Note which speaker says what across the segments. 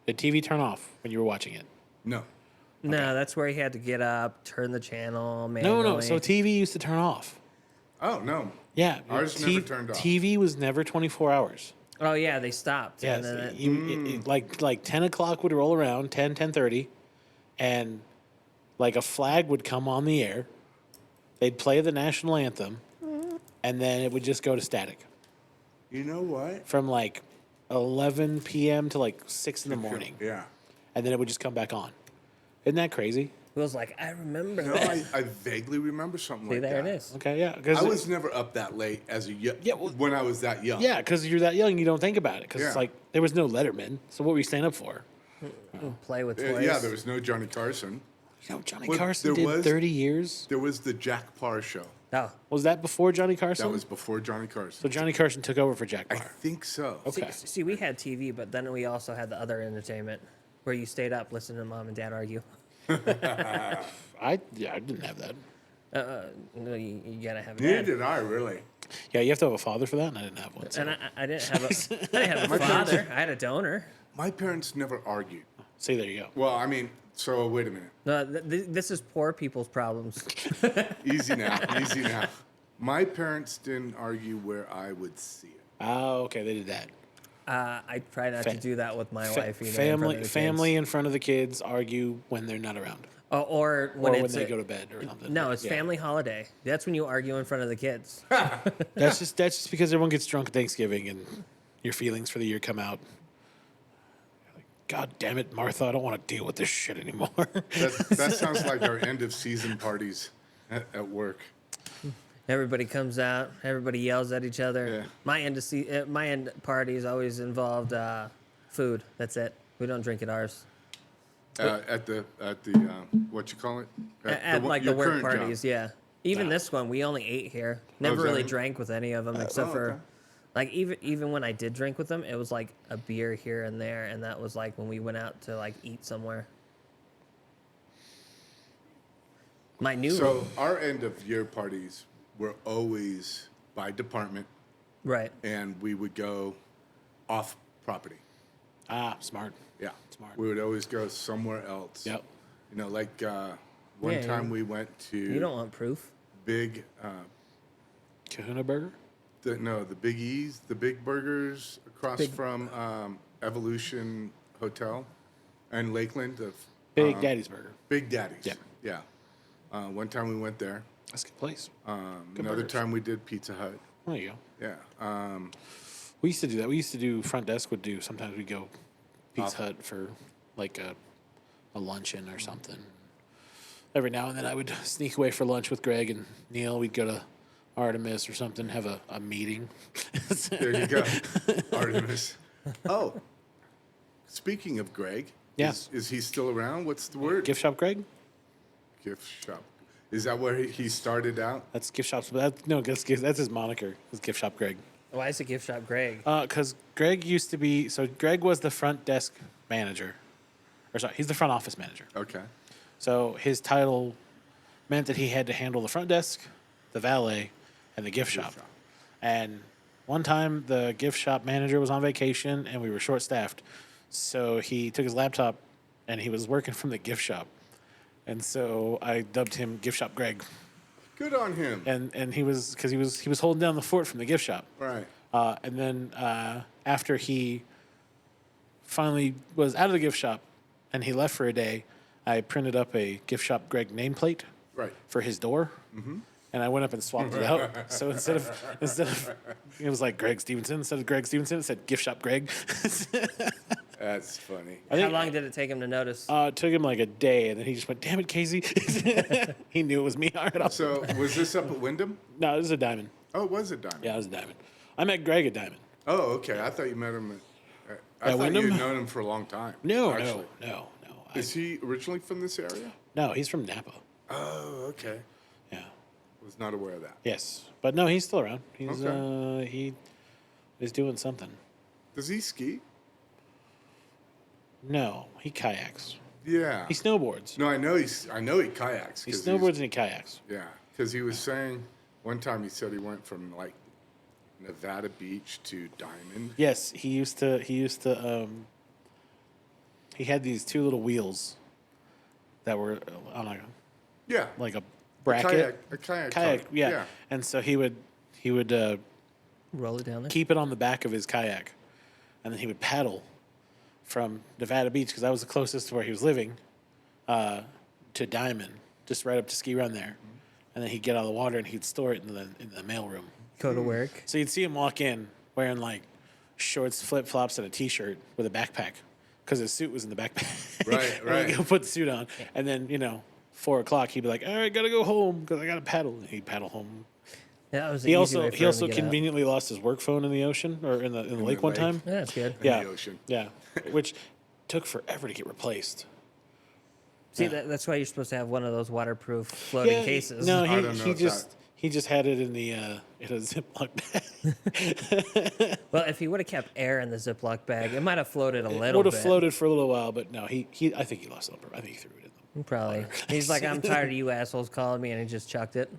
Speaker 1: Did TV turn off when you were watching it?
Speaker 2: No.
Speaker 3: No, that's where he had to get up, turn the channel
Speaker 1: No,
Speaker 3: manually.
Speaker 1: no. So TV used to turn off.
Speaker 2: Oh, no.
Speaker 1: Yeah.
Speaker 2: Ours never turned off.
Speaker 1: TV was never 24 hours.
Speaker 3: Oh yeah, they stopped.
Speaker 1: Yeah.
Speaker 3: And then
Speaker 1: Like 10 o'clock would roll around, 10:30, and like a flag would come on the air. They'd play the national anthem, and then it would just go to static
Speaker 2: You know what?
Speaker 1: from like 11 p.m. to like 6 in the morning.
Speaker 2: Yeah.
Speaker 1: And then it would just come back on. Isn't that crazy?
Speaker 3: Will's like, I remember
Speaker 2: No,
Speaker 3: that.
Speaker 2: I vaguely remember something
Speaker 3: See,
Speaker 2: like
Speaker 3: there
Speaker 2: that.
Speaker 3: it is.
Speaker 1: Okay, yeah.
Speaker 2: I was never up that late as a when I was that young.
Speaker 1: Yeah, because you're that young, you don't think about it. Because it's
Speaker 2: Yeah.
Speaker 1: like, there was no Letterman. So what were you staying up for?
Speaker 3: Play with toys.
Speaker 2: Yeah, there was no Johnny Carson.
Speaker 1: You know, Johnny
Speaker 2: Well,
Speaker 1: Carson
Speaker 2: there
Speaker 1: did
Speaker 2: was-
Speaker 1: 30 years.
Speaker 2: There was the Jack Parr show.
Speaker 3: Oh,
Speaker 1: Was that before Johnny Carson?
Speaker 2: That was before Johnny Carson.
Speaker 1: So Johnny Carson took over for Jack
Speaker 2: I
Speaker 1: Parr.
Speaker 2: think so.
Speaker 1: Okay.
Speaker 3: see, we had TV, but then we also had the other entertainment where you stayed up listening to mom and dad argue.
Speaker 1: I didn't have that.
Speaker 3: No, you gotta have
Speaker 2: Neither
Speaker 3: that.
Speaker 2: did I, really.
Speaker 1: Yeah, you have to have a father for that, and I didn't have one. So.
Speaker 3: And I didn't have a, I didn't have a father. I had a donor.
Speaker 2: My parents never argued.
Speaker 1: See, there you go.
Speaker 2: Well, I mean, so wait a minute.
Speaker 3: No, this is poor people's problems.
Speaker 2: Easy now. Easy now. My parents didn't argue where I would see it.
Speaker 1: Oh, okay, they did that.
Speaker 3: I try not to do that with my wife either. in front
Speaker 1: Family,
Speaker 3: of the
Speaker 1: family
Speaker 3: kids.
Speaker 1: in front of the kids argue when they're not around,
Speaker 3: Or when
Speaker 1: or when
Speaker 3: it's
Speaker 1: they go to bed or something.
Speaker 3: no, it's
Speaker 1: Yeah.
Speaker 3: family holiday. That's when you argue in front of the kids.
Speaker 1: That's just because everyone gets drunk at Thanksgiving and your feelings for the year come out. Like, God damn it, Martha! I don't want to deal with this shit anymore.
Speaker 2: That sounds like our end of season parties at work.
Speaker 3: Everybody comes out. Everybody yells at each other.
Speaker 2: Yeah.
Speaker 3: My end parties always involved food. That's it. We don't drink at ours.
Speaker 2: At the what you call it?
Speaker 3: At like the
Speaker 2: your
Speaker 3: work
Speaker 2: current job.
Speaker 3: parties, yeah. Even this one, we only ate here. Never
Speaker 2: is that
Speaker 3: really
Speaker 2: it?
Speaker 3: drank with any of them except for,
Speaker 2: okay.
Speaker 3: like even when I did drink with them, it was like a beer here and there, and that was like when we went out to like eat somewhere. My new
Speaker 2: So our end of year parties were always by department,
Speaker 3: right.
Speaker 2: and we would go off property.
Speaker 1: Smart.
Speaker 2: Yeah,
Speaker 1: Smart.
Speaker 2: We would always go somewhere else.
Speaker 1: Yep.
Speaker 2: You know, like one
Speaker 3: Yeah,
Speaker 2: time
Speaker 3: you-
Speaker 2: we went to
Speaker 3: You don't want proof.
Speaker 2: big,
Speaker 1: Kahuna Burger.
Speaker 2: the Big E's, the Big Burgers across from Evolution Hotel and Lakeland.
Speaker 1: Big Daddy's Burger.
Speaker 2: Big Daddy's.
Speaker 1: Yeah.
Speaker 2: Yeah. One time we went there.
Speaker 1: That's a good place. Good
Speaker 2: Another
Speaker 1: burgers.
Speaker 2: time we did Pizza Hut.
Speaker 1: There you go.
Speaker 2: Yeah.
Speaker 1: We used to do that. We used to do front desk would do. Sometimes we'd go Pizza Hut for like a luncheon or something. Every now and then I would sneak away for lunch with Greg and Neil. We'd go to Artemis or something, have a meeting.
Speaker 2: There you go. Artemis. Oh. Speaking of Greg.
Speaker 1: Yeah.
Speaker 2: Is he still around? What's the word?
Speaker 1: Gift shop Greg?
Speaker 2: Gift shop. Is that where he started out?
Speaker 1: That's gift shop. That's his moniker. Is gift shop Greg.
Speaker 3: Why is it gift shop Greg?
Speaker 1: Because Greg used to be. So Greg was the front desk manager, or sorry, he's the front office manager.
Speaker 2: Okay.
Speaker 1: So his title meant that he had to handle the front desk, the valet, and the gift shop.
Speaker 2: shop.
Speaker 1: And one time the gift shop manager was on vacation and we were short staffed. So he took his laptop and he was working from the gift shop. And so I dubbed him Gift Shop Greg.
Speaker 2: Good on him.
Speaker 1: And he was because he was holding down the fort from the gift shop.
Speaker 2: Right.
Speaker 1: And then after he finally was out of the gift shop and he left for a day, I printed up a Gift Shop Greg nameplate
Speaker 2: Right.
Speaker 1: for his door. Mm-hmm. And I went up and swapped it out. So instead of it was like Greg Stevenson, instead of Greg Stevenson, it said Gift Shop Greg.
Speaker 2: That's funny.
Speaker 1: I
Speaker 3: How
Speaker 1: think,
Speaker 3: long did it take him to notice?
Speaker 1: it took him like a day, and then he just went, "Damn it, Casey!" He knew it was me. All right,
Speaker 2: So was this up at Wyndham?
Speaker 1: no, this is a diamond.
Speaker 2: Oh, was it Diamond?
Speaker 1: Yeah, it was a diamond. I met Greg at Diamond.
Speaker 2: Oh, okay. I thought you met him I
Speaker 1: At
Speaker 2: thought
Speaker 1: Wyndham?
Speaker 2: you had known him for a long time.
Speaker 1: No,
Speaker 2: actually.
Speaker 1: no.
Speaker 2: Is he originally from this area?
Speaker 1: No, he's from Napa.
Speaker 2: Oh, okay.
Speaker 1: Yeah.
Speaker 2: Was not aware of that.
Speaker 1: Yes, but no, he's still around. He's
Speaker 2: Okay.
Speaker 1: he is doing something.
Speaker 2: Does he ski?
Speaker 1: No, he kayaks.
Speaker 2: Yeah.
Speaker 1: He snowboards.
Speaker 2: No, I know he kayaks.
Speaker 1: He
Speaker 2: 'cause
Speaker 1: snowboards and he kayaks.
Speaker 2: Yeah, because he was saying one time he said he went from like Nevada Beach to Diamond.
Speaker 1: Yes, he used to he had these two little wheels that were on
Speaker 2: Yeah.
Speaker 1: a bracket.
Speaker 2: A kayak.
Speaker 1: Kayak,
Speaker 2: cart.
Speaker 1: yeah. And so he would
Speaker 3: Roll it down there.
Speaker 1: keep it on the back of his kayak, and then he would paddle from Nevada Beach, because that was the closest to where he was living, to Diamond, just right up to Ski Run there. And then he'd get out of the water and he'd store it in the mailroom.
Speaker 3: Go to work.
Speaker 1: So you'd see him walk in wearing like shorts, flip flops, and a t-shirt with a backpack, because his suit was in the backpack.
Speaker 2: Right, right.
Speaker 1: He'll put the suit on, and then 4 o'clock he'd be like, "All right, gotta go home because I gotta paddle." And he'd paddle home.
Speaker 3: Yeah, that was the
Speaker 1: He
Speaker 3: easy
Speaker 1: also
Speaker 3: way for
Speaker 1: he
Speaker 3: him
Speaker 1: also
Speaker 3: to get out.
Speaker 1: conveniently lost his work phone in the ocean, or in the lake one
Speaker 2: lake.
Speaker 1: time.
Speaker 3: Yeah, that's good.
Speaker 2: In
Speaker 1: Yeah.
Speaker 2: the ocean.
Speaker 1: Yeah, which took forever to get replaced.
Speaker 3: See, that's why you're supposed to have one of those waterproof floating cases.
Speaker 1: No,
Speaker 2: I don't know
Speaker 1: he
Speaker 2: if
Speaker 1: he just had it in in a Ziploc bag.
Speaker 3: Well, if he would have kept air in the Ziploc bag, it might have floated a little
Speaker 1: Would
Speaker 3: bit.
Speaker 1: have floated for a little while, but no, I think he lost it. I think he threw it in them.
Speaker 3: Probably. He's like, I'm tired of you assholes calling me, and he just chucked it.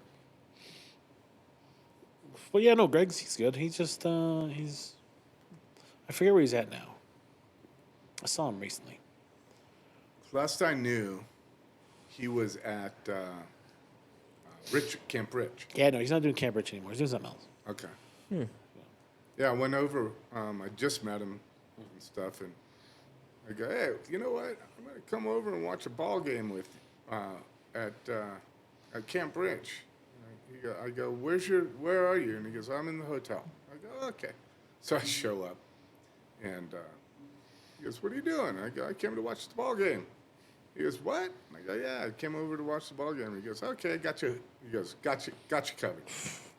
Speaker 1: Well, yeah, no, he's good. He's just I forget where he's at now. I saw him recently.
Speaker 2: Last I knew, he was at Camp Rich.
Speaker 1: Yeah, no, he's not doing Camp Rich anymore. He's doing something else.
Speaker 2: Okay. Yeah, I went over. I just met him and stuff, and I go, "Hey, you know what? I'm gonna come over and watch a ball game with at Camp Rich." I go, where are you? And he goes, "I'm in the hotel." I go, "Okay." So I show up, and he goes, "What are you doing?" I go, "I came to watch the ball game." He goes, "What?" And I go, "Yeah, I came over to watch the ball game." He goes, "Okay, got you." He goes, got you covered."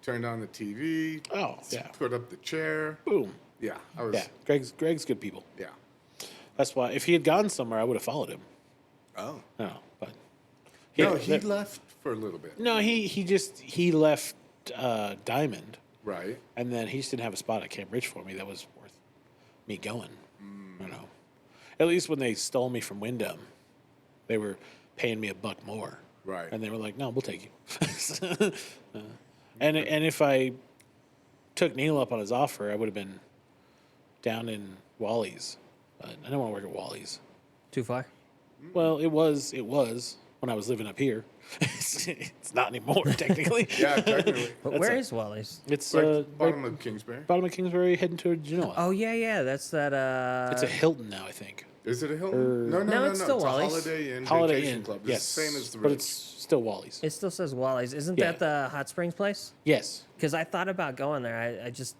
Speaker 2: Turned on the TV.
Speaker 1: Oh, yeah.
Speaker 2: Put up the chair.
Speaker 1: Boom.
Speaker 2: Yeah, I was.
Speaker 1: Yeah, Greg's good people.
Speaker 2: Yeah.
Speaker 1: That's why if he had gone somewhere, I would have followed him.
Speaker 2: Oh.
Speaker 1: No, but
Speaker 2: No, he left for a little bit.
Speaker 1: No, he left Diamond,
Speaker 2: Right.
Speaker 1: and then he just didn't have a spot at Camp Ridge for me that was worth me going. At least when they stole me from Wyndham, they were paying me $1 more.
Speaker 2: Right.
Speaker 1: And they were like, "No, we'll take you." And if I took Neil up on his offer, I would have been down in Wally's. But I don't want to work at Wally's.
Speaker 3: Too far?
Speaker 1: Well, it was when I was living up here. It's not anymore, technically.
Speaker 2: Yeah, technically.
Speaker 3: But where is Wally's?
Speaker 1: It's
Speaker 2: Right, bottom of Kingsbury.
Speaker 1: bottom of Kingsbury, heading toward Genoa.
Speaker 3: Oh, yeah. That's that.
Speaker 1: It's a Hilton now, I think.
Speaker 2: Is it a Hilton? No,
Speaker 3: it's still
Speaker 2: it's
Speaker 3: Wally's.
Speaker 2: a Holiday Inn
Speaker 1: Holiday
Speaker 2: Vacation
Speaker 1: Inn.
Speaker 2: Club. It's
Speaker 1: Yes,
Speaker 2: the same as the
Speaker 1: but
Speaker 2: Ridge.
Speaker 1: it's still Wally's.
Speaker 3: It still says Wally's. Isn't
Speaker 1: Yeah.
Speaker 3: that the hot springs place?
Speaker 1: Yes.
Speaker 3: Because I thought about going there.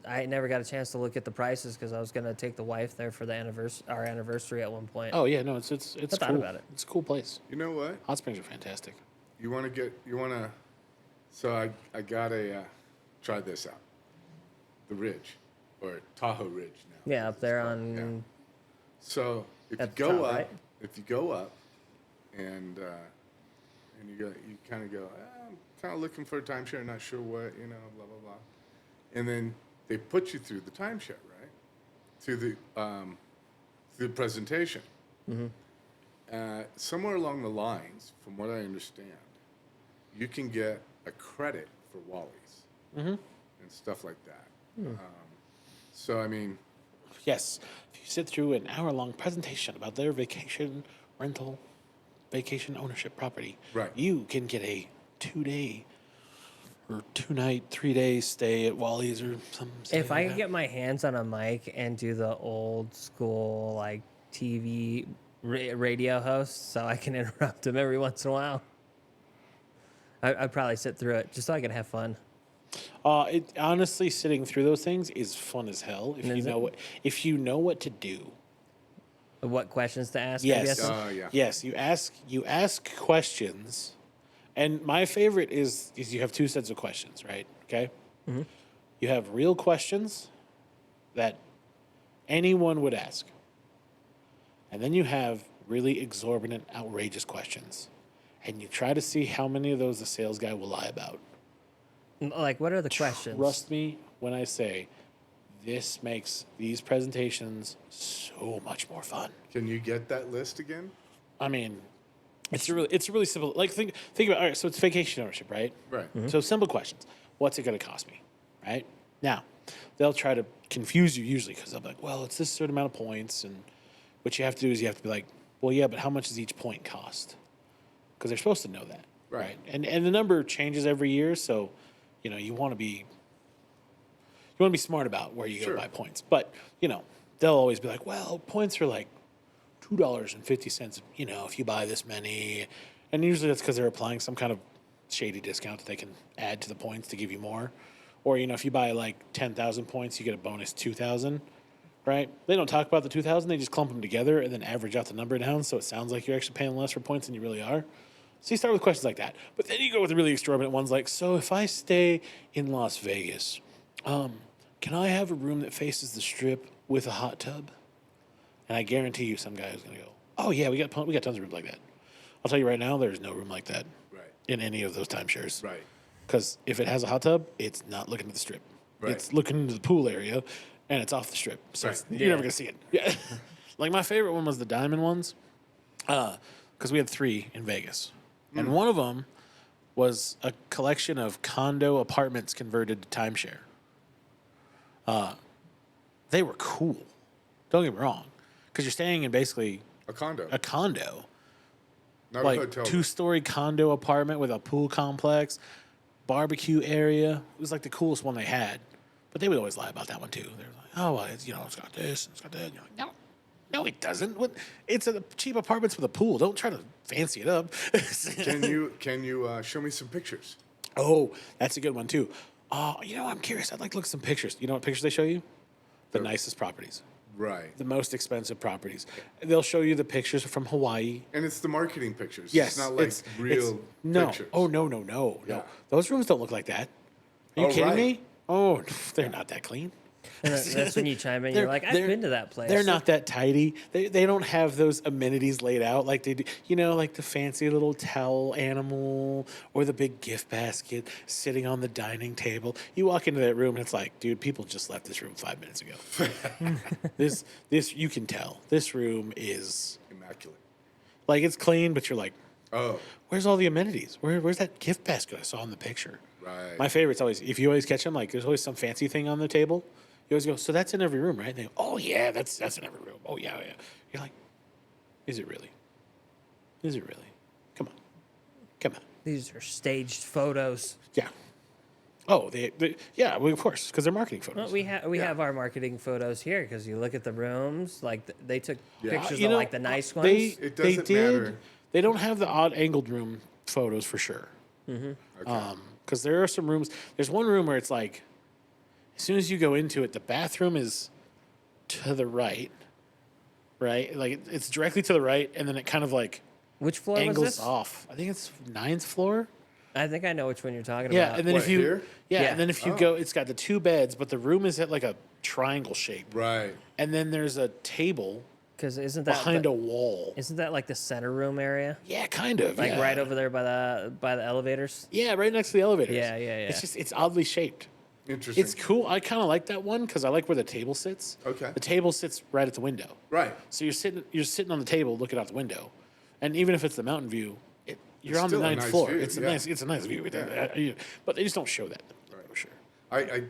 Speaker 3: I never got a chance to look at the prices because I was gonna take the wife there for our anniversary at one point.
Speaker 1: Oh yeah, no, it's
Speaker 3: I thought
Speaker 1: cool.
Speaker 3: about it.
Speaker 1: It's a cool place.
Speaker 2: You know what?
Speaker 1: Hot springs are fantastic.
Speaker 2: So I got try this out. The Ridge, or Tahoe Ridge now.
Speaker 3: Yeah, up there
Speaker 2: Yeah.
Speaker 3: on.
Speaker 2: So if you
Speaker 3: At the
Speaker 2: go
Speaker 3: top,
Speaker 2: up,
Speaker 3: right?
Speaker 2: and you kind of go, I'm kind of looking for a timeshare, not sure what, blah blah blah, and then they put you through the timeshare, right? Through the presentation. Somewhere along the lines, from what I understand, you can get a credit for Wally's and stuff like that. So I mean,
Speaker 1: Yes, if you sit through an hour-long presentation about their vacation rental, vacation ownership property,
Speaker 2: Right.
Speaker 1: you can get a 2-day or 2-night, 3-day stay at Wally's or something.
Speaker 3: If I could get my hands on a mic and do the old school like TV radio host, so I can interrupt him every once in a while, I'd probably sit through it just so I can have fun.
Speaker 1: It honestly, sitting through those things is fun as hell if
Speaker 3: Is it?
Speaker 1: if you know what to do.
Speaker 3: What questions to ask? I
Speaker 1: Yes.
Speaker 3: guess?
Speaker 2: yeah.
Speaker 1: Yes, you ask questions, and my favorite is you have 2 sets of questions, right? Okay. You have real questions that anyone would ask, and then you have really exorbitant, outrageous questions, and you try to see how many of those the sales guy will lie about.
Speaker 3: Like, what are the questions?
Speaker 1: Trust me when I say this makes these presentations so much more fun.
Speaker 2: Can you get that list again?
Speaker 1: I mean, it's really simple. Like think about, all right, so it's vacation ownership, right?
Speaker 2: Right.
Speaker 1: So simple questions. What's it going to cost me? Right? Now, they'll try to confuse you usually because they'll be like, well, it's this certain amount of points, and what you have to do is you have to be like, Well, yeah, but how much does each point cost? Because they're supposed to know that,
Speaker 2: Right.
Speaker 1: And the number changes every year, so you want to be smart about where you go
Speaker 2: Sure.
Speaker 1: buy points. But they'll always be like, well, points are like $2.50. If you buy this many, and usually that's because they're applying some kind of shady discount that they can add to the points to give you more. Or if you buy like 10,000 points, you get a bonus 2,000. Right? They don't talk about the 2,000. They just clump them together and then average out the number down, so it sounds like you're actually paying less for points than you really are. So you start with questions like that, but then you go with the really exorbitant ones like, so if I stay in Las Vegas, can I have a room that faces the Strip with a hot tub? And I guarantee you, some guy is going to go, oh yeah, we got tons of rooms like that. I'll tell you right now, there's no room like that
Speaker 2: Right.
Speaker 1: in any of those timeshares.
Speaker 2: Right.
Speaker 1: Because if it has a hot tub, it's not looking at the Strip.
Speaker 2: Right.
Speaker 1: It's looking into the pool area, and it's off the Strip. So
Speaker 2: Right.
Speaker 1: you're never going to see it. Yeah. Like my favorite one was the diamond ones, because we had 3 in Vegas. And one of them was a collection of condo apartments converted to timeshare. They were cool. Don't get me wrong. Because you're staying in basically
Speaker 2: A condo.
Speaker 1: a condo.
Speaker 2: Not a
Speaker 1: Like
Speaker 2: hotel.
Speaker 1: 2-story condo apartment with a pool complex, barbecue area. It was like the coolest one they had. But they would always lie about that one too. They were like, oh, well, it's got this, and it's got that. And you're like, no, it doesn't. What? It's a cheap apartments with a pool. Don't try to fancy it up.
Speaker 2: Can you show me some pictures?
Speaker 1: Oh, that's a good one too. I'm curious. I'd like to look at some pictures. You know what pictures they show you? The nicest properties,
Speaker 2: Right.
Speaker 1: the most expensive properties. They'll show you the pictures from Hawaii.
Speaker 2: And it's the marketing pictures.
Speaker 1: Yes,
Speaker 2: It's not like real
Speaker 1: no.
Speaker 2: pictures.
Speaker 1: Oh no.
Speaker 2: Yeah.
Speaker 1: Those rooms don't look like that. Are you
Speaker 2: Oh,
Speaker 1: kidding
Speaker 2: right.
Speaker 1: me? Oh, they're not that clean.
Speaker 3: And that's when you chime in. You're like, I've been to that place.
Speaker 1: They're not that tidy. They don't have those amenities laid out like they do. Like the fancy little towel animal or the big gift basket sitting on the dining table. You walk into that room and it's like, dude, people just left this room 5 minutes ago. this you can tell. This room is
Speaker 2: Immaculate.
Speaker 1: like it's clean, but you're like,
Speaker 2: Oh,
Speaker 1: where's all the amenities? Where's that gift basket I saw in the picture?
Speaker 2: right.
Speaker 1: My favorite's always, if you always catch them, like there's always some fancy thing on the table. You always go, so that's in every room, right? And they go, oh yeah, that's in every room. Oh yeah. You're like, is it really? Is it really? Come on.
Speaker 3: These are staged photos.
Speaker 1: Yeah. Oh, yeah, well, of course, because they're marketing photos.
Speaker 3: Well, we have our marketing photos here because you look at the rooms. Like they took
Speaker 2: Yeah.
Speaker 3: pictures
Speaker 1: You
Speaker 3: of
Speaker 1: know,
Speaker 3: like the nice ones.
Speaker 2: It doesn't matter.
Speaker 1: They don't have the odd angled room photos for sure.
Speaker 2: Okay.
Speaker 1: Because there are some rooms. There's one room where it's like, as soon as you go into it, the bathroom is to the right, right? Like it's directly to the right, and then it kind of like
Speaker 3: Which floor was
Speaker 1: angles
Speaker 3: this?
Speaker 1: off. I think it's 9th floor.
Speaker 3: I think I know which one you're talking
Speaker 1: Yeah,
Speaker 3: about.
Speaker 1: and then
Speaker 2: What,
Speaker 1: if you
Speaker 2: here?
Speaker 3: Yeah.
Speaker 1: and then if you go, it's got the 2 beds, but the room is at like a triangle shape,
Speaker 2: Right.
Speaker 1: and then there's a table
Speaker 3: Because isn't that
Speaker 1: behind a wall.
Speaker 3: isn't that like the center room area?
Speaker 1: Yeah, kind of.
Speaker 3: Like
Speaker 1: yeah.
Speaker 3: right over there by the elevators.
Speaker 1: Yeah, right next to the elevators.
Speaker 3: Yeah.
Speaker 1: It's oddly shaped.
Speaker 2: Interesting.
Speaker 1: It's cool. I kind of like that one because I like where the table sits.
Speaker 2: Okay.
Speaker 1: The table sits right at the window.
Speaker 2: Right.
Speaker 1: So you're sitting on the table looking out the window, and even if it's the mountain view, you're on the
Speaker 2: still a
Speaker 1: 9th
Speaker 2: nice
Speaker 1: floor.
Speaker 2: view,
Speaker 1: It's
Speaker 2: yeah.
Speaker 1: a nice view. But they just don't show that for sure.
Speaker 2: I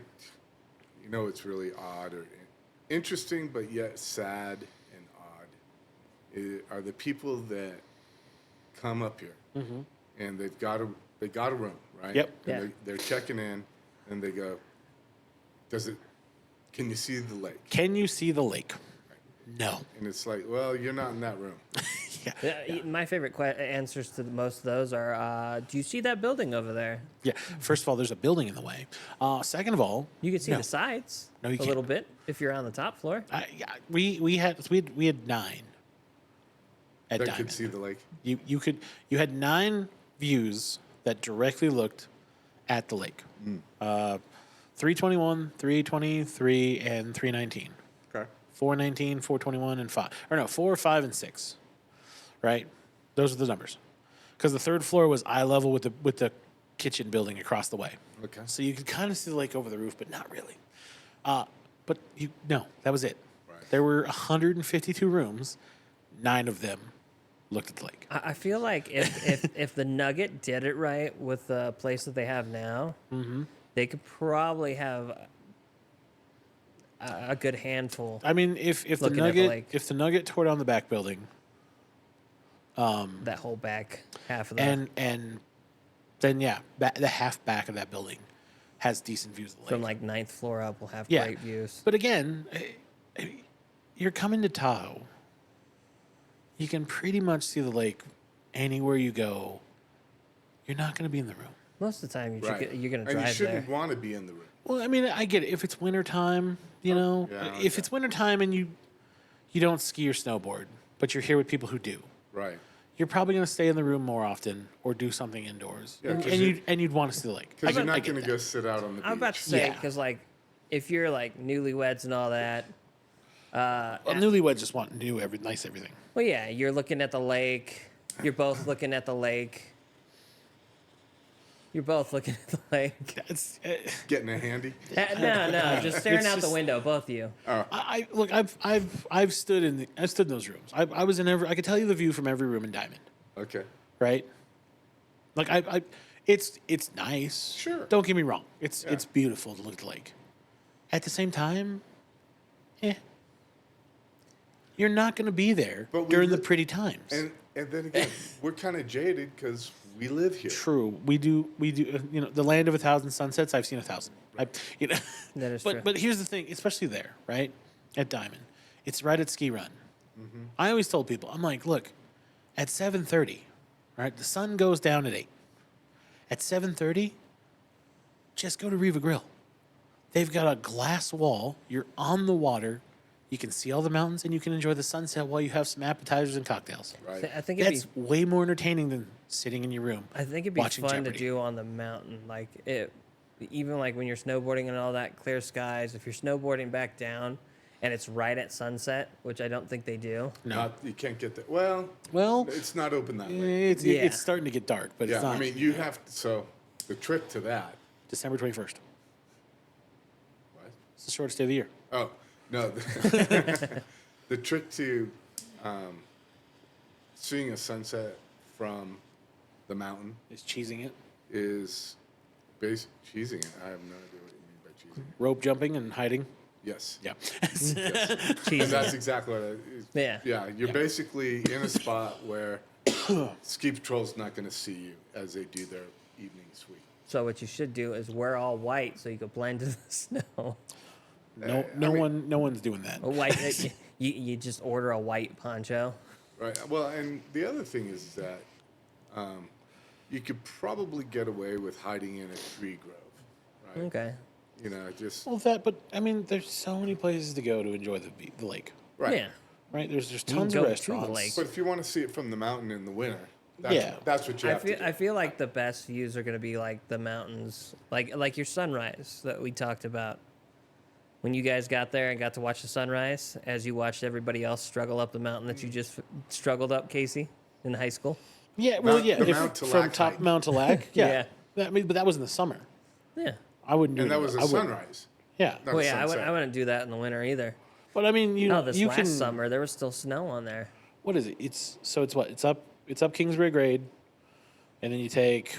Speaker 2: it's really odd or interesting, but yet sad and odd. Are the people that come up here and they got a room, right?
Speaker 1: Yep.
Speaker 2: And
Speaker 3: Yeah.
Speaker 2: they're checking in, and they go, can you see the lake?
Speaker 1: Can you see the lake? No.
Speaker 2: And it's like, well, you're not in that room.
Speaker 1: Yeah.
Speaker 3: My favorite answers to most of those are, do you see that building over there?
Speaker 1: Yeah. First of all, there's a building in the way. Second of all,
Speaker 3: You can see
Speaker 1: no.
Speaker 3: the sides
Speaker 1: No, you
Speaker 3: a
Speaker 1: can't.
Speaker 3: little bit if you're on the top floor.
Speaker 1: Yeah, we had 9 at
Speaker 2: That
Speaker 1: Diamond.
Speaker 2: could see the lake.
Speaker 1: You had 9 views that directly looked at the lake. 321, 323, and 319.
Speaker 2: Okay.
Speaker 1: 419, 421, and 5. Or no, 4, 5, and 6. Right? Those are the numbers. Because the 3rd floor was eye level with the kitchen building across the way.
Speaker 2: Okay.
Speaker 1: So you could kind of see the lake over the roof, but not really. But that was it.
Speaker 2: Right.
Speaker 1: There were 152 rooms. 9 of them looked at the lake.
Speaker 3: I feel like if the Nugget did it right with the place that they have now, they could probably have a good handful.
Speaker 1: I mean, if the
Speaker 3: Looking at the
Speaker 1: Nugget
Speaker 3: lake.
Speaker 1: if the Nugget tore down the back building,
Speaker 3: That whole back half of the
Speaker 1: and then the half back of that building has decent views of the lake.
Speaker 3: from like 9th floor up will have
Speaker 1: Yeah.
Speaker 3: great views.
Speaker 1: But again, you're coming to Tahoe. You can pretty much see the lake anywhere you go. You're not going to be in the room.
Speaker 3: Most of the time, you're
Speaker 2: Right.
Speaker 3: going to
Speaker 2: And you
Speaker 3: drive
Speaker 2: shouldn't
Speaker 3: there.
Speaker 2: want to be in the room.
Speaker 1: Well, I mean, I get it. If it's wintertime, you know,
Speaker 2: yeah,
Speaker 1: if
Speaker 2: okay.
Speaker 1: it's wintertime and you don't ski or snowboard, but you're here with people who do,
Speaker 2: Right.
Speaker 1: you're probably going to stay in the room more often or do something indoors.
Speaker 2: Yeah, 'cause
Speaker 1: you'd want to see the lake.
Speaker 2: Because you're
Speaker 1: I
Speaker 2: not
Speaker 1: get
Speaker 2: going to
Speaker 1: that.
Speaker 2: go sit out on the beach.
Speaker 3: I'm about to say,
Speaker 1: Yeah.
Speaker 3: because like, if you're like newlyweds and all that,
Speaker 1: Well, newlyweds just want new, nice everything.
Speaker 3: well, yeah, you're looking at the lake. You're both looking at the lake. You're both looking at the lake.
Speaker 1: It's,
Speaker 2: Getting a handy.
Speaker 3: No, just staring
Speaker 1: It's
Speaker 3: out the
Speaker 1: just-
Speaker 3: window, both of you.
Speaker 1: I look. I've stood in those rooms. I was in every. I could tell you the view from every room in Diamond.
Speaker 2: Okay.
Speaker 1: Right. Like it's nice.
Speaker 2: Sure.
Speaker 1: Don't get me wrong. It's
Speaker 2: Yeah.
Speaker 1: beautiful to look at the lake. At the same time, you're not going to be there
Speaker 2: But we
Speaker 1: during the
Speaker 2: li-
Speaker 1: pretty times.
Speaker 2: And then again, we're kind of jaded because we live here.
Speaker 1: True, we do. You know, the land of 1,000 sunsets. I've seen 1,000. You know,
Speaker 3: That is
Speaker 1: but
Speaker 3: true.
Speaker 1: but here's the thing, especially there, right at Diamond, it's right at Ski Run.
Speaker 2: Mm-hmm.
Speaker 1: I always told people, I'm like, look, at 7:30, right, the sun goes down at 8. At 7:30, just go to Riva Grill. They've got a glass wall. You're on the water. You can see all the mountains, and you can enjoy the sunset while you have some appetizers and cocktails.
Speaker 2: Right.
Speaker 3: I think it'd
Speaker 1: That's
Speaker 3: be,
Speaker 1: way more entertaining than sitting in your room.
Speaker 3: I think it'd be
Speaker 1: watching
Speaker 3: fun
Speaker 1: Jeopardy.
Speaker 3: to do on the mountain, like it. Even like when you're snowboarding and all that, clear skies. If you're snowboarding back down, and it's right at sunset, which I don't think they do.
Speaker 1: No,
Speaker 2: You can't get that. Well,
Speaker 1: well,
Speaker 2: it's not open that way.
Speaker 1: it's
Speaker 3: Yeah.
Speaker 1: starting to get dark, but
Speaker 2: Yeah,
Speaker 1: it's not.
Speaker 2: I mean, you have to. So the trick to that.
Speaker 1: December 21st.
Speaker 2: What?
Speaker 1: It's the shortest day of the year.
Speaker 2: Oh no. The trick to seeing a sunset from the mountain
Speaker 1: Is cheesing it,
Speaker 2: is cheesing it. I have no idea what you mean by cheesing it.
Speaker 1: rope jumping and hiding.
Speaker 2: Yes.
Speaker 1: Yeah.
Speaker 2: And that's exactly what it is.
Speaker 3: Yeah.
Speaker 2: Yeah, you're basically in a spot where ski patrol's not going to see you as they do their evening sweep.
Speaker 3: So what you should do is wear all white so you could blend in the snow.
Speaker 1: No one's doing that.
Speaker 3: A white. you just order a white poncho.
Speaker 2: Right. Well, and the other thing is that you could probably get away with hiding in a tree grove, right?
Speaker 3: Okay.
Speaker 2: You know, just
Speaker 1: Well, but I mean, there's so many places to go to enjoy the lake.
Speaker 2: right.
Speaker 3: Yeah.
Speaker 1: Right? There's
Speaker 3: You can
Speaker 1: tons
Speaker 3: go
Speaker 1: of
Speaker 3: to the
Speaker 1: restaurants.
Speaker 3: lake.
Speaker 2: But if you want to see it from the mountain in the winter,
Speaker 1: Yeah.
Speaker 2: that's what you have to do.
Speaker 3: I feel like the best views are going to be like the mountains, like your sunrise that we talked about. When you guys got there and got to watch the sunrise, as you watched everybody else struggle up the mountain that you just struggled up, Casey, in high school.
Speaker 1: Yeah, well,
Speaker 2: Mount-
Speaker 1: yeah.
Speaker 2: the
Speaker 1: if-
Speaker 2: Mount to
Speaker 1: from
Speaker 2: Lac
Speaker 1: top
Speaker 2: hike.
Speaker 1: Mount to Lac. Yeah.
Speaker 3: Yeah.
Speaker 1: I mean, but that was in the summer.
Speaker 3: Yeah.
Speaker 1: I wouldn't do
Speaker 2: And
Speaker 1: it.
Speaker 2: that was a
Speaker 1: I wouldn't-
Speaker 2: sunrise.
Speaker 1: Yeah.
Speaker 2: Not
Speaker 3: Well,
Speaker 2: a
Speaker 3: yeah,
Speaker 2: sunset.
Speaker 3: I wouldn't do that in the winter either.
Speaker 1: But I mean, you
Speaker 3: No,
Speaker 1: know,
Speaker 3: this
Speaker 1: you
Speaker 3: last
Speaker 1: can.
Speaker 3: summer there was still snow on there.
Speaker 1: What is it? It's what? It's up Kingsbury Grade, and then you take.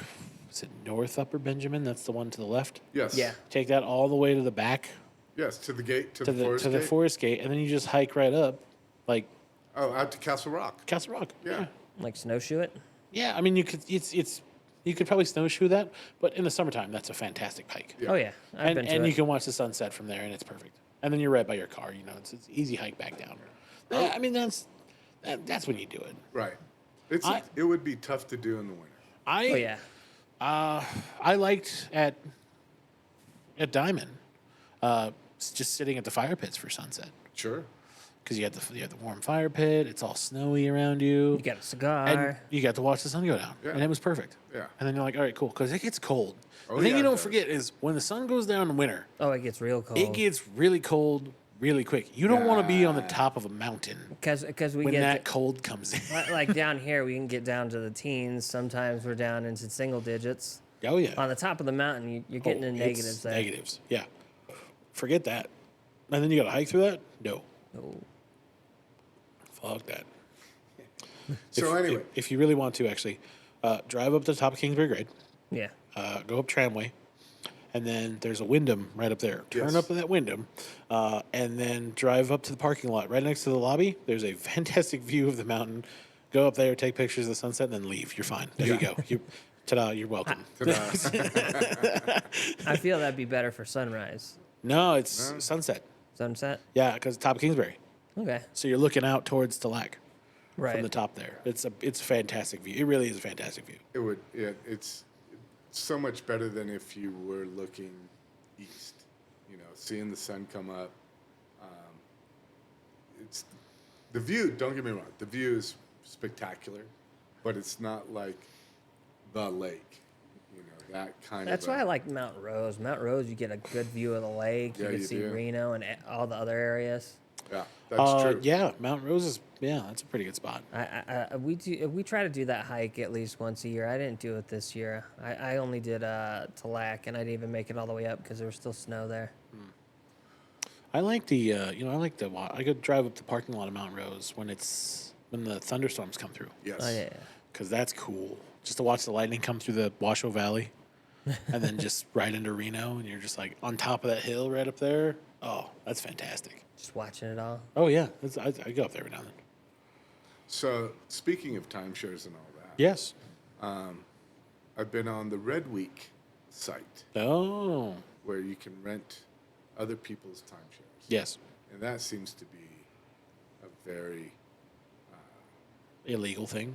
Speaker 1: Is it North Upper Benjamin? That's the one to the left.
Speaker 2: Yes.
Speaker 3: Yeah.
Speaker 1: Take that all the way to the back
Speaker 2: Yes, to the gate, to
Speaker 1: to
Speaker 2: the forest
Speaker 1: the
Speaker 2: gate.
Speaker 1: forest gate, and then you just hike right up, like
Speaker 2: Oh, out to Castle Rock.
Speaker 1: Castle Rock.
Speaker 2: Yeah.
Speaker 3: Like snowshoe it.
Speaker 1: Yeah, I mean, you could. You could probably snowshoe that, but in the summertime, that's a fantastic hike.
Speaker 2: Yeah.
Speaker 3: Oh yeah, I've been to
Speaker 1: And
Speaker 3: it.
Speaker 1: you can watch the sunset from there, and it's perfect. And then you're right by your car. You know, it's easy hike back down. Yeah, I mean, that's when you do it.
Speaker 2: Right. It would be tough to do in the winter.
Speaker 1: I
Speaker 3: Oh yeah.
Speaker 1: I liked at Diamond, just sitting at the fire pits for sunset
Speaker 2: Sure.
Speaker 1: because you have the warm fire pit. It's all snowy around you.
Speaker 3: You got a cigar.
Speaker 1: and you got to watch the sun go down,
Speaker 2: Yeah.
Speaker 1: and it was perfect.
Speaker 2: Yeah.
Speaker 1: And then you're like, all right, cool, because it gets cold.
Speaker 2: Oh,
Speaker 1: the thing
Speaker 2: yeah,
Speaker 1: you
Speaker 2: it
Speaker 1: don't
Speaker 2: does.
Speaker 1: forget is when the sun goes down in winter,
Speaker 3: Oh, it gets real cold.
Speaker 1: it gets really cold really quick. You don't want to be on the
Speaker 2: Yeah.
Speaker 1: top of a mountain
Speaker 3: because we
Speaker 1: when
Speaker 3: get
Speaker 1: that cold comes in.
Speaker 3: like down here we can get down to the teens. Sometimes we're down into single digits.
Speaker 1: Oh yeah.
Speaker 3: On the top of the mountain, you're getting
Speaker 1: Oh,
Speaker 3: in
Speaker 1: it's
Speaker 3: negatives there.
Speaker 1: Negatives, yeah. Forget that. And then you got to hike through that? No.
Speaker 3: Oh.
Speaker 1: Fuck that.
Speaker 2: So anyway,
Speaker 1: If you really want to, actually, drive up to the top of Kingsbury Grade,
Speaker 3: Yeah.
Speaker 1: go up Tramway, and then there's a Wyndham right up there. Turn
Speaker 2: Yes.
Speaker 1: up to that Wyndham, and then drive up to the parking lot right next to the lobby. There's a fantastic view of the mountain Go up there, take pictures of the sunset, and then leave. You're fine. There you go. Ta-da, you're welcome.
Speaker 3: I feel that'd be better for sunrise,
Speaker 1: No, it's sunset.
Speaker 3: sunset.
Speaker 1: Yeah, because top of Kingsbury.
Speaker 3: Okay,
Speaker 1: So you're looking out towards Tallac
Speaker 3: right.
Speaker 1: from the top there. It's a fantastic view. It really is a fantastic view.
Speaker 2: It would. Yeah, it's so much better than if you were looking east. You know, seeing the sun come up. It's the view. Don't get me wrong. The view is spectacular, but it's not like the lake. You know, that kind
Speaker 3: That's
Speaker 2: of.
Speaker 3: why I like Mount Rose. Mount Rose, you get a good view of the lake.
Speaker 2: Yeah,
Speaker 3: You can
Speaker 2: you
Speaker 3: see
Speaker 2: do.
Speaker 3: Reno and all the other areas.
Speaker 2: Yeah, that's true.
Speaker 1: Yeah, Mount Rose is, that's a pretty good spot.
Speaker 3: We try to do that hike at least once a year. I didn't do it this year. I only did Tallac, and I didn't even make it all the way up because there was still snow there.
Speaker 1: I like I could drive up the parking lot of Mount Rose when the thunderstorms come through.
Speaker 2: Yes.
Speaker 3: Oh yeah.
Speaker 1: Because that's cool. Just to watch the lightning come through the Washoe Valley and then just right into Reno, and you're just like on top of that hill right up there. Oh, that's fantastic.
Speaker 3: Just watching it all.
Speaker 1: Oh, yeah. I go up there every now and then.
Speaker 2: So speaking of timeshares and all that,
Speaker 1: Yes.
Speaker 2: I've been on the Red Week site
Speaker 1: Oh,
Speaker 2: where you can rent other people's timeshares.
Speaker 1: yes.
Speaker 2: And that seems to be a very.
Speaker 1: Illegal thing.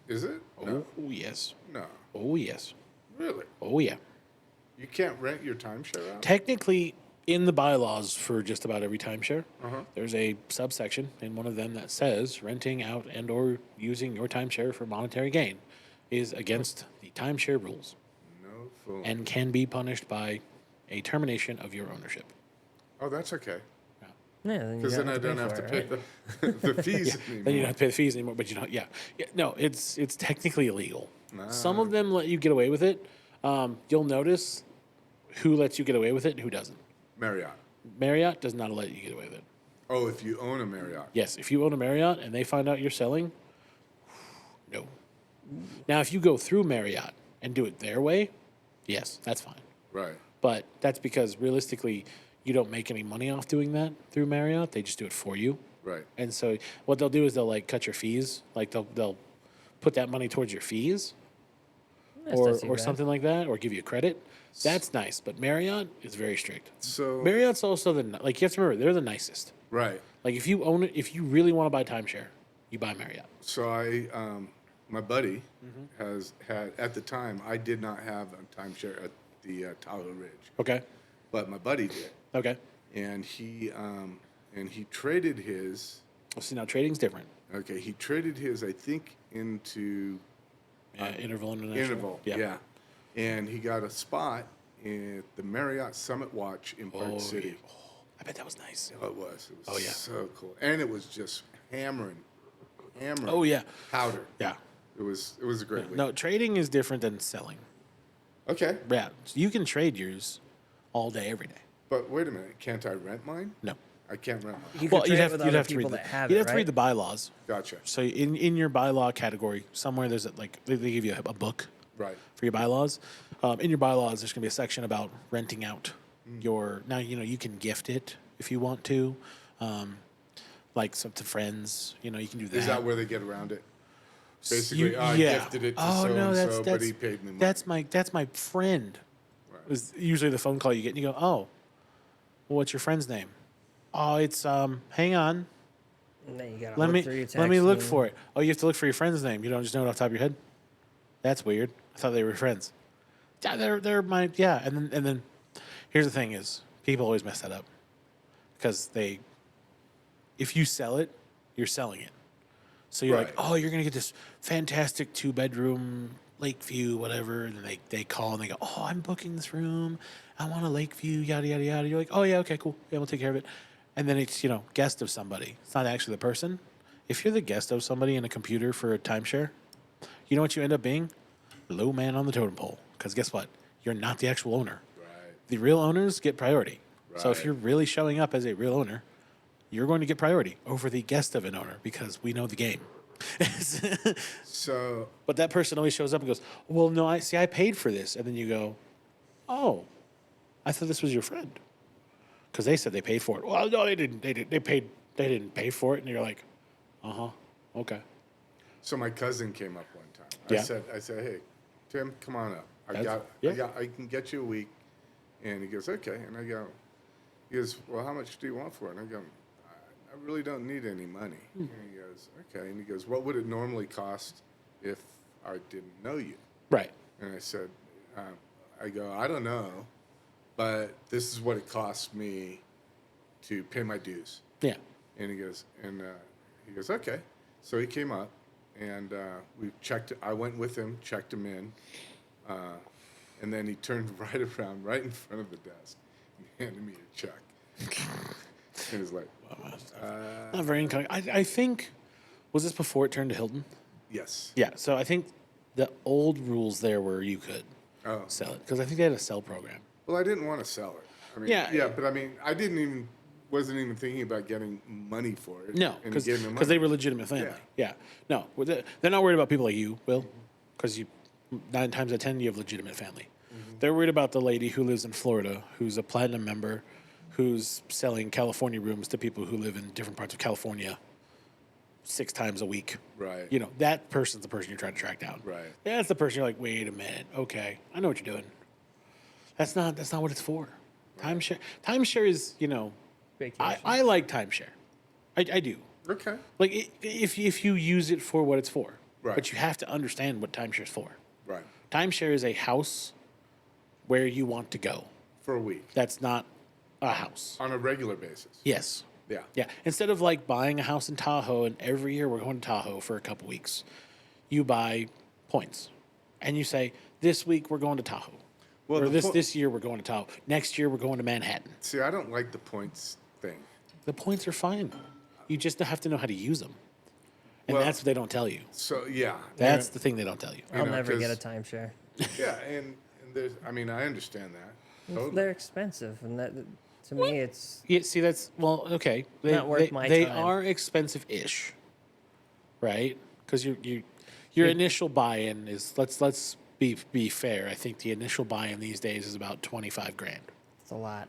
Speaker 2: Is it?
Speaker 1: Oh, yes.
Speaker 2: No.
Speaker 1: Oh, yes.
Speaker 2: Really?
Speaker 1: Oh, yeah.
Speaker 2: You can't rent your timeshare out?
Speaker 1: Technically, in the bylaws for just about every timeshare,
Speaker 2: Uh-huh.
Speaker 1: there's a subsection in one of them that says renting out and or using your timeshare for monetary gain is against the timeshare rules
Speaker 2: No fool.
Speaker 1: and can be punished by a termination of your ownership.
Speaker 2: Oh, that's okay.
Speaker 3: Yeah, then you
Speaker 2: Because then I don't have to pay the fees anymore.
Speaker 1: Then you don't have to pay the fees anymore, but you don't. Yeah. No, it's technically illegal.
Speaker 2: Ah.
Speaker 1: Some of them let you get away with it. You'll notice who lets you get away with it and who doesn't.
Speaker 2: Marriott.
Speaker 1: Marriott does not let you get away with it.
Speaker 2: Oh, if you own a Marriott.
Speaker 1: Yes, if you own a Marriott and they find out you're selling, no. Now, if you go through Marriott and do it their way, yes, that's fine.
Speaker 2: Right.
Speaker 1: But that's because realistically, you don't make any money off doing that through Marriott. They just do it for you.
Speaker 2: Right.
Speaker 1: And so what they'll do is they'll like cut your fees. Like they'll put that money towards your fees
Speaker 3: That's not too
Speaker 1: or
Speaker 3: bad.
Speaker 1: something like that, or give you credit. That's nice. But Marriott is very strict.
Speaker 2: So.
Speaker 1: Marriott's also like, you have to remember, they're the nicest.
Speaker 2: Right.
Speaker 1: Like if you own it, if you really want to buy timeshare, you buy Marriott.
Speaker 2: So my buddy has had, at the time, I did not have a timeshare at the Tahoe Ridge,
Speaker 1: Okay.
Speaker 2: but my buddy did.
Speaker 1: Okay.
Speaker 2: And he traded his,
Speaker 1: Well, see, now trading's different.
Speaker 2: okay, he traded his, I think, into
Speaker 1: Interval International.
Speaker 2: Interval. Yeah. And he got a spot at the Marriott Summit Watch in Park City.
Speaker 1: Yeah. Oh, I bet that was nice.
Speaker 2: Oh, it was. It was
Speaker 1: Oh, yeah.
Speaker 2: so cool. And it was just hammering
Speaker 1: Oh, yeah.
Speaker 2: powder.
Speaker 1: Yeah.
Speaker 2: It was a great week.
Speaker 1: No, trading is different than selling.
Speaker 2: Okay.
Speaker 1: Yeah. So you can trade yours all day, every day.
Speaker 2: But wait a minute. Can't I rent mine?
Speaker 1: No.
Speaker 2: I can't rent mine.
Speaker 3: You could trade it with other
Speaker 1: to read
Speaker 3: people
Speaker 1: the,
Speaker 3: that have
Speaker 1: you'd
Speaker 3: it,
Speaker 1: have to
Speaker 3: right?
Speaker 1: read the bylaws.
Speaker 2: Gotcha.
Speaker 1: So in your bylaw category, somewhere there's like they give you a book
Speaker 2: Right.
Speaker 1: for your bylaws. In your bylaws, there's gonna be a section about renting out your. Now you can gift it if you want to, like some to friends. You can do that.
Speaker 2: Is that where they get around it? Basically,
Speaker 1: You-
Speaker 2: I
Speaker 1: yeah.
Speaker 2: gifted it to
Speaker 1: Oh,
Speaker 2: so
Speaker 1: no,
Speaker 2: and
Speaker 1: that's-
Speaker 2: so, but
Speaker 1: that's-
Speaker 2: he paid me money.
Speaker 1: That's my friend.
Speaker 2: Right.
Speaker 1: Is usually the phone call you get, and you go, oh, well, what's your friend's name? Oh, it's hang on.
Speaker 3: And then you gotta
Speaker 1: Let
Speaker 3: look
Speaker 1: me
Speaker 3: through your text
Speaker 1: let me look
Speaker 3: and-
Speaker 1: for it. Oh, you have to look for your friend's name. You don't just know it off the top of your head. That's weird. I thought they were friends. Yeah, they're my And then here's the thing: is people always mess that up because if you sell it, you're selling it. So you're like,
Speaker 2: Right.
Speaker 1: oh, you're gonna get this fantastic 2-bedroom Lakeview, whatever. And then they call and they go, oh, I'm booking this room. I want a Lakeview, yada yada yada. You're like, oh yeah, okay, cool. Yeah, we'll take care of it. And then it's guest of somebody. It's not actually the person. If you're the guest of somebody in a computer for a timeshare, you know what you end up being? Low man on the totem pole. Because guess what? You're not the actual owner.
Speaker 2: Right.
Speaker 1: The real owners get priority. So if
Speaker 2: Right.
Speaker 1: you're really showing up as a real owner, you're going to get priority over the guest of an owner because we know the game.
Speaker 2: So,
Speaker 1: But that person always shows up and goes, well, no, I paid for this. And then you go, oh, I thought this was your friend. Because they said they paid for it. Well, no, they didn't. They didn't pay for it. And you're like, okay.
Speaker 2: So my cousin came up one time.
Speaker 1: Yeah.
Speaker 2: I said, hey, Tim, come on up.
Speaker 1: Yeah.
Speaker 2: I can get you a week. And he goes, okay. And I go, he goes, well, how much do you want for it? And I go, I really don't need any money. And he goes, okay. And he goes, what would it normally cost if I didn't know you?
Speaker 1: Right.
Speaker 2: And I said, I go, I don't know, but this is what it costs me to pay my dues.
Speaker 1: Yeah.
Speaker 2: And he goes, okay. So he came up, and we checked. I went with him, checked him in, and then he turned right around, right in front of the desk, and handed me a check. And he's like,
Speaker 1: Not very inconvenient. I think, was this before it turned to Hilton?
Speaker 2: yes.
Speaker 1: Yeah. So I think the old rules there were you could
Speaker 2: Oh.
Speaker 1: sell it because I think they had a sell program.
Speaker 2: Well, I didn't want to sell it. I mean,
Speaker 1: Yeah.
Speaker 2: but I mean, wasn't even thinking about getting money for it.
Speaker 1: No,
Speaker 2: and he gave me money.
Speaker 1: because they were legitimate family. Yeah. No, they're not worried about people like you, Will, because 9 times out of 10 you have legitimate family. They're worried about the lady who lives in Florida, who's a platinum member, who's selling California rooms to people who live in different parts of California 6 times a week.
Speaker 2: Right.
Speaker 1: You know, that person's the person you're trying to track down.
Speaker 2: Right.
Speaker 1: That's the person you're like, wait a minute, okay, I know what you're doing. That's not what it's for. Timeshare is,
Speaker 3: Vacation.
Speaker 1: I like timeshare. I do.
Speaker 2: Okay.
Speaker 1: Like if you use it for what it's for.
Speaker 2: Right.
Speaker 1: But you have to understand what timeshare is for.
Speaker 2: Right.
Speaker 1: Timeshare is a house where you want to go.
Speaker 2: For a week.
Speaker 1: That's not a house.
Speaker 2: On a regular basis.
Speaker 1: Yes.
Speaker 2: Yeah.
Speaker 1: Yeah. Instead of like buying a house in Tahoe and every year we're going to Tahoe for a couple weeks, you buy points. And you say, this week we're going to Tahoe.
Speaker 2: Well,
Speaker 1: or
Speaker 2: the
Speaker 1: this year we're going to Tahoe. Next year we're going to Manhattan.
Speaker 2: See, I don't like the points thing.
Speaker 1: The points are fine. You just have to know how to use them. And
Speaker 2: Well-
Speaker 1: that's what they don't tell you.
Speaker 2: So yeah.
Speaker 1: That's the thing they don't tell you.
Speaker 3: I'll
Speaker 2: know,
Speaker 3: never get a
Speaker 2: 'cause-
Speaker 3: timeshare.
Speaker 2: Yeah, and there's. I mean, I understand that. Totally.
Speaker 3: They're expensive, and that to me, it's
Speaker 1: Yeah, see, that's well, okay. They,
Speaker 3: Not worth my
Speaker 1: they
Speaker 3: time.
Speaker 1: are expensive-ish, right? Because your initial buy-in is let's be fair. I think the initial buy-in these days is about $25,000,
Speaker 3: it's a lot.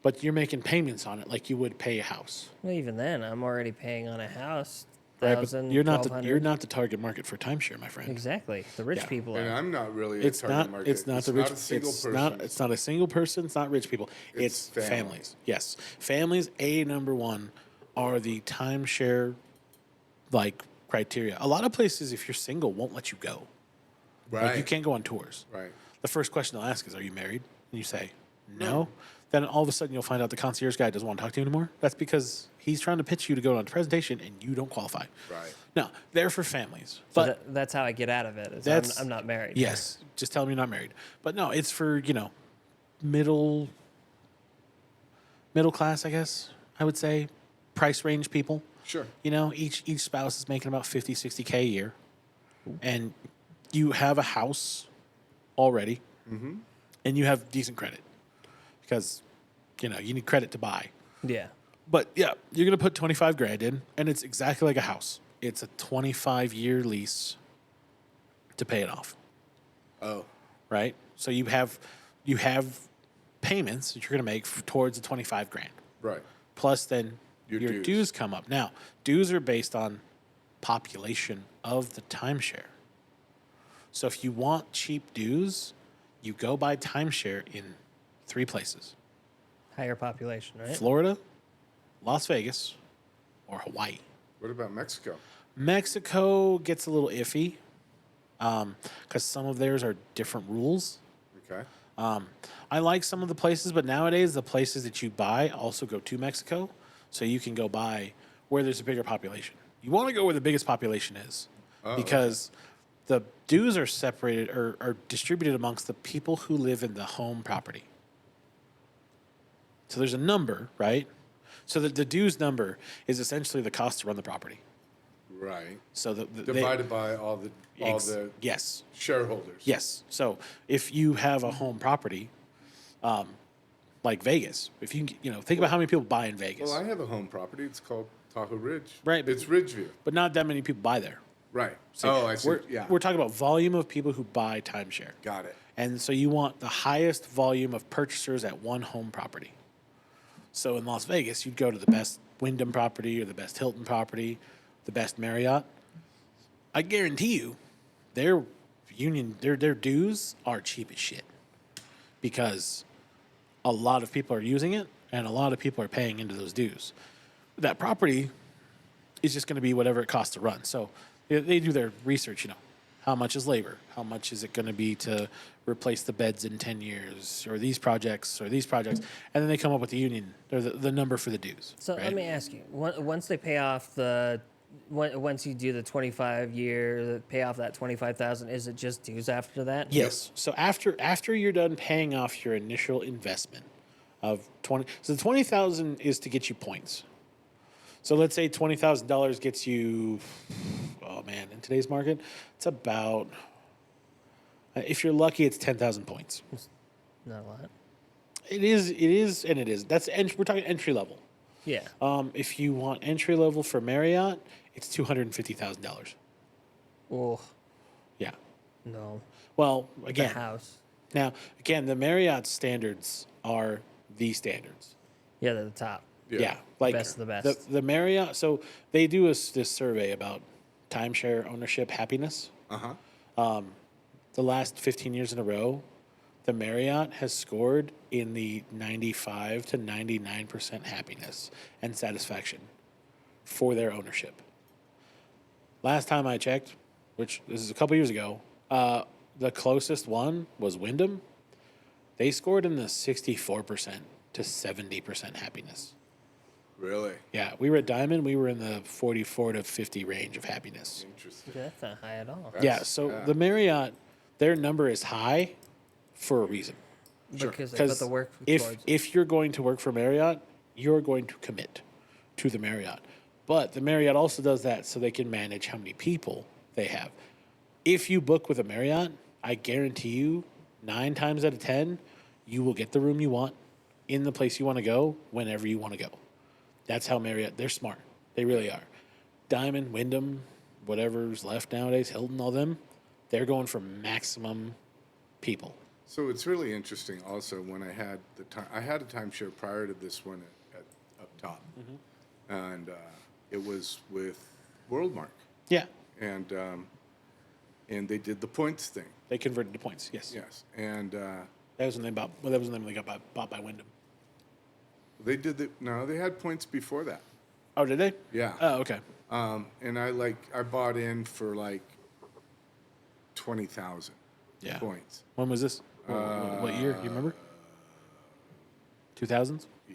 Speaker 1: but you're making payments on it like you would pay a house.
Speaker 3: Well, even then, I'm already paying on a house.
Speaker 1: Right, but
Speaker 3: 1,000,
Speaker 1: you're
Speaker 3: 1,200.
Speaker 1: not the target market for timeshare, my friend.
Speaker 3: Exactly. The rich
Speaker 1: Yeah.
Speaker 3: people
Speaker 2: And
Speaker 3: are.
Speaker 2: I'm not really a
Speaker 1: It's
Speaker 2: target
Speaker 1: not.
Speaker 2: market.
Speaker 1: It's not the rich.
Speaker 2: Not a single
Speaker 1: it's
Speaker 2: person.
Speaker 1: not. It's not a single person. It's not rich people.
Speaker 2: It's
Speaker 1: It's
Speaker 2: family.
Speaker 1: families. Yes, families. Number one are the timeshare like criteria. A lot of places, if you're single, won't let you go.
Speaker 2: Right.
Speaker 1: Like you can't go on tours.
Speaker 2: Right.
Speaker 1: The first question they'll ask is, "Are you married?" And you say, "No." Then all of a sudden you'll find out the concierge guy doesn't want to talk to you anymore. That's because he's trying to pitch you to go on a presentation and you don't qualify.
Speaker 2: Right.
Speaker 1: No, they're for families.
Speaker 3: So
Speaker 1: But
Speaker 3: that's how I get out of it. Is
Speaker 1: that's
Speaker 3: I'm not married.
Speaker 1: Yes, just tell them you're not married. But no, it's for middle class, I guess I would say, price range people.
Speaker 2: Sure.
Speaker 1: Each spouse is making about 50, 60K a year, and you have a house already, and you have decent credit because you need credit to buy.
Speaker 3: Yeah.
Speaker 1: But yeah, you're gonna put $25,000 in, and it's exactly like a house. It's a 25-year lease to pay it off,
Speaker 2: Oh.
Speaker 1: right? So you have payments that you're gonna make towards the $25,000.
Speaker 2: Right.
Speaker 1: Plus, then
Speaker 2: Your
Speaker 1: your
Speaker 2: dues.
Speaker 1: dues come up. Now, dues are based on population of the timeshare. So if you want cheap dues, you go buy timeshare in 3 places:
Speaker 3: Higher population, right?
Speaker 1: Florida, Las Vegas, or Hawaii.
Speaker 2: What about Mexico?
Speaker 1: Mexico gets a little iffy because some of theirs are different rules.
Speaker 2: Okay.
Speaker 1: I like some of the places, but nowadays the places that you buy also go to Mexico, so you can go buy where there's a bigger population. You want to go where the biggest population is because the dues are separated or are distributed amongst the people who live in the home property. So there's a number, right? So the dues number is essentially the cost to run the property.
Speaker 2: Right.
Speaker 1: So
Speaker 2: Divided by all the
Speaker 1: yes.
Speaker 2: shareholders.
Speaker 1: Yes. So if you have a home property, like Vegas, if you think about how many people buy in Vegas,
Speaker 2: Well, I have a home property. It's called Tahoe Ridge.
Speaker 1: Right, but-
Speaker 2: It's Ridgeview.
Speaker 1: but not that many people buy there.
Speaker 2: Right.
Speaker 1: See,
Speaker 2: I see.
Speaker 1: We're, we're talking about volume of people who buy timeshare.
Speaker 2: Got it.
Speaker 1: And so you want the highest volume of purchasers at one home property. So in Las Vegas, you'd go to the best Wyndham property or the best Hilton property, the best Marriott. I guarantee you, their their dues are cheap as shit because a lot of people are using it and a lot of people are paying into those dues. That property is just going to be whatever it costs to run. So they do their research, how much is labor? How much is it going to be to replace the beds in 10 years or these projects? And then they come up with the union or the number for the dues.
Speaker 3: So
Speaker 1: right?
Speaker 3: let me ask you: once they pay off once you do the 25-year, pay off that 25,000, is it just dues after that?
Speaker 1: Yes. So after you're done paying off your initial investment of 20, so the 20,000 is to get you points. So let's say $20,000 gets you, oh man, in today's market, it's about, if you're lucky, it's 10,000 points.
Speaker 3: Not a lot.
Speaker 1: It is, and it is. We're talking entry level.
Speaker 3: Yeah.
Speaker 1: If you want entry level for Marriott, it's $250,000.
Speaker 3: Oh
Speaker 1: Yeah.
Speaker 3: no.
Speaker 1: Well,
Speaker 3: The
Speaker 1: again,
Speaker 3: house.
Speaker 1: now again, the Marriott standards are the standards.
Speaker 3: Yeah, they're the top.
Speaker 1: Yeah, like
Speaker 3: Best of the best.
Speaker 1: The Marriott. So they do this survey about timeshare ownership happiness. The last 15 years in a row, the Marriott has scored in the 95 to 99% happiness and satisfaction for their ownership. Last time I checked, which this is a couple years ago, the closest one was Wyndham. They scored in the 64% to 70% happiness.
Speaker 2: Really?
Speaker 1: Yeah, we were at Diamond. We were in the 44 to 50 range of happiness.
Speaker 2: Interesting.
Speaker 3: Yeah, that's not high at all.
Speaker 1: The Marriott, their number is high for a reason.
Speaker 3: Because they put the work towards.
Speaker 1: If you're going to work for Marriott, you're going to commit to the Marriott. But the Marriott also does that so they can manage how many people they have. If you book with a Marriott, I guarantee you 9 times out of 10, you will get the room you want in the place you want to go whenever you want to go. That's how Marriott, they're smart. They really are. Diamond, Wyndham, whatever's left nowadays, Hilton, all them, they're going for maximum people.
Speaker 2: So it's really interesting also when I had I had a timeshare prior to this one at up top. And it was with Worldmark.
Speaker 1: Yeah.
Speaker 2: And they did the points thing.
Speaker 1: They converted to points, yes.
Speaker 2: Yes. And
Speaker 1: That was when they got bought by Wyndham.
Speaker 2: they had points before that.
Speaker 1: Oh, did they?
Speaker 2: Yeah.
Speaker 1: Oh, okay.
Speaker 2: And I bought in for like 20,000
Speaker 1: Yeah.
Speaker 2: points.
Speaker 1: When was this? What year? You remember? 2000s?
Speaker 2: Yeah,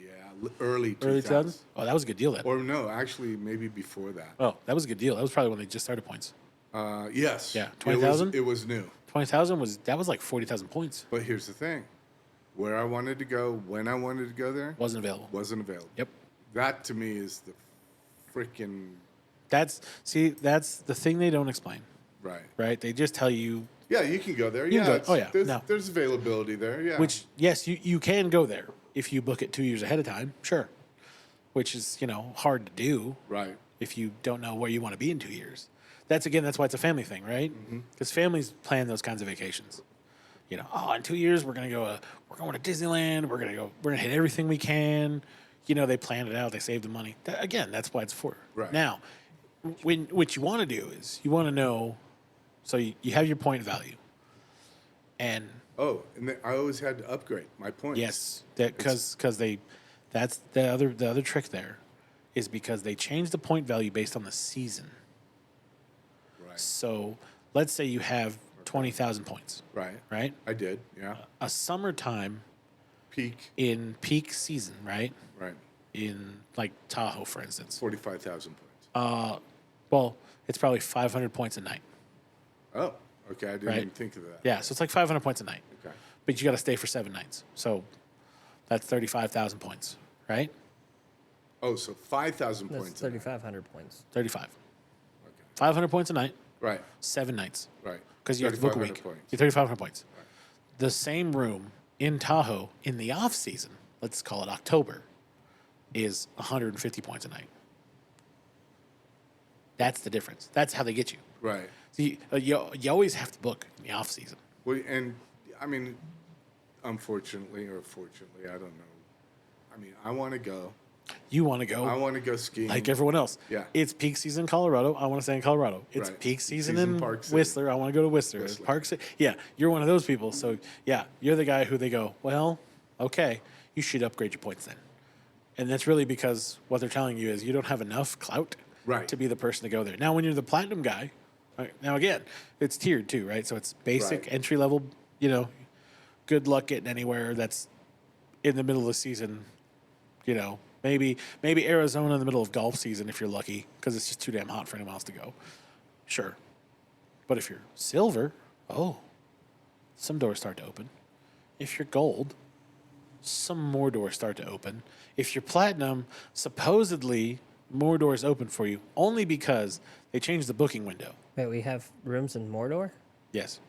Speaker 2: early 2000s.
Speaker 1: Early 2000s? Oh, that was a good deal then.
Speaker 2: Or no, actually maybe before that.
Speaker 1: Oh, that was a good deal. That was probably when they just started points.
Speaker 2: Yes.
Speaker 1: Yeah, 20,000?
Speaker 2: It was new.
Speaker 1: 20,000 was like 40,000 points.
Speaker 2: But here's the thing. Where I wanted to go, when I wanted to go there,
Speaker 1: Wasn't available.
Speaker 2: wasn't available.
Speaker 1: Yep.
Speaker 2: That to me is the freaking
Speaker 1: That's the thing they don't explain,
Speaker 2: right.
Speaker 1: right? They just tell you,
Speaker 2: Yeah, you can go there.
Speaker 1: You can go-
Speaker 2: There's,
Speaker 1: no.
Speaker 2: there's availability there. Yeah.
Speaker 1: which, yes, you can go there if you book it 2 years ahead of time, sure. Which is, hard to do
Speaker 2: right.
Speaker 1: if you don't know where you want to be in 2 years. That's why it's a family thing, right? Because families plan those kinds of vacations. In 2 years we're going to Disneyland. We're going to hit everything we can. They planned it out. They saved the money. That's why it's for.
Speaker 2: Right.
Speaker 1: Now, what you want to do is you want to know. So you have your point value, and
Speaker 2: I always had to upgrade my points.
Speaker 1: yes, because that's the other trick there, is because they change the point value based on the season.
Speaker 2: Right.
Speaker 1: So let's say you have 20,000 points.
Speaker 2: Right.
Speaker 1: Right.
Speaker 2: I did. Yeah.
Speaker 1: A summertime
Speaker 2: Peak.
Speaker 1: in peak season, right?
Speaker 2: Right.
Speaker 1: In like Tahoe, for instance.
Speaker 2: 45,000 points.
Speaker 1: Well, it's probably 500 points a night.
Speaker 2: Oh, okay. I didn't
Speaker 1: Right.
Speaker 2: even think of that.
Speaker 1: Yeah, so it's like 500 points a night.
Speaker 2: Okay.
Speaker 1: But you got to stay for 7 nights. So that's 35,000 points, right?
Speaker 2: Oh, so 5,000
Speaker 3: That's
Speaker 2: points. a night.
Speaker 3: 3,500 points.
Speaker 1: 35.
Speaker 2: Okay.
Speaker 1: 500 points a night,
Speaker 2: Right.
Speaker 1: 7 nights.
Speaker 2: Right.
Speaker 1: Because you have to book a
Speaker 2: 3,500
Speaker 1: week.
Speaker 2: points.
Speaker 1: You're 3,500 points. The same room in Tahoe in the off season, let's call it October, is 150 points a night. That's the difference. That's how they get you.
Speaker 2: Right.
Speaker 1: So you always have to book in the off season.
Speaker 2: Well, and I mean, unfortunately or fortunately, I don't know. I mean, I want to go.
Speaker 1: You want to go
Speaker 2: I want to go skiing.
Speaker 1: like everyone else.
Speaker 2: Yeah.
Speaker 1: It's peak season in Colorado. I want to stay in Colorado. It's
Speaker 2: Right.
Speaker 1: peak season
Speaker 2: Season
Speaker 1: in
Speaker 2: Park City.
Speaker 1: Whistler. I want to go to Whistler.
Speaker 2: Whistler.
Speaker 1: Park City. Yeah, you're one of those people. So yeah, you're the guy who they go, well, okay, you should upgrade your points then. And that's really because what they're telling you is you don't have enough clout
Speaker 2: Right.
Speaker 1: to be the person to go there. Now, when you're the platinum guy, right, now again, it's tiered too, right? So it's basic,
Speaker 2: Right.
Speaker 1: entry level, good luck getting anywhere that's in the middle of the season, maybe Arizona in the middle of golf season if you're lucky, because it's just too damn hot for anyone else to go. Sure. But if you're silver, some doors start to open. If you're gold, some more doors start to open. If you're platinum, supposedly more doors open for you, only because they changed the booking window.
Speaker 3: Wait, we have rooms in Mordor?
Speaker 1: Yes.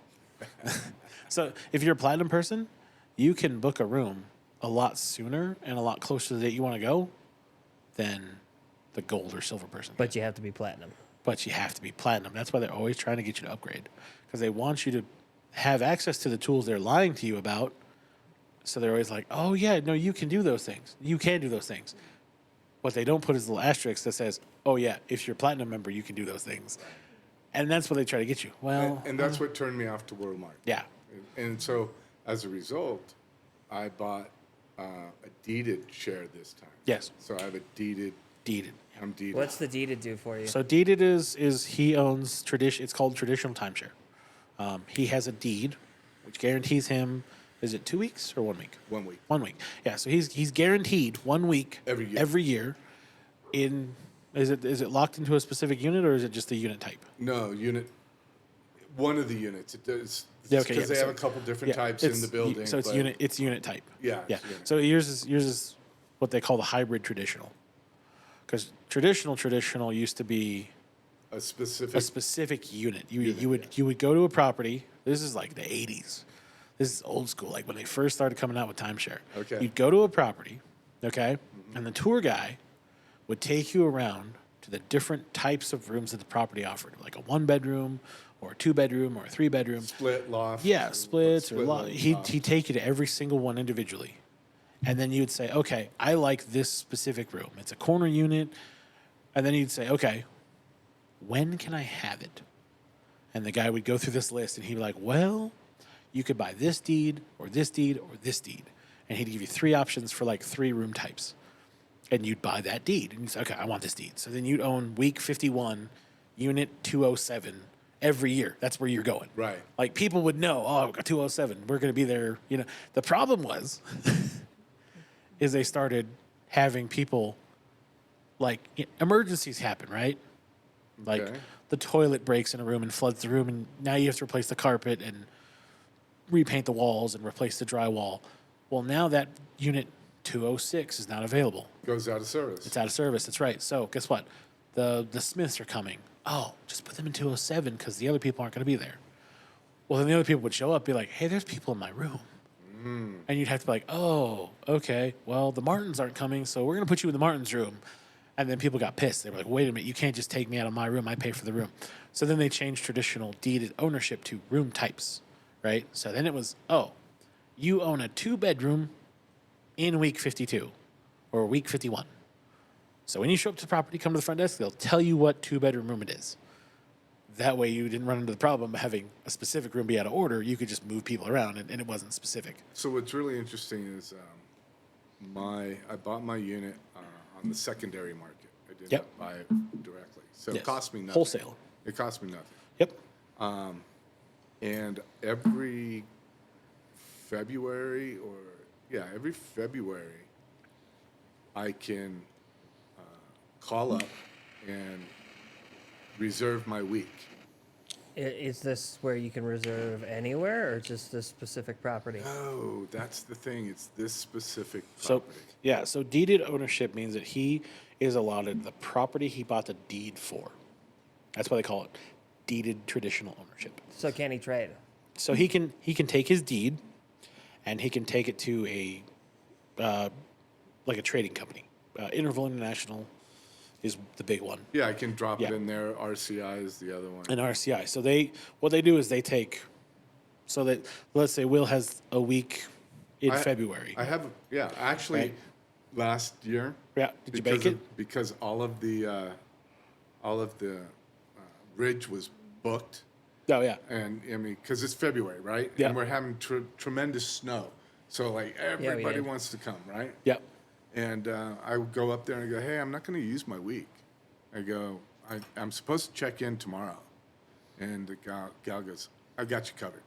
Speaker 1: So if you're a platinum person, you can book a room a lot sooner and a lot closer to the date you want to go than the gold or silver person.
Speaker 3: But you have to be platinum.
Speaker 1: But you have to be platinum. That's why they're always trying to get you to upgrade, because they want you to have access to the tools they're lying to you about. So they're always like, oh, yeah, no, you can do those things. You can do those things. What they don't put is a little asterisk that says, oh, yeah, if you're a platinum member, you can do those things. And that's what they try to get you. Well,
Speaker 2: And that's what turned me off to Worldmark.
Speaker 1: yeah.
Speaker 2: And so, as a result, I bought a deeded share this time.
Speaker 1: Yes.
Speaker 2: So I have a deeded.
Speaker 1: Deeded.
Speaker 2: I'm deeded.
Speaker 3: What's the deeded do for you?
Speaker 1: So deeded is he owns tradition. It's called traditional timeshare. He has a deed, which guarantees him. Is it 2 weeks or 1 week?
Speaker 2: 1 week.
Speaker 1: 1 week. Yeah. So he's guaranteed 1 week
Speaker 2: Every year.
Speaker 1: Every year. Is it locked into a specific unit, or is it just a unit type?
Speaker 2: No, unit. One of the units. It does.
Speaker 1: Yeah,
Speaker 2: Because
Speaker 1: okay, yeah,
Speaker 2: they
Speaker 1: so-
Speaker 2: have a couple different types
Speaker 1: it's-
Speaker 2: in the building.
Speaker 1: So it's
Speaker 2: but-
Speaker 1: unit. It's unit type.
Speaker 2: Yeah.
Speaker 1: Yeah.
Speaker 2: it's unit.
Speaker 1: So yours is what they call the hybrid traditional, because traditional used to be
Speaker 2: a specific.
Speaker 1: a specific unit.
Speaker 2: Unit,
Speaker 1: You would go to a property. This is like the 80s. This is old school, like when they first started coming out with timeshare.
Speaker 2: Okay.
Speaker 1: You'd go to a property, okay, and the tour guy would take you around to the different types of rooms that the property offered, like a 1-bedroom or a 2-bedroom or a 3-bedroom.
Speaker 2: Split loft.
Speaker 1: Yeah, splits or
Speaker 2: split
Speaker 1: loft.
Speaker 2: loft.
Speaker 1: He'd take you to every single one individually. And then you'd say, okay, I like this specific room. It's a corner unit. And then you'd say, okay, when can I have it? And the guy would go through this list and he'd be like, well, you could buy this deed or this deed or this deed. And he'd give you 3 options for like 3 room types. And you'd buy that deed. And you'd say, okay, I want this deed. So then you'd own week 51, unit 207 every year. That's where you're going.
Speaker 2: Right.
Speaker 1: Like people would know, oh, I've got 207. We're going to be there. The problem was, is they started having people, like emergencies happen, right? Like
Speaker 2: Okay.
Speaker 1: the toilet breaks in a room and floods the room, and now you have to replace the carpet and repaint the walls and replace the drywall. Well, now that unit 206 is not available.
Speaker 2: Goes out of service.
Speaker 1: It's out of service. That's right. So guess what? The Smiths are coming. Oh, just put them in 207 because the other people aren't going to be there. Well, then the other people would show up, be like, hey, there's people in my room. And you'd have to be like, oh, okay, well, the Martins aren't coming, so we're going to put you in the Martins' room. And then people got pissed. They were like, wait a minute, you can't just take me out of my room. I pay for the room. So then they changed traditional deeded ownership to room types, right? So then it was, oh, you own a 2-bedroom in week 52 or week 51. So when you show up to the property, come to the front desk, they'll tell you what 2-bedroom room it is. That way you didn't run into the problem of having a specific room be out of order. You could just move people around, and it wasn't specific.
Speaker 2: So what's really interesting is I bought my unit on the secondary market. I did
Speaker 1: Yep.
Speaker 2: not buy it directly. So
Speaker 1: Yes.
Speaker 2: it cost me nothing.
Speaker 1: Wholesale.
Speaker 2: It cost me nothing.
Speaker 1: Yep.
Speaker 2: And every February every February, I can call up and reserve my week.
Speaker 3: Is this where you can reserve anywhere or just this specific property?
Speaker 2: Oh, that's the thing. It's this specific
Speaker 1: So,
Speaker 2: property.
Speaker 1: yeah, so deeded ownership means that he is allotted the property he bought the deed for. That's why they call it deeded traditional ownership.
Speaker 3: So can he trade?
Speaker 1: So he can take his deed, and he can take it to a like a trading company. Interval International is the big one,
Speaker 2: Yeah, I can drop it
Speaker 1: Yeah.
Speaker 2: in there. RCI is the other one.
Speaker 1: and RCI. So what they do is they take, so that let's say Will has a week in February.
Speaker 2: I have, actually,
Speaker 1: Right.
Speaker 2: last year.
Speaker 1: Yeah. Did you bank it?
Speaker 2: Because all of the ridge was booked.
Speaker 1: Oh yeah.
Speaker 2: And I mean, because it's February, right?
Speaker 1: Yeah.
Speaker 2: And we're having tremendous snow. So like everybody
Speaker 3: did.
Speaker 2: wants to come, right?
Speaker 1: Yeah.
Speaker 2: And I would go up there and I go, hey, I'm not going to use my week. I go, I'm supposed to check in tomorrow. And the gal goes, I got you covered.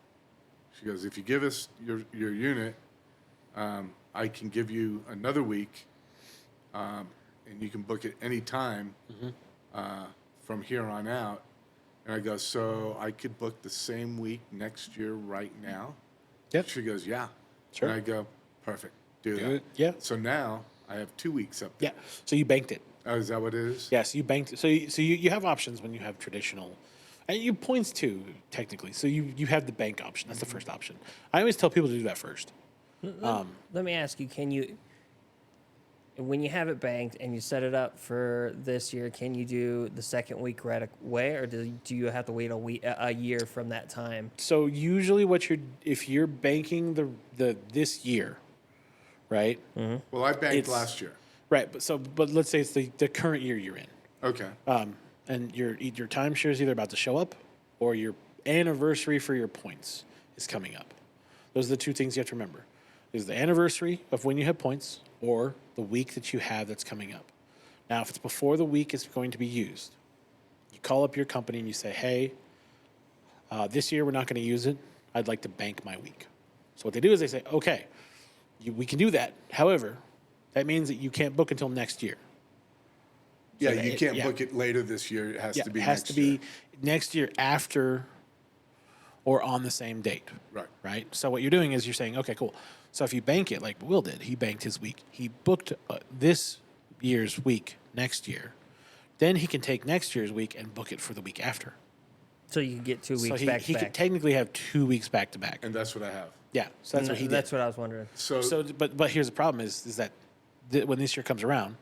Speaker 2: She goes, if you give us your unit, I can give you another week, and you can book it any time from here on out. And I go, so I could book the same week next year right now?
Speaker 1: Yep.
Speaker 2: She goes, yeah.
Speaker 1: Sure.
Speaker 2: And I go, perfect. Do that.
Speaker 1: it. Yeah.
Speaker 2: So now I have 2 weeks up there.
Speaker 1: Yeah. So you banked it.
Speaker 2: Oh, is that what it is?
Speaker 1: Yeah. So you banked. So you have options when you have traditional, and you points too technically. So you have the bank option. That's the first option. I always tell people to do that first.
Speaker 3: Let me ask you, can you, when you have it banked and you set it up for this year, can you do the second week right away, or do you have to wait a year from that time?
Speaker 1: So usually, if you're banking the this year, right?
Speaker 2: Well, I banked last year.
Speaker 1: Right. But let's say it's the current year you're in.
Speaker 2: Okay.
Speaker 1: And your timeshare is either about to show up or your anniversary for your points is coming up. Those are the two things you have to remember. Is the anniversary of when you have points or the week that you have that's coming up. Now, if it's before the week is going to be used, you call up your company and you say, hey, this year we're not going to use it. I'd like to bank my week. So what they do is they say, okay, we can do that. However, that means that you can't book until next year.
Speaker 2: Yeah, you can't book it later this year. It has to be next year.
Speaker 1: Next year after or on the same date.
Speaker 2: Right.
Speaker 1: Right? So what you're doing is you're saying, okay, cool. So if you bank it like Will did, he banked his week. He booked this year's week next year. Then he can take next year's week and book it for the week after.
Speaker 3: So you can get 2 weeks
Speaker 1: So
Speaker 3: back
Speaker 1: he
Speaker 3: to
Speaker 1: could
Speaker 3: back.
Speaker 1: technically have 2 weeks back to back.
Speaker 2: And that's what I have.
Speaker 1: Yeah. So that's what he did.
Speaker 3: That's what I was wondering.
Speaker 1: But here's the problem is that when this year comes around,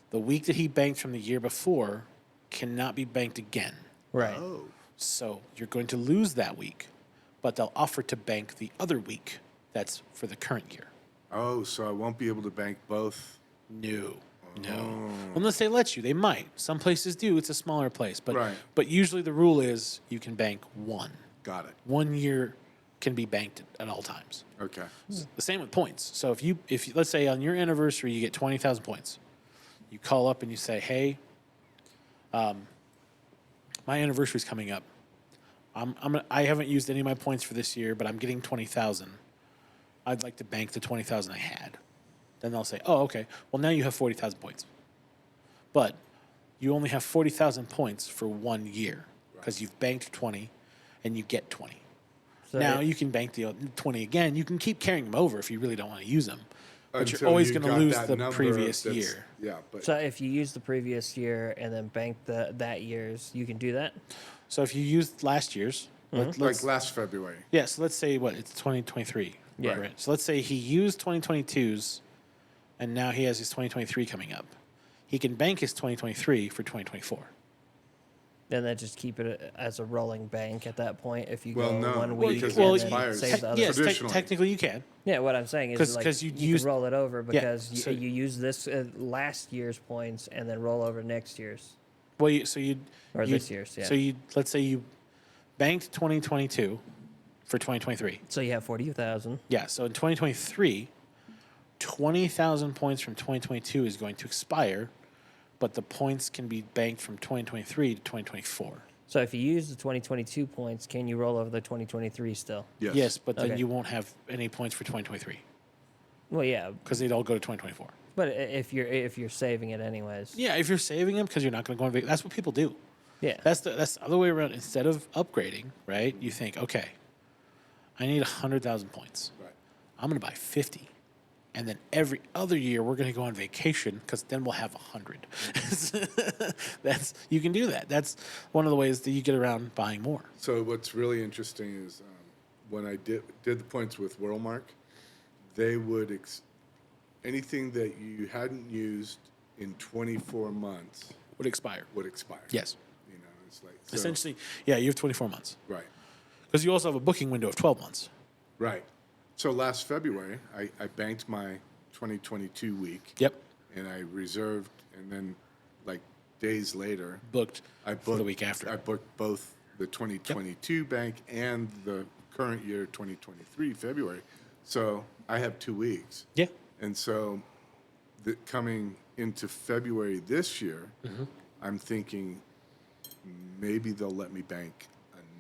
Speaker 1: the week that he banked from the year before cannot be banked again.
Speaker 3: Right.
Speaker 2: Oh.
Speaker 1: So you're going to lose that week, but they'll offer to bank the other week that's for the current year.
Speaker 2: Oh, so I won't be able to bank both?
Speaker 1: No. Unless they let you. They might. Some places do. It's a smaller place. But
Speaker 2: Right.
Speaker 1: But usually the rule is you can bank one.
Speaker 2: Got it.
Speaker 1: 1 year can be banked at all times.
Speaker 2: Okay.
Speaker 1: The same with points. So if you let's say on your anniversary you get 20,000 points, you call up and you say, "Hey, my anniversary's coming up. I haven't used any of my points for this year, but I'm getting 20,000. I'd like to bank the 20,000 I had." Then they'll say, "Oh, okay. Well, now you have 40,000 points, but you only have 40,000 points for 1 year because you've banked 20, and you get 20."
Speaker 3: So
Speaker 1: Now you can bank the 20 again. You can keep carrying them over if you really don't want to use them, but
Speaker 2: Until
Speaker 1: you're always
Speaker 2: you
Speaker 1: going to
Speaker 2: got
Speaker 1: lose
Speaker 2: that
Speaker 1: the
Speaker 2: number
Speaker 1: previous
Speaker 2: that's-
Speaker 1: year.
Speaker 2: Yeah, but
Speaker 3: So if you use the previous year and then bank that year's, you can do that?
Speaker 1: So if you used last year's,
Speaker 2: like last February.
Speaker 1: yeah, so let's say it's 2023.
Speaker 3: Yeah.
Speaker 1: Right. So let's say he used 2022's, and now he has his 2023 coming up. He can bank his 2023 for 2024.
Speaker 3: Then that just keep it as a rolling bank at that point. If you
Speaker 2: Well,
Speaker 3: go
Speaker 2: no,
Speaker 3: 1 week
Speaker 2: because
Speaker 3: and
Speaker 2: it
Speaker 3: then
Speaker 2: expires.
Speaker 3: save the other.
Speaker 1: Yes,
Speaker 2: Traditionally.
Speaker 1: technically you can.
Speaker 3: Yeah, what I'm saying is
Speaker 1: 'Cause
Speaker 3: you
Speaker 1: used-
Speaker 3: can roll it over because
Speaker 1: so-
Speaker 3: you use this last year's points and then roll over next year's.
Speaker 1: Well,
Speaker 3: Or this year's, yeah.
Speaker 1: So let's say you banked 2022 for 2023.
Speaker 3: So you have 40,000.
Speaker 1: Yeah. So in 2023, 20,000 points from 2022 is going to expire, but the points can be banked from 2023 to 2024.
Speaker 3: So if you use the 2022 points, can you roll over the 2023 still?
Speaker 2: Yes.
Speaker 1: But then
Speaker 3: Okay.
Speaker 1: you won't have any points for 2023
Speaker 3: Well, yeah,
Speaker 1: because they'd all go to 2024.
Speaker 3: but if you're saving it anyways.
Speaker 1: Yeah, if you're saving them because you're not going to go on vacation, that's what people do.
Speaker 3: Yeah.
Speaker 1: That's the other way around. Instead of upgrading, right? You think, okay, I need 100,000 points.
Speaker 2: Right.
Speaker 1: I'm going to buy 50, and then every other year we're going to go on vacation because then we'll have 100. You can do that. That's one of the ways that you get around buying more.
Speaker 2: So what's really interesting is when I did the points with Whirlmark, they would anything that you hadn't used in 24 months
Speaker 1: Would expire.
Speaker 2: would expire.
Speaker 1: Yes.
Speaker 2: You know, it's like so,
Speaker 1: Essentially, yeah, you have 24 months
Speaker 2: Right.
Speaker 1: because you also have a booking window of 12 months.
Speaker 2: Right. So last February, I banked my 2022 week.
Speaker 1: Yep.
Speaker 2: and I reserved, and then like days later,
Speaker 1: Booked
Speaker 2: I
Speaker 1: for
Speaker 2: booked
Speaker 1: the week after.
Speaker 2: I booked both the 2022 bank and the current year 2023 February. So I have 2 weeks.
Speaker 1: Yeah.
Speaker 2: And so coming into February this year, I'm thinking maybe they'll let me bank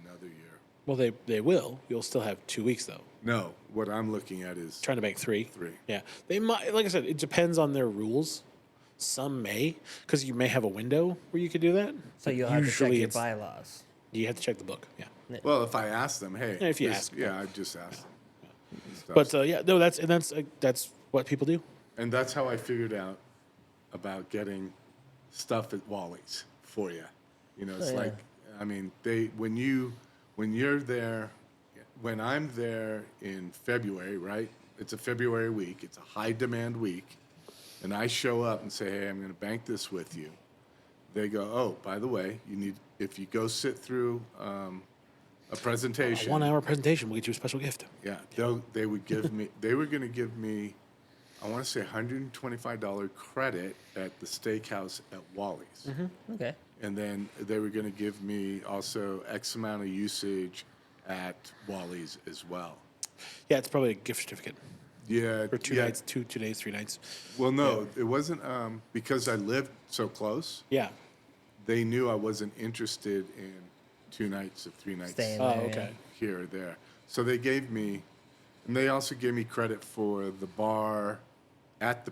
Speaker 2: another year.
Speaker 1: Well, they will. You'll still have 2 weeks though.
Speaker 2: No, what I'm looking at is
Speaker 1: Trying to bank 3.
Speaker 2: 3.
Speaker 1: Yeah. They might. Like I said, it depends on their rules. Some may, because you may have a window where you could do that.
Speaker 3: So
Speaker 1: but
Speaker 3: you'll have to check
Speaker 1: usually
Speaker 3: your
Speaker 1: it's-
Speaker 3: bylaws.
Speaker 1: You have to check the book. Yeah.
Speaker 2: Well, if I ask them, hey,
Speaker 1: Yeah, if you ask them.
Speaker 2: yeah, I just asked them. and stuff.
Speaker 1: But yeah, no, that's what people do.
Speaker 2: And that's how I figured out about getting stuff at Wally's for you. You know, it's
Speaker 3: Oh, yeah.
Speaker 2: like, I mean, when you're there, when I'm there in February, right? It's a February week. It's a high demand week, and I show up and say, hey, I'm going to bank this with you. They go, oh, by the way, if you go sit through a presentation.
Speaker 1: A 1 hour presentation will get you a special gift.
Speaker 2: Yeah, they would give me. They were going to give me, I want to say, $125 credit at the steakhouse at Wally's,
Speaker 3: Okay.
Speaker 2: and then they were going to give me also X amount of usage at Wally's as well.
Speaker 1: Yeah, it's probably a gift certificate
Speaker 2: Yeah,
Speaker 1: for 2
Speaker 2: yeah.
Speaker 1: nights, 2 days, 3 nights.
Speaker 2: Well, no, it wasn't because I lived so close.
Speaker 1: Yeah.
Speaker 2: They knew I wasn't interested in 2 nights or 3 nights.
Speaker 3: Staying
Speaker 1: Oh,
Speaker 3: there, yeah.
Speaker 1: okay.
Speaker 2: Here or there. So they gave me, and they also gave me credit for the bar at the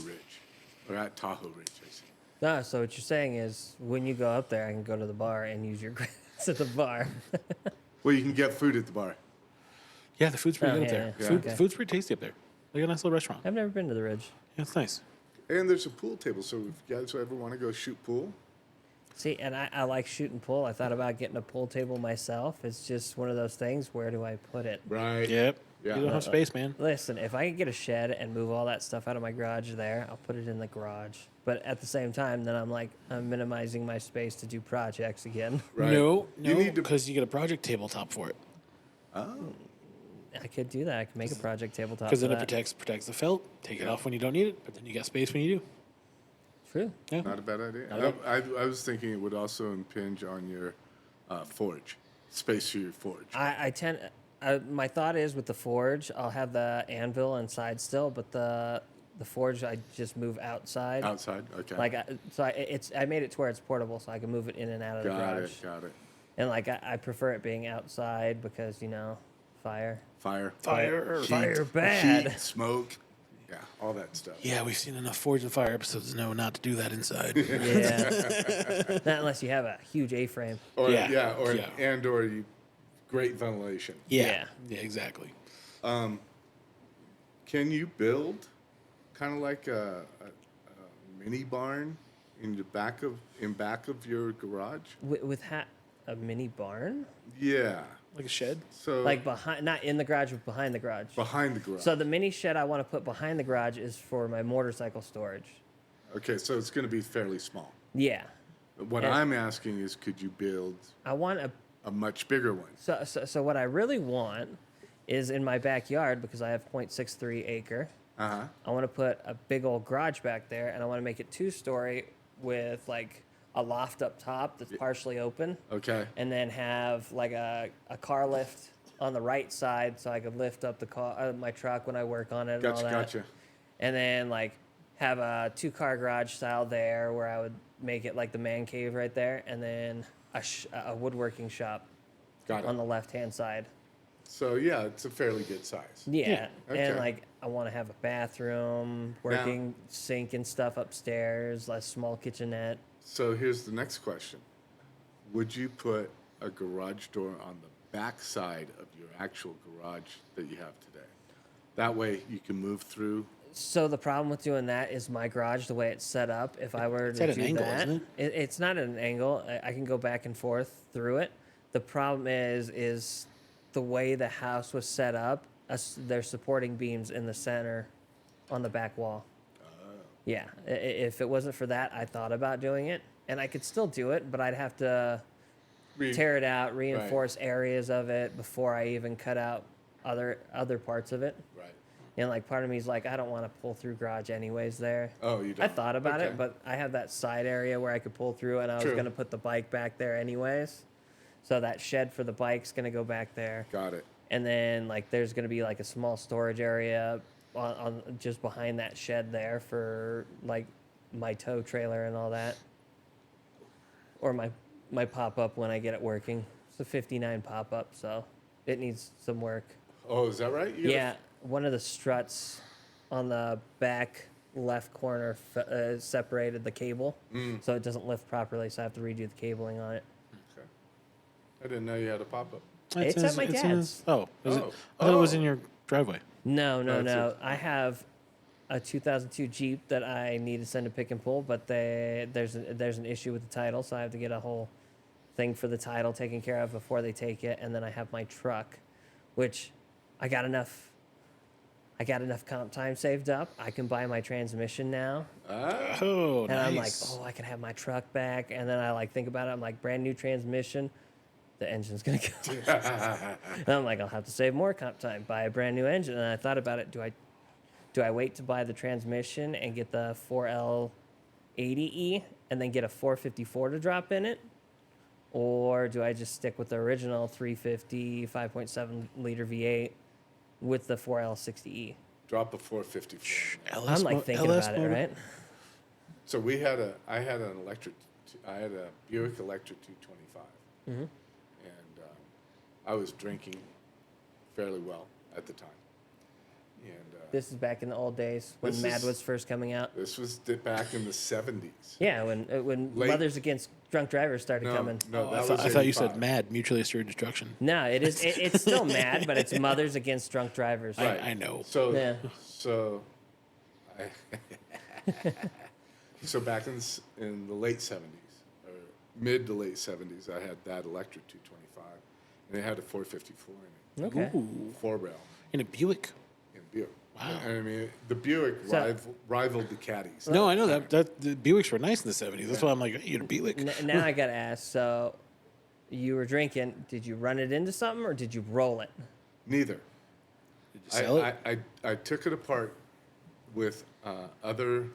Speaker 2: Ridge, or at Tahoe Ridge, I see.
Speaker 3: No, so what you're saying is when you go up there, I can go to the bar and use your credits at the bar.
Speaker 2: Well, you can get food at the bar.
Speaker 1: Yeah, the food's pretty
Speaker 3: Oh,
Speaker 1: good up
Speaker 3: yeah,
Speaker 1: there.
Speaker 3: yeah.
Speaker 1: Food,
Speaker 3: Okay.
Speaker 1: Food's pretty tasty up there. They got a nice little restaurant.
Speaker 3: I've never been to the Ridge.
Speaker 1: Yeah, it's nice.
Speaker 2: And there's a pool table, so if you guys ever want to go shoot pool,
Speaker 3: See, and I like shooting pool. I thought about getting a pool table myself. It's just one of those things. Where do I put it?
Speaker 2: right?
Speaker 1: Yep.
Speaker 2: Yeah.
Speaker 1: You don't have space, man.
Speaker 3: Listen, if I could get a shed and move all that stuff out of my garage there, I'll put it in the garage. But at the same time, then I'm minimizing my space to do projects again.
Speaker 2: Right.
Speaker 1: No,
Speaker 2: You need to.
Speaker 1: because you get a project tabletop for it.
Speaker 2: Oh,
Speaker 3: I could do that. I could make a project tabletop.
Speaker 1: Because then
Speaker 3: for
Speaker 1: it
Speaker 3: that.
Speaker 1: protects the felt. Take it off when you don't need it, but then you got space when you do.
Speaker 3: True.
Speaker 1: Yeah.
Speaker 2: not a bad idea. I was thinking it would also impinge on your forge, space for your forge.
Speaker 3: My thought is with the forge, I'll have the anvil inside still, but the forge I just move outside.
Speaker 2: Outside, okay.
Speaker 3: I made it to where it's portable, so I can move it in and out of the garage.
Speaker 2: Got it.
Speaker 3: And I prefer it being outside because fire.
Speaker 2: Fire.
Speaker 3: Fire bad.
Speaker 2: Heat, smoke, yeah, all that stuff.
Speaker 1: Yeah, we've seen enough Forge and Fire episodes to know not to do that inside.
Speaker 3: Yeah. Not unless you have a huge A-frame.
Speaker 2: Or
Speaker 1: Yeah.
Speaker 2: or you great ventilation.
Speaker 1: Yeah, exactly.
Speaker 2: Can you build kind of like a mini barn in back of your garage?
Speaker 3: With a mini barn?
Speaker 2: Yeah.
Speaker 1: Like a shed?
Speaker 2: So
Speaker 3: Like behind, not in the garage, but behind the garage.
Speaker 2: behind the garage.
Speaker 3: So the mini shed I want to put behind the garage is for my motorcycle storage.
Speaker 2: Okay, so it's going to be fairly small.
Speaker 3: Yeah.
Speaker 2: What
Speaker 3: Yeah.
Speaker 2: I'm asking is, could you build
Speaker 3: I want
Speaker 2: a much bigger one?
Speaker 3: So what I really want is in my backyard, because I have 0.63 acre,
Speaker 2: Uh-huh.
Speaker 3: I want to put a big old garage back there, and I want to make it 2-story with like a loft up top that's partially open,
Speaker 2: Okay.
Speaker 3: and then have like a car lift on the right side so I could lift up the car, my truck when I work on it and all that.
Speaker 2: Gotcha.
Speaker 3: And then like have a 2-car garage style there where I would make it like the man cave right there, and then a woodworking shop
Speaker 2: Got it.
Speaker 3: on the left-hand side.
Speaker 2: So yeah, it's a fairly good size.
Speaker 3: Yeah,
Speaker 2: Okay.
Speaker 3: and like I want to have a bathroom, working sink and stuff upstairs, a small kitchenette.
Speaker 2: So here's the next question. Would you put a garage door on the back side of your actual garage that you have today? That way you can move through.
Speaker 3: So the problem with doing that is my garage, the way it's set up. If I were
Speaker 1: It's
Speaker 3: to
Speaker 1: at an
Speaker 3: do
Speaker 1: angle,
Speaker 3: that,
Speaker 1: isn't
Speaker 3: it's not at an angle. I can go back and forth through it. The problem is the way the house was set up. There's supporting beams in the center, on the back wall. Yeah, if it wasn't for that, I thought about doing it, and I could still do it, but I'd have to tear it out, reinforce areas of it before I even cut out other parts of it.
Speaker 2: Right.
Speaker 3: And like part of me is like, I don't want to pull through garage anyways there.
Speaker 2: Oh, you
Speaker 3: I
Speaker 2: don't?
Speaker 3: thought about
Speaker 2: Okay.
Speaker 3: it, but I have that side area where I could pull through, and I was
Speaker 2: True.
Speaker 3: going to put the bike back there anyways. So that shed for the bike's going to go back there.
Speaker 2: Got it.
Speaker 3: And then like there's going to be like a small storage area on just behind that shed there for like my tow trailer and all that. Or my pop-up when I get it working. It's a 59 pop-up, so it needs some work.
Speaker 2: Oh, is that right? You gotta-
Speaker 3: Yeah, one of the struts on the back left corner separated the cable, so it doesn't lift properly. So I have to redo the cabling on it.
Speaker 2: Okay. I didn't know you had a pop-up.
Speaker 3: It's at my
Speaker 1: in
Speaker 3: dad's.
Speaker 1: oh, is it?
Speaker 2: Oh.
Speaker 1: I thought it was
Speaker 2: Oh.
Speaker 1: in your driveway.
Speaker 3: No.
Speaker 2: That's
Speaker 3: I have a 2002 Jeep that I need to send to pick and pull, but there's an issue with the title, so I have to get a whole thing for the title taken care of before they take it. And then I have my truck, which I got enough comp time saved up. I can buy my transmission now.
Speaker 2: Ah,
Speaker 1: Oh,
Speaker 3: And I'm like,
Speaker 1: nice.
Speaker 3: oh, I can have my truck back. And then I like think about it. I'm like, brand new transmission, the engine's gonna go. And I'm like, I'll have to save more comp time, buy a brand new engine. And I thought about it. Do I wait to buy the transmission and get the 4L80E and then get a 454 to drop in it? Or do I just stick with the original 350 5.7 liter V8 with the 4L60E?
Speaker 2: drop a 454.
Speaker 1: LS
Speaker 3: I'm like
Speaker 1: mo-
Speaker 3: thinking
Speaker 1: LS
Speaker 3: about it,
Speaker 1: motor?
Speaker 3: right?
Speaker 2: So I had a Buick Electra 225, and I was drinking fairly well at the time. And
Speaker 3: This is back in the old days when
Speaker 2: This
Speaker 3: Mad
Speaker 2: is-
Speaker 3: was first coming out.
Speaker 2: this was back in the 70s.
Speaker 3: Yeah, when
Speaker 2: Late-
Speaker 3: Mothers Against Drunk Drivers started coming.
Speaker 2: No,
Speaker 1: Oh,
Speaker 2: that
Speaker 1: I
Speaker 2: was
Speaker 1: thought you
Speaker 2: 85.
Speaker 1: said MAD, mutually assured destruction.
Speaker 3: No, it's still Mad, but it's Mothers Against Drunk Drivers.
Speaker 1: Right. I know.
Speaker 2: So,
Speaker 3: Yeah.
Speaker 2: so back in the late 70s, or mid to late 70s, I had that Electra 225, and it had a 454 in it,
Speaker 3: Okay.
Speaker 1: Ooh.
Speaker 2: 4-rail
Speaker 1: In a Buick.
Speaker 2: in Buick.
Speaker 1: Wow.
Speaker 2: And I mean, the Buick
Speaker 3: So-
Speaker 2: rivaled the Caddies.
Speaker 1: No, I know that the Buicks were nice in the 70s. That's why I'm like, hey, you had a Buick.
Speaker 3: Now I gotta ask. So, you were drinking. Did you run it into something or did you roll it?
Speaker 2: Neither.
Speaker 1: Did you sell it?
Speaker 2: I took it apart with other.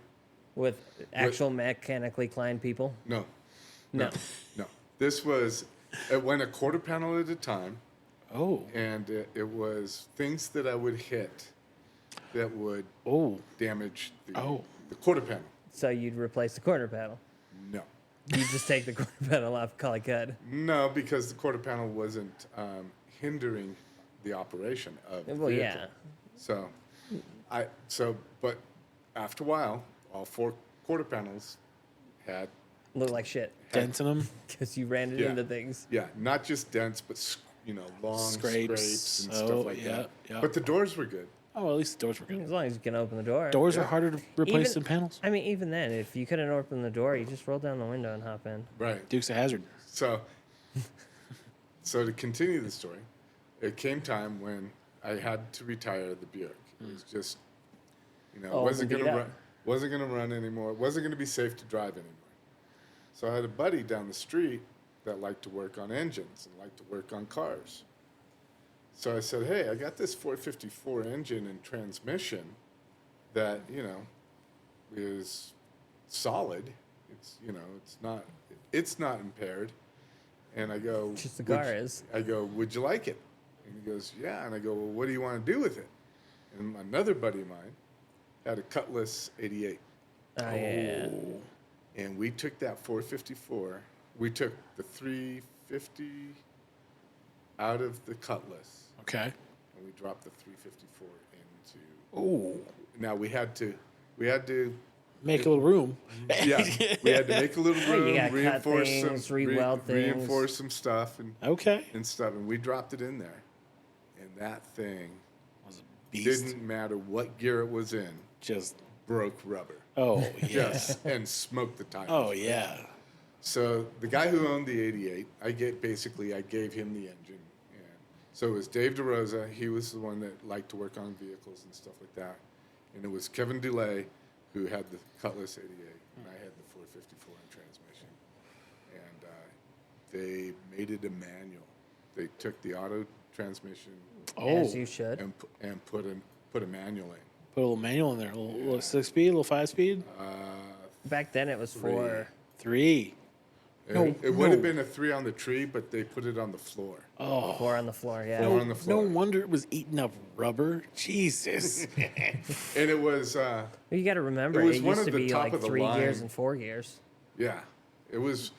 Speaker 3: With actual mechanically inclined people?
Speaker 2: No.
Speaker 3: No.
Speaker 2: No. This was, it went a quarter panel at a time,
Speaker 1: Oh.
Speaker 2: and it was things that I would hit that would
Speaker 1: Oh.
Speaker 2: damage the
Speaker 1: Oh.
Speaker 2: quarter panel.
Speaker 3: So you'd replace the quarter panel.
Speaker 2: No.
Speaker 3: You just take the quarter panel off, call it good.
Speaker 2: No, because the quarter panel wasn't hindering the operation of the
Speaker 3: Well,
Speaker 2: vehicle.
Speaker 3: yeah.
Speaker 2: But after a while, all 4 quarter panels had,
Speaker 3: Look like shit
Speaker 1: Dents in them.
Speaker 3: because you ran it
Speaker 2: Yeah.
Speaker 3: into things.
Speaker 2: not just dents, but long
Speaker 1: Scrapes.
Speaker 2: scrapes and
Speaker 1: Oh,
Speaker 2: stuff like
Speaker 1: yeah,
Speaker 2: that.
Speaker 1: yeah.
Speaker 2: But the doors were good.
Speaker 1: Oh, well, at least the doors were good.
Speaker 3: As long as you can open the door.
Speaker 1: Doors
Speaker 2: Yeah.
Speaker 1: are harder to replace
Speaker 3: Even-
Speaker 1: than panels.
Speaker 3: I mean, even then, if you couldn't open the door, you just roll down the window and hop in.
Speaker 2: Right.
Speaker 1: Dukes of Hazzard.
Speaker 2: So to continue the story, it came time when I had to retire the Buick. It was just, it
Speaker 3: Old
Speaker 2: wasn't
Speaker 3: and
Speaker 2: going
Speaker 3: beat
Speaker 2: to
Speaker 3: up.
Speaker 2: run, wasn't going to run anymore. It wasn't going to be safe to drive anymore. So I had a buddy down the street that liked to work on engines and liked to work on cars. So I said, hey, I got this 454 engine and transmission that, is solid. It's not impaired. And I go,
Speaker 3: Just the
Speaker 2: "Would
Speaker 3: car
Speaker 2: you-"
Speaker 3: is.
Speaker 2: I go, would you like it? And he goes, yeah. And I go, well, what do you want to do with it? And another buddy of mine had a Cutlass 88.
Speaker 3: Oh, yeah.
Speaker 2: And we took that 454, we took the 350 out of the Cutlass,
Speaker 1: Okay.
Speaker 2: and we dropped the 354 into.
Speaker 1: Oh.
Speaker 2: Now we had to,
Speaker 1: Make a little room.
Speaker 2: yeah, we had to make a little
Speaker 3: Well, you
Speaker 2: room,
Speaker 3: gotta cut
Speaker 2: reinforce
Speaker 3: things,
Speaker 2: some,
Speaker 3: re-weld things.
Speaker 2: reinforce some stuff
Speaker 1: Okay.
Speaker 2: and stuff, and we dropped it in there, and that thing
Speaker 1: Was a beast.
Speaker 2: didn't matter what gear it was in,
Speaker 1: Just.
Speaker 2: broke rubber,
Speaker 1: Oh yeah.
Speaker 2: just and smoked the tires.
Speaker 1: Oh yeah.
Speaker 2: So the guy who owned the 88, I gave him the engine. And so it was Dave DeRosa. He was the one that liked to work on vehicles and stuff like that. And it was Kevin DeLay who had the Cutlass 88, and I had the 454 in transmission. And they made it a manual. They took the auto transmission
Speaker 1: Oh.
Speaker 3: As you should.
Speaker 2: and put put a manual in.
Speaker 1: Put a little manual in there. A little 6-speed, a little 5-speed.
Speaker 3: Back then it was 4.
Speaker 1: 3.
Speaker 2: It would have been a 3 on the tree, but they put it on the floor.
Speaker 3: 4 on the floor, yeah.
Speaker 2: Four on the floor.
Speaker 1: No wonder it was eating up rubber. Jesus.
Speaker 2: And it was,
Speaker 3: Well, you got to remember,
Speaker 2: It was
Speaker 3: it
Speaker 2: one
Speaker 3: used
Speaker 2: of
Speaker 3: to
Speaker 2: the
Speaker 3: be
Speaker 2: top
Speaker 3: like
Speaker 2: of the
Speaker 3: 3 gears
Speaker 2: line.
Speaker 3: and 4 gears.
Speaker 2: yeah, it was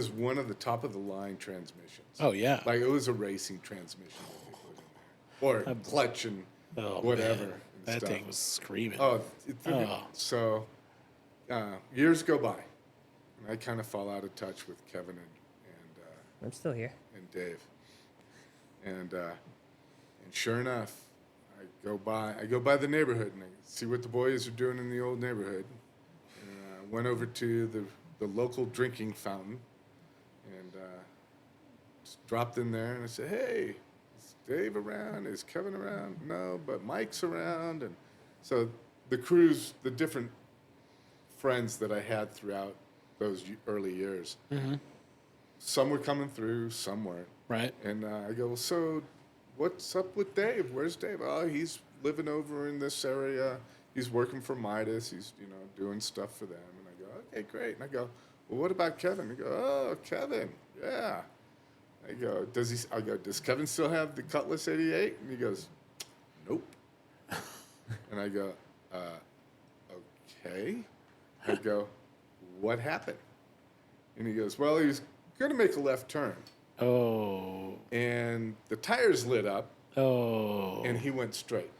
Speaker 2: one of the top of the line transmissions.
Speaker 1: Oh, yeah.
Speaker 2: Like it was a racing transmission that they put in there, or clutch and whatever.
Speaker 1: Man.
Speaker 2: and
Speaker 1: That
Speaker 2: stuff.
Speaker 1: thing was screaming.
Speaker 2: So years go by, and I kind of fall out of touch with Kevin
Speaker 3: I'm still here.
Speaker 2: and Dave, and sure enough, I go by the neighborhood and I see what the boys are doing in the old neighborhood, and went over to the local drinking fountain, and just dropped in there and I said, "Hey, is Dave around? Is Kevin around? No, but Mike's around." And so the crews, the different friends that I had throughout those early years, some were coming through, some weren't.
Speaker 1: Right.
Speaker 2: And I go, "Well, so what's up with Dave? Where's Dave?" "Oh, he's living over in this area. He's working for Midas. He's, doing stuff for them." And I go, "Okay, great." And I go, "Well, what about Kevin?" I go, "Oh, Kevin, yeah." I go, "Does Kevin still have the Cutlass 88? And he goes, "Nope." And I go, "Okay." I go, "What happened?" And he goes, "Well, he was going to make a left turn.
Speaker 1: Oh.
Speaker 2: And the tires lit up,
Speaker 1: Oh.
Speaker 2: and he went straight."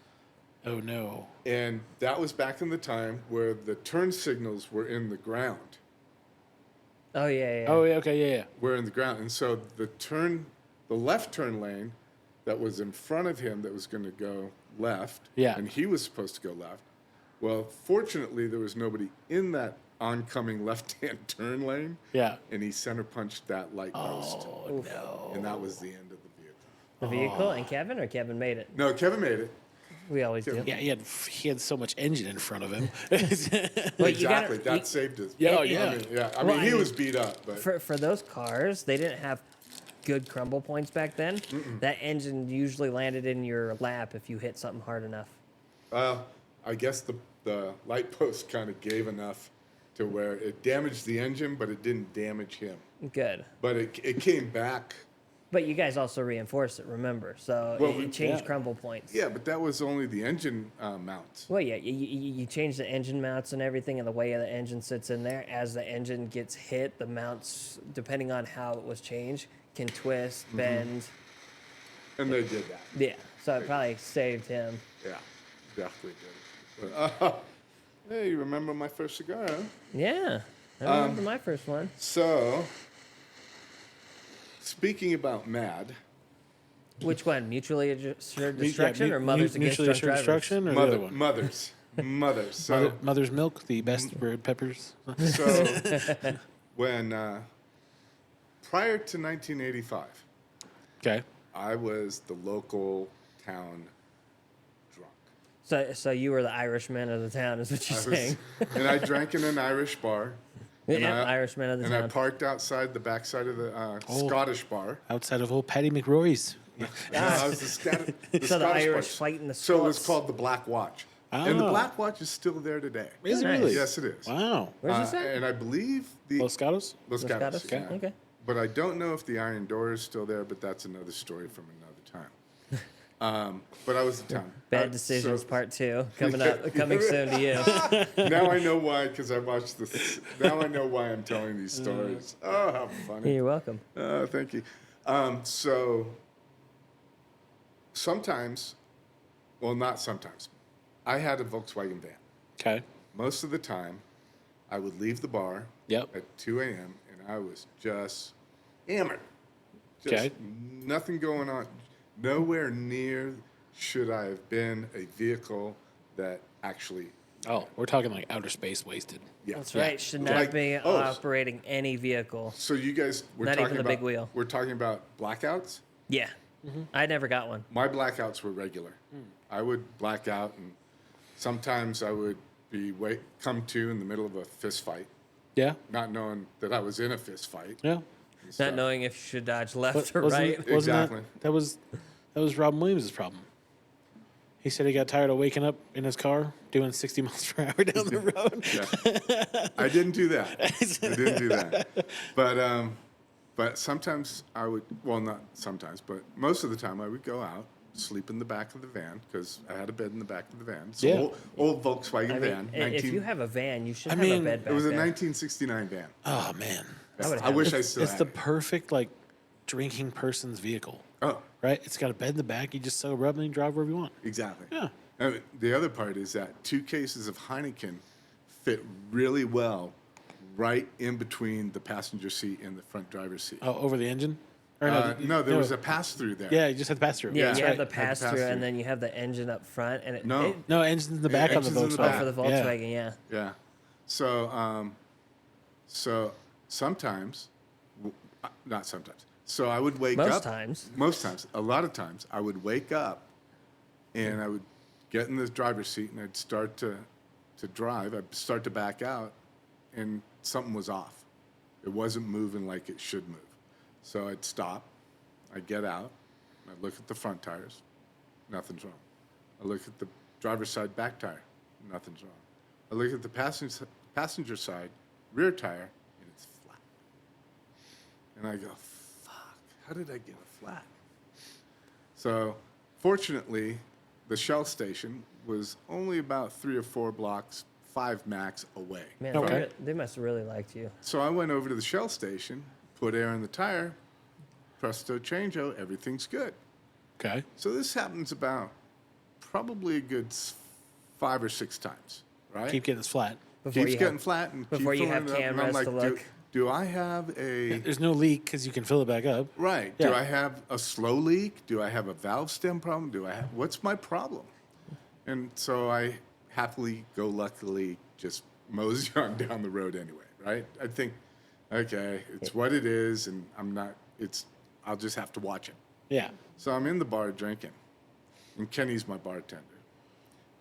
Speaker 1: Oh, no.
Speaker 2: And that was back in the time where the turn signals were in the ground.
Speaker 3: Oh, yeah.
Speaker 1: Oh, yeah. Okay. Yeah.
Speaker 2: Were in the ground. And so the left turn lane that was in front of him that was going to go left,
Speaker 1: Yeah.
Speaker 2: and he was supposed to go left. Well, fortunately, there was nobody in that oncoming left-hand turn lane,
Speaker 1: Yeah.
Speaker 2: and he center punched that light post.
Speaker 1: Oh, no.
Speaker 2: And that was the end of the vehicle.
Speaker 3: The vehicle and Kevin, or Kevin made it?
Speaker 2: No, Kevin made it.
Speaker 3: We always do.
Speaker 1: Yeah, he had so much engine in front of him.
Speaker 3: Well,
Speaker 2: Exactly. That saved his.
Speaker 1: Yeah, oh,
Speaker 2: I
Speaker 1: yeah.
Speaker 2: mean, yeah. I
Speaker 3: Well,
Speaker 2: mean,
Speaker 3: I
Speaker 2: he
Speaker 3: mean,
Speaker 2: was beat up, but
Speaker 3: For those cars, they didn't have good crumble points back then. That engine usually landed in your lap if you hit something hard enough.
Speaker 2: I guess the light post kind of gave enough to where it damaged the engine, but it didn't damage him.
Speaker 3: Good.
Speaker 2: But it came back.
Speaker 3: But you guys also reinforced it, remember? So
Speaker 2: Well,
Speaker 3: it changed
Speaker 1: yeah.
Speaker 3: crumble points.
Speaker 2: Yeah, but that was only the engine mounts.
Speaker 3: Well, yeah, you change the engine mounts and everything, and the way the engine sits in there. As the engine gets hit, the mounts, depending on how it was changed, can twist, bend.
Speaker 2: And they did that.
Speaker 3: Yeah, so it probably saved him.
Speaker 2: Yeah, definitely did. But, hey, you remember my first cigar, huh?
Speaker 3: Yeah, I remember my first one.
Speaker 2: So, speaking about MAD,
Speaker 3: Which one? Mutually assured
Speaker 1: Yeah,
Speaker 3: destruction or mothers against
Speaker 1: mutually
Speaker 3: drunk
Speaker 1: assured
Speaker 3: drivers?
Speaker 1: destruction, or the other one?
Speaker 2: mothers. So,
Speaker 1: Mother's milk, the best red peppers.
Speaker 2: so when prior to 1985,
Speaker 1: Okay.
Speaker 2: I was the local town drunk.
Speaker 3: So you were the Irishman of the town, is what you're saying?
Speaker 2: And I drank in an Irish bar. And
Speaker 3: Yeah,
Speaker 2: I-
Speaker 3: Irishman of the
Speaker 2: And I
Speaker 3: town.
Speaker 2: parked outside the backside of the Scottish bar.
Speaker 1: Outside of old Patty McRoy's.
Speaker 2: No, I was the
Speaker 3: So the
Speaker 2: Scottish
Speaker 3: Irish
Speaker 2: bar.
Speaker 3: fighting the
Speaker 2: So it was
Speaker 3: Scots.
Speaker 2: called the Black Watch. And the
Speaker 1: Oh.
Speaker 2: Black Watch is still there today.
Speaker 1: Is it
Speaker 3: Nice.
Speaker 1: really?
Speaker 2: Yes, it is.
Speaker 1: Wow.
Speaker 3: Where's this at?
Speaker 2: And I believe the
Speaker 1: Los Gatos?
Speaker 2: Los
Speaker 3: Los
Speaker 2: Gatos,
Speaker 3: Gatos?
Speaker 2: yeah.
Speaker 3: Okay.
Speaker 2: But I don't know if the Iron Door is still there, but that's another story from another time. But I was the town.
Speaker 3: Bad Decisions
Speaker 2: so-
Speaker 3: Part 2 coming soon to you.
Speaker 2: Now I know why, because I watched this. Now I know why I'm telling these stories. Oh, how funny.
Speaker 3: You're welcome.
Speaker 2: Thank you. So sometimes, well, not sometimes, I had a Volkswagen van.
Speaker 1: Okay.
Speaker 2: Most of the time, I would leave the bar
Speaker 1: Yep.
Speaker 2: at 2 a.m. and I was just hammered. Just
Speaker 1: Okay.
Speaker 2: nothing going on. Nowhere near should I have been a vehicle that actually.
Speaker 1: Oh, we're talking like outer space wasted.
Speaker 2: Yeah.
Speaker 3: That's
Speaker 1: Yeah.
Speaker 3: right. Should not
Speaker 2: Like-
Speaker 3: be
Speaker 2: oh,
Speaker 3: operating any vehicle.
Speaker 2: So you guys were
Speaker 3: Not
Speaker 2: talking
Speaker 3: even the
Speaker 2: about
Speaker 3: big wheel.
Speaker 2: We're talking about blackouts.
Speaker 3: Yeah. I never got one.
Speaker 2: My blackouts were regular. I would black out, and sometimes I would be come to in the middle of a fist fight,
Speaker 1: Yeah.
Speaker 2: not knowing that I was in a fist fight.
Speaker 1: Yeah.
Speaker 2: and
Speaker 3: Not
Speaker 2: stuff.
Speaker 3: knowing if you should dodge left
Speaker 1: Wasn't
Speaker 3: or right.
Speaker 1: wasn't
Speaker 2: Exactly.
Speaker 1: that was Robin Williams' problem. He said he got tired of waking up in his car doing 60 miles per hour down the road.
Speaker 2: Yeah. I didn't do that. I didn't do that. But sometimes I would, well, not sometimes, but most of the time I would go out, sleep in the back of the van because I had a bed in the back of the van. It's
Speaker 1: Yeah.
Speaker 2: an old Volkswagen
Speaker 3: I
Speaker 2: van.
Speaker 3: mean, if you have a van, you should have
Speaker 1: mean,
Speaker 3: a bed back
Speaker 2: It was a
Speaker 3: there.
Speaker 2: 1969 van.
Speaker 1: Oh, man.
Speaker 2: I wish I still
Speaker 1: It's
Speaker 2: had
Speaker 1: the
Speaker 2: it.
Speaker 1: perfect, like, drinking person's vehicle,
Speaker 2: Oh,
Speaker 1: right? It's got a bed in the back. You just so rub and you drive wherever you want.
Speaker 2: exactly.
Speaker 1: Yeah.
Speaker 2: And the other part is that 2 cases of Heineken fit really well right in between the passenger seat and the front driver's seat.
Speaker 1: Oh, over the engine? Or
Speaker 2: No, there was a pass-through there.
Speaker 1: Yeah, you just had the pass through.
Speaker 3: Yeah,
Speaker 2: That's
Speaker 3: you have
Speaker 2: right.
Speaker 3: the
Speaker 2: Had the
Speaker 3: pass-through,
Speaker 2: pass-through.
Speaker 3: and then you have the engine up front, and
Speaker 2: No.
Speaker 1: No, engine's in the back on the
Speaker 2: engine's in the
Speaker 1: Volkswagen.
Speaker 2: back.
Speaker 3: for the
Speaker 1: Yeah.
Speaker 3: Volkswagen, yeah.
Speaker 2: Yeah. So sometimes, not sometimes. So I would wake up.
Speaker 3: Most times.
Speaker 2: Most times. A lot of times, I would wake up, and I would get in the driver's seat, and I'd start to drive. I'd start to back out, and something was off. It wasn't moving like it should move. So I'd stop. I'd get out. I'd look at the front tires. Nothing's wrong. I look at the driver's side back tire. Nothing's wrong. I look at the passenger side rear tire, and it's flat. And I go, fuck, how did I get a flat? So fortunately, the Shell station was only about 3 or 4 blocks, 5 max away.
Speaker 3: Man,
Speaker 1: Okay.
Speaker 3: they must have really liked you.
Speaker 2: So I went over to the Shell station, put air in the tire, presto changeo, everything's good.
Speaker 1: Okay.
Speaker 2: So this happens about probably a good 5 or 6 times, right?
Speaker 1: Keep getting this flat.
Speaker 3: Before
Speaker 2: Keeps
Speaker 3: you
Speaker 2: getting
Speaker 3: have,
Speaker 2: flat and
Speaker 3: before
Speaker 2: keep
Speaker 3: you have
Speaker 2: filling it up, and I'm
Speaker 3: cameras to look.
Speaker 2: do I have a
Speaker 1: There's no leak because you can fill it back up.
Speaker 2: right?
Speaker 1: Yeah.
Speaker 2: Do I have a slow leak? Do I have a valve stem problem? What's my problem? And so I luckily just mosey on down the road anyway, right? I think, okay, it's what it is, and I'll just have to watch it.
Speaker 1: Yeah.
Speaker 2: So I'm in the bar drinking, and Kenny's my bartender.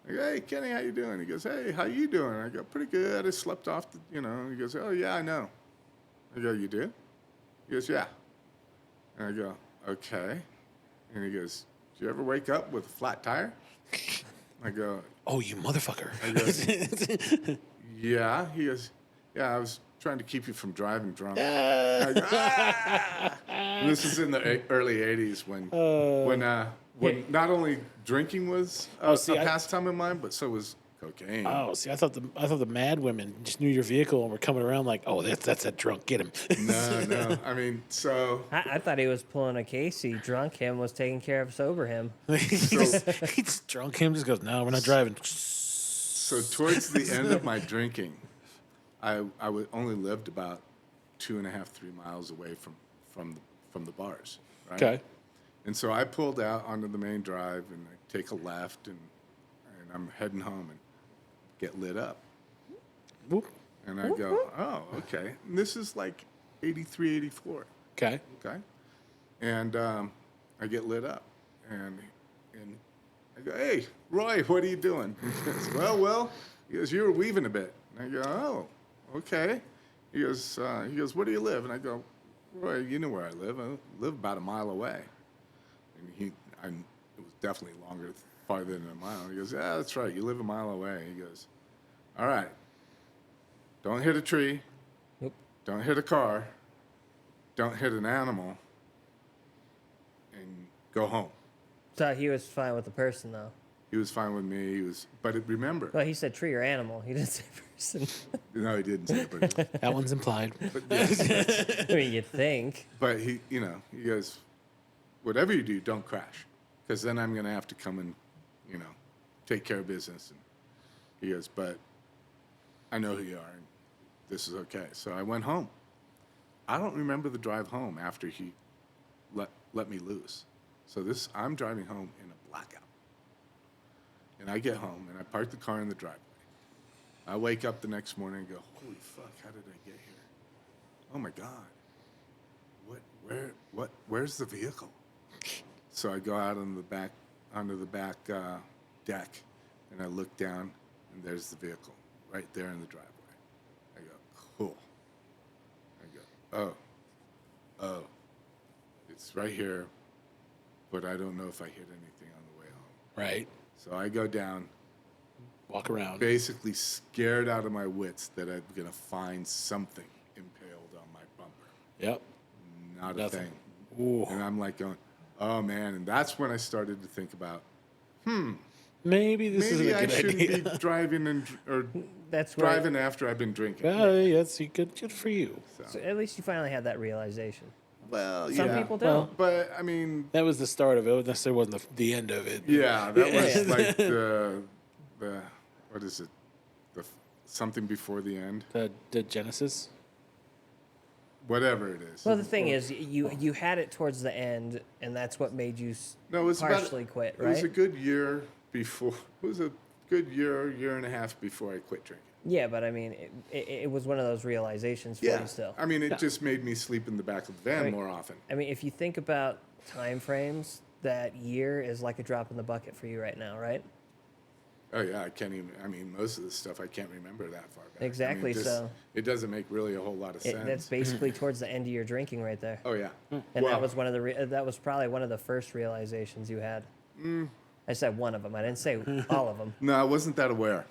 Speaker 2: I go, hey, Kenny, how you doing? He goes, hey, how you doing? I go, pretty good. I slept off, He goes, oh, yeah, I know. I go, you do? He goes, yeah. And I go, okay. And he goes, do you ever wake up with a flat tire? I go,
Speaker 1: Oh, you motherfucker.
Speaker 2: yeah. He goes, yeah, I was trying to keep you from driving drunk. I go, "Ah!" And this is in the early 80s when not only drinking was a pastime of mine, but so was cocaine.
Speaker 1: Oh, see, I thought the mad women just knew your vehicle and were coming around like, oh, that's that drunk. Get him.
Speaker 2: No. I mean, so
Speaker 3: I thought he was pulling a Casey. Drunk him was taking care of sober him.
Speaker 1: he just drunk him. Just goes, no, we're not driving.
Speaker 2: So towards the end of my drinking, I only lived about 2.5, 3 miles away from the bars. Right?
Speaker 1: Okay.
Speaker 2: And so I pulled out onto the main drive and I take a left and I'm heading home and get lit up.
Speaker 1: Whoop.
Speaker 2: And I go, oh, okay. And this is like 83, 84.
Speaker 1: Okay.
Speaker 2: Okay. And I get lit up and I go, hey, Roy, what are you doing? He goes, well, he goes, you were weaving a bit. And I go, oh, okay. He goes, where do you live? And I go, Roy, you know where I live. I live about a mile away. And it was definitely farther than a mile. He goes, yeah, that's right. You live a mile away. He goes, all right. Don't hit a tree.
Speaker 3: Nope.
Speaker 2: Don't hit a car. Don't hit an animal. And go home.
Speaker 3: So he was fine with the person, though.
Speaker 2: He was fine with me. Remember.
Speaker 3: Well, he said tree or animal. He didn't say person.
Speaker 2: No, he didn't say it,
Speaker 1: That one's implied.
Speaker 3: I mean, you'd think.
Speaker 2: but he goes, whatever you do, don't crash, because then I'm going to have to come and, take care of business. And he goes, but I know who you are, and this is okay. So I went home. I don't remember the drive home after he let me loose. So I'm driving home in a blackout. And I get home, and I park the car in the driveway. I wake up the next morning and go, holy fuck, how did I get here? Oh, my God. Where's the vehicle? So I go out onto the back deck, and I look down, and there's the vehicle right there in the driveway. I go, cool. I go, oh, it's right here, but I don't know if I hit anything on the way home.
Speaker 1: Right.
Speaker 2: So I go down,
Speaker 1: Walk around.
Speaker 2: basically scared out of my wits that I'm going to find something impaled on my bumper.
Speaker 1: Yep.
Speaker 2: Not
Speaker 1: Nothing.
Speaker 2: a thing.
Speaker 1: Ooh.
Speaker 2: And I'm like going, oh man. And that's when I started to think about,
Speaker 1: Maybe this
Speaker 2: maybe
Speaker 1: isn't a
Speaker 2: I
Speaker 1: good
Speaker 2: shouldn't
Speaker 1: idea.
Speaker 2: be driving or
Speaker 3: That's where,
Speaker 2: driving after I've been drinking.
Speaker 1: Well, yeah, that's good for you.
Speaker 3: so at least you finally had that realization.
Speaker 2: Well,
Speaker 3: Some
Speaker 2: yeah.
Speaker 3: people don't.
Speaker 2: But I mean,
Speaker 1: That was the start of it. It necessarily wasn't the end of it.
Speaker 2: yeah, that was like the what is it? The something before the end,
Speaker 1: The Genesis.
Speaker 2: whatever it is.
Speaker 3: Well, the thing is, you had it towards the end, and that's what made you
Speaker 2: No, it was
Speaker 3: partially quit,
Speaker 2: It was a
Speaker 3: right?
Speaker 2: good year before. It was a good year and a half before I quit drinking.
Speaker 3: Yeah, but I mean, it was one of those realizations for you still.
Speaker 2: I mean, it just made me sleep in the back of the van
Speaker 3: Right.
Speaker 2: more often.
Speaker 3: I mean, if you think about time frames, that year is like a drop in the bucket for you right now, right?
Speaker 2: Oh yeah, I can't even. I mean, most of the stuff I can't remember that far back.
Speaker 3: Exactly,
Speaker 2: I mean,
Speaker 3: so-
Speaker 2: it doesn't make really a whole lot of sense.
Speaker 3: That's basically towards the end of your drinking right there.
Speaker 2: Oh yeah.
Speaker 3: And
Speaker 2: Well,
Speaker 3: that was one of the that was probably one of the first realizations you had. I said one of them. I didn't say all of them.
Speaker 2: no, I wasn't that aware.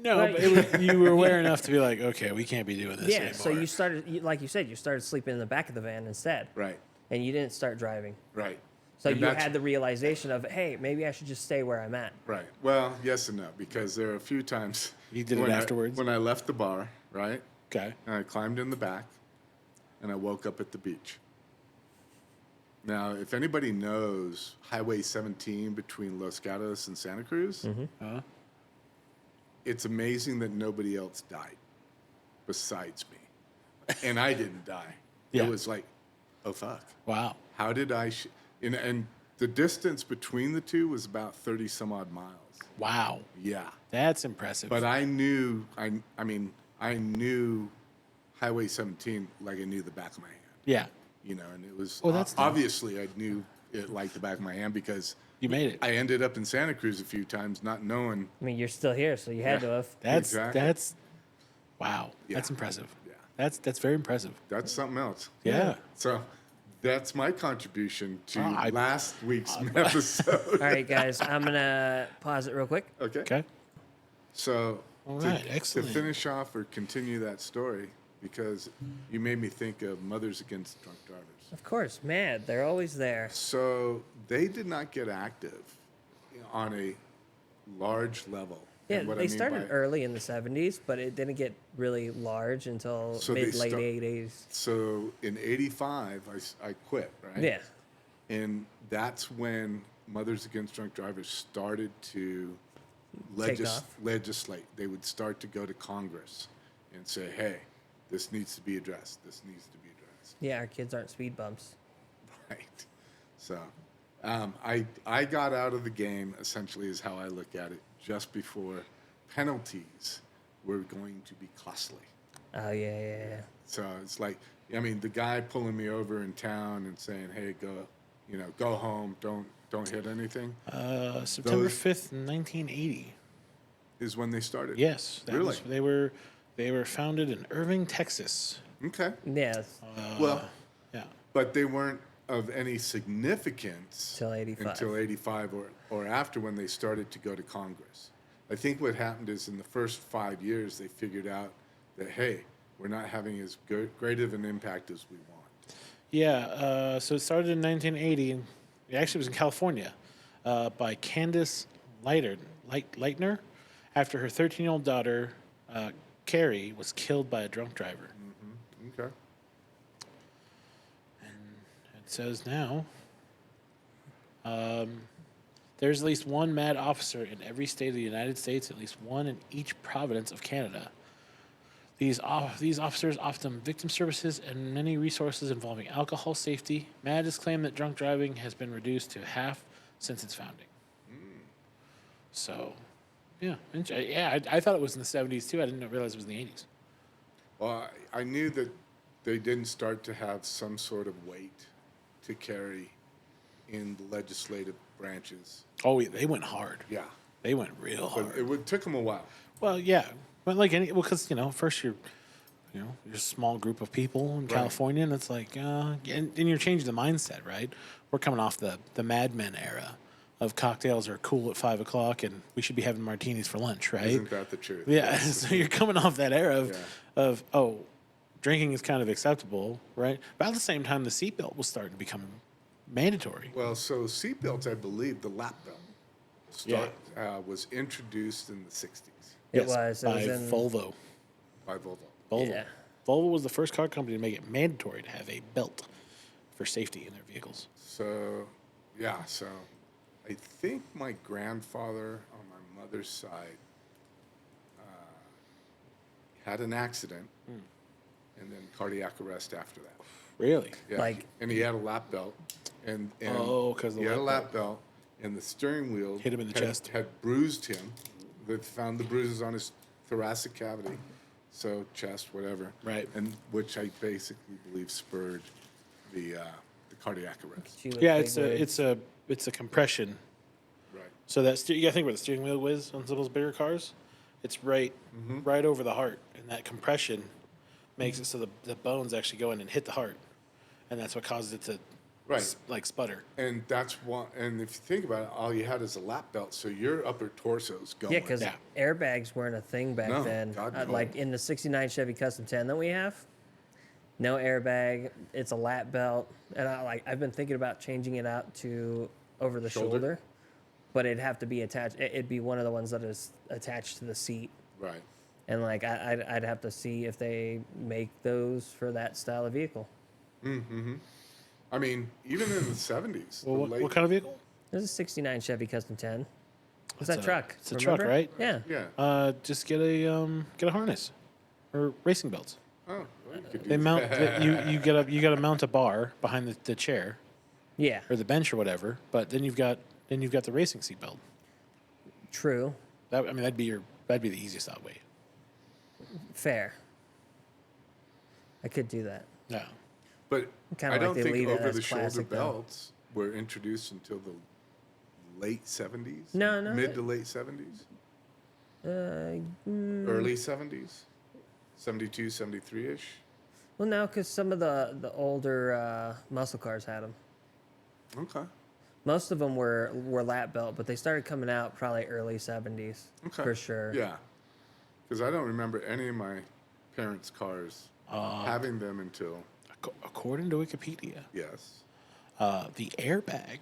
Speaker 1: No,
Speaker 3: Right.
Speaker 1: but you were aware enough to be like, okay, we can't be doing this
Speaker 3: Yeah,
Speaker 1: anymore.
Speaker 3: so you started, like you said, you started sleeping in the back of the van instead,
Speaker 2: Right.
Speaker 3: and you didn't start driving.
Speaker 2: Right.
Speaker 3: So
Speaker 2: And
Speaker 3: you
Speaker 2: that's-
Speaker 3: had the realization of, hey, maybe I should just stay where I'm at.
Speaker 2: Right. Well, yes and no, because there are a few times
Speaker 1: You did it
Speaker 2: when
Speaker 1: afterwards?
Speaker 2: when I left the bar, right,
Speaker 1: Okay.
Speaker 2: and I climbed in the back, and I woke up at the beach. Now, if anybody knows Highway 17 between Los Gatos and Santa Cruz,
Speaker 1: Uh,
Speaker 2: it's amazing that nobody else died besides me, and I didn't die.
Speaker 1: Yeah.
Speaker 2: It was like, oh fuck,
Speaker 1: wow.
Speaker 2: how did I? And the distance between the two was about 30 some odd miles.
Speaker 1: Wow.
Speaker 2: Yeah.
Speaker 1: That's impressive.
Speaker 2: But I knew, I mean, I knew Highway 17 like I knew the back of my hand,
Speaker 1: yeah,
Speaker 2: you know, and it was,
Speaker 1: Oh, that's nice.
Speaker 2: obviously I knew it like the back of my hand because
Speaker 1: you made it.
Speaker 2: I ended up in Santa Cruz a few times not knowing.
Speaker 3: I mean, you're still here, so you had
Speaker 2: Yeah.
Speaker 3: to have.
Speaker 2: Exactly.
Speaker 1: That's wow.
Speaker 2: Yeah.
Speaker 1: That's impressive.
Speaker 2: Yeah.
Speaker 1: That's very impressive.
Speaker 2: That's something else.
Speaker 1: Yeah.
Speaker 2: So that's my contribution to
Speaker 1: Oh,
Speaker 2: last week's episode.
Speaker 3: All right, guys, I'm gonna pause it real quick.
Speaker 2: Okay.
Speaker 1: Okay.
Speaker 2: So
Speaker 1: All
Speaker 2: to,
Speaker 1: right,
Speaker 2: to
Speaker 1: excellent.
Speaker 2: finish off or continue that story, because you made me think of Mothers Against Drunk Drivers.
Speaker 3: Of course, mad. They're always there.
Speaker 2: So they did not get active on a large level.
Speaker 3: Yeah,
Speaker 2: And what I
Speaker 3: they
Speaker 2: mean
Speaker 3: started
Speaker 2: by-
Speaker 3: early in the 70s, but it didn't get really large until
Speaker 2: So they
Speaker 3: late
Speaker 2: start-
Speaker 3: 80s.
Speaker 2: So in '85, I quit, right?
Speaker 3: Yeah.
Speaker 2: And that's when Mothers Against Drunk Drivers started to
Speaker 3: Take off.
Speaker 2: legislate. They would start to go to Congress and say, hey, this needs to be addressed. This needs to be addressed.
Speaker 3: Yeah, our kids aren't speed bumps.
Speaker 2: Right. So I got out of the game, essentially, is how I look at it, just before penalties were going to be costly.
Speaker 3: Oh, yeah.
Speaker 2: So it's like, I mean, the guy pulling me over in town and saying, hey, go home, don't hit anything,
Speaker 1: September
Speaker 2: Those-
Speaker 1: 5th, 1980.
Speaker 2: is when they started.
Speaker 1: Yes.
Speaker 2: Really?
Speaker 1: They were founded in Irving, Texas.
Speaker 2: Okay.
Speaker 3: Yeah,
Speaker 2: Well,
Speaker 1: Yeah.
Speaker 2: but they weren't of any significance
Speaker 3: Till 85.
Speaker 2: until 85 or after, when they started to go to Congress. I think what happened is in the first 5 years, they figured out that, hey, we're not having as great of an impact as we want.
Speaker 1: Yeah. So it started in 1980. And it actually was in California by Candace Leitner after her 13-year-old daughter, Carrie, was killed by a drunk driver.
Speaker 2: Okay.
Speaker 1: It says now, there's at least one mad officer in every state of the United States, at least one in each province of Canada. These officers often victim services and many resources involving alcohol safety. MAD has claimed that drunk driving has been reduced to half since its founding. So, yeah, I thought it was in the 70s too. I didn't realize it was in the 80s.
Speaker 2: Well, I knew that they didn't start to have some sort of weight to carry in the legislative branches.
Speaker 1: Oh, yeah, they went hard.
Speaker 2: Yeah.
Speaker 1: They went real
Speaker 2: But
Speaker 1: hard.
Speaker 2: took them a while.
Speaker 1: Well, yeah, but like because first you're a small group of people in California, and it's like, and you're changing the mindset, right? We're coming off the Mad Men era of cocktails are cool at 5 o'clock, and we should be having martinis for lunch, right?
Speaker 2: Isn't that the truth?
Speaker 1: Yeah.
Speaker 2: Yes.
Speaker 1: So you're coming off that era
Speaker 2: Yeah.
Speaker 1: of drinking is kind of acceptable, right? But at the same time, the seatbelt was starting to become mandatory.
Speaker 2: Well, so seatbelts, I believe, the lap belt was introduced in the 60s
Speaker 3: It was. It
Speaker 1: by
Speaker 3: was in
Speaker 1: Volvo.
Speaker 2: by Volvo.
Speaker 1: Volvo.
Speaker 3: Yeah.
Speaker 1: Volvo was the first car company to make it mandatory to have a belt for safety in their vehicles.
Speaker 2: So, yeah, so I think my grandfather on my mother's side had an accident and then cardiac arrest after that.
Speaker 1: Really?
Speaker 2: Yeah,
Speaker 3: Like-
Speaker 2: and he had a lap belt, and
Speaker 1: Oh, 'cause of the
Speaker 2: he had a
Speaker 1: lap
Speaker 2: lap belt, and the steering wheel
Speaker 1: Hit him in the chest.
Speaker 2: had bruised him. They found the bruises on his thoracic cavity, so chest, whatever.
Speaker 1: Right.
Speaker 2: And which I basically believe spurred the cardiac arrest.
Speaker 3: She was
Speaker 1: Yeah,
Speaker 3: big
Speaker 1: it's a compression.
Speaker 2: Right.
Speaker 1: So that you gotta think where the steering wheel is on some of those bigger cars. It's right over the heart, and that compression makes it so the bones actually go in and hit the heart, and that's what causes it to
Speaker 2: Right.
Speaker 1: like sputter.
Speaker 2: And that's why. And if you think about it, all you had is a lap belt, so your upper torso's going.
Speaker 3: Yeah, because
Speaker 1: Yeah.
Speaker 3: airbags weren't a thing back
Speaker 2: No,
Speaker 3: then.
Speaker 2: God, no.
Speaker 3: Like in the '69 Chevy Custom 10 that we have, no airbag. It's a lap belt, and I've been thinking about changing it out to over the shoulder, but it'd have to be attached. It'd be one of the ones that is attached to the seat,
Speaker 2: Right.
Speaker 3: and like I'd have to see if they make those for that style of vehicle.
Speaker 2: I mean, even in the 70s.
Speaker 1: Well,
Speaker 2: the
Speaker 1: what kind of vehicle?
Speaker 3: There's a '69 Chevy Custom 10. It's
Speaker 1: It's
Speaker 3: that truck.
Speaker 1: it's a truck,
Speaker 3: remember?
Speaker 1: right?
Speaker 3: Yeah.
Speaker 2: Yeah.
Speaker 1: Just get a harness or racing belts.
Speaker 2: Oh, well, you could do
Speaker 1: They
Speaker 2: that.
Speaker 1: mount you gotta mount a bar behind the chair
Speaker 3: Yeah.
Speaker 1: or the bench or whatever. But then you've got the racing seat belt.
Speaker 3: True.
Speaker 1: That'd be the easiest out way.
Speaker 3: Fair. I could do that.
Speaker 1: Yeah.
Speaker 2: But
Speaker 3: Kinda
Speaker 2: I
Speaker 3: like
Speaker 2: don't
Speaker 3: they
Speaker 2: think
Speaker 3: leave it as
Speaker 2: over-the-shoulder
Speaker 3: classic, though.
Speaker 2: belts were introduced until the late 70s.
Speaker 3: No.
Speaker 2: Mid to late 70s. Early 70s. 72, 73-ish.
Speaker 3: Well, no, because some of the older muscle cars had them.
Speaker 2: Okay.
Speaker 3: Most of them were lap belt, but they started coming out probably early '70s
Speaker 2: Okay.
Speaker 3: for sure.
Speaker 2: Yeah. Because I don't remember any of my parents' cars having them until,
Speaker 1: According to Wikipedia,
Speaker 2: yes,
Speaker 1: the airbag,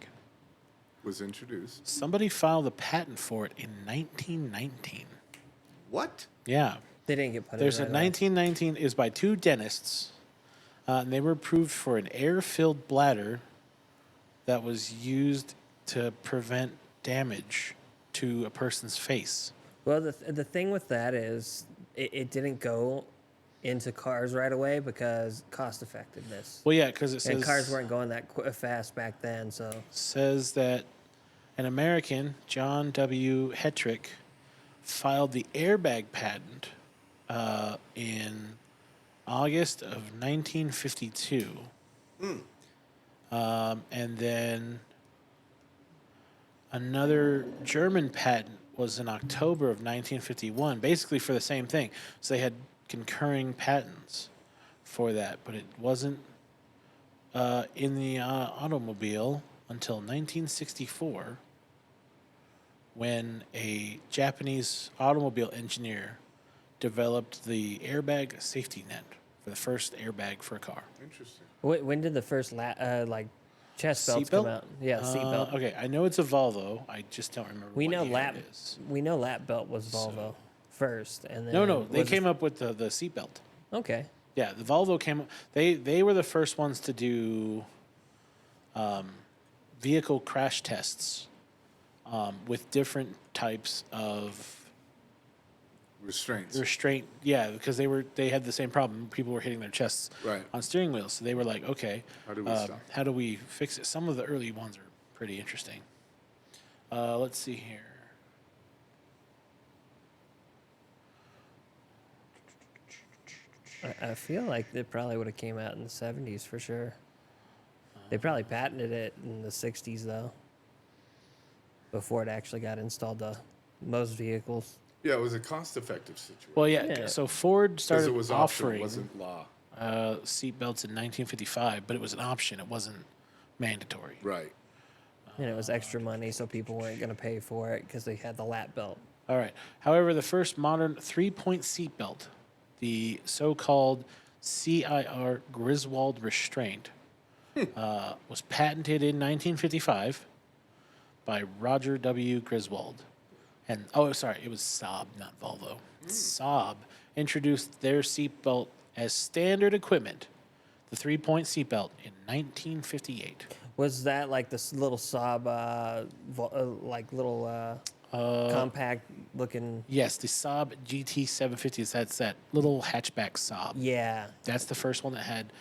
Speaker 2: was introduced.
Speaker 1: somebody filed a patent for it in 1919.
Speaker 2: What?
Speaker 1: Yeah.
Speaker 3: They didn't get put
Speaker 1: There's
Speaker 3: in
Speaker 1: a
Speaker 3: right away.
Speaker 1: 1919 is by two dentists, and they were approved for an air-filled bladder that was used to prevent damage to a person's face.
Speaker 3: Well, the thing with that is it didn't go into cars right away because cost effectiveness.
Speaker 1: Well, yeah, because it
Speaker 3: And
Speaker 1: says
Speaker 3: cars weren't going that fast back then, so
Speaker 1: says that an American, John W. Hetrick, filed the airbag patent in August of 1952. And then another German patent was in October of 1951, basically for the same thing. So they had concurring patents for that, but it wasn't in the automobile until 1964 when a Japanese automobile engineer developed the airbag safety net for the first airbag for a car.
Speaker 2: Interesting.
Speaker 3: when did the first chest belts
Speaker 1: Seatbelt?
Speaker 3: come out? Yeah, seatbelt.
Speaker 1: Okay, I know it's a Volvo. I just don't remember.
Speaker 3: We
Speaker 1: what
Speaker 3: know
Speaker 1: year
Speaker 3: lap.
Speaker 1: it is.
Speaker 3: We know lap belt was Volvo first, and then
Speaker 1: No, they
Speaker 3: was it-
Speaker 1: came up with the seatbelt.
Speaker 3: Okay.
Speaker 1: Yeah, the Volvo came. They were the first ones to do vehicle crash tests with different types of
Speaker 2: Restraints.
Speaker 1: restraint. Yeah, because they had the same problem. People were hitting their chests
Speaker 2: Right.
Speaker 1: on steering wheels. So they were like, okay,
Speaker 2: How do we stop?
Speaker 1: how do we fix it? Some of the early ones are pretty interesting. Let's see here.
Speaker 3: I feel like it probably would have came out in the '70s for sure. They probably patented it in the '60s though, before it actually got installed to most vehicles.
Speaker 2: Yeah, it was a cost-effective situation.
Speaker 1: Well, yeah.
Speaker 3: Yeah.
Speaker 1: So Ford
Speaker 2: because
Speaker 1: started
Speaker 2: it was optional,
Speaker 1: offering
Speaker 2: it wasn't law.
Speaker 1: seat belts in 1955, but it was an option. It wasn't mandatory.
Speaker 2: Right.
Speaker 3: And it was extra money, so people weren't going to pay for it because they had the lap belt.
Speaker 1: All right. However, the first modern three-point seatbelt, the so-called CIR Griswold restraint, was patented in 1955 by Roger W. Griswold. And, oh, sorry, it was Saab, not Volvo. Saab introduced their seatbelt as standard equipment, the three-point seatbelt, in 1958.
Speaker 3: Was that like this little Saab, like little compact looking?
Speaker 1: Yes, the Saab GT 750. That's that little hatchback Saab.
Speaker 3: Yeah.
Speaker 1: That's the first one that had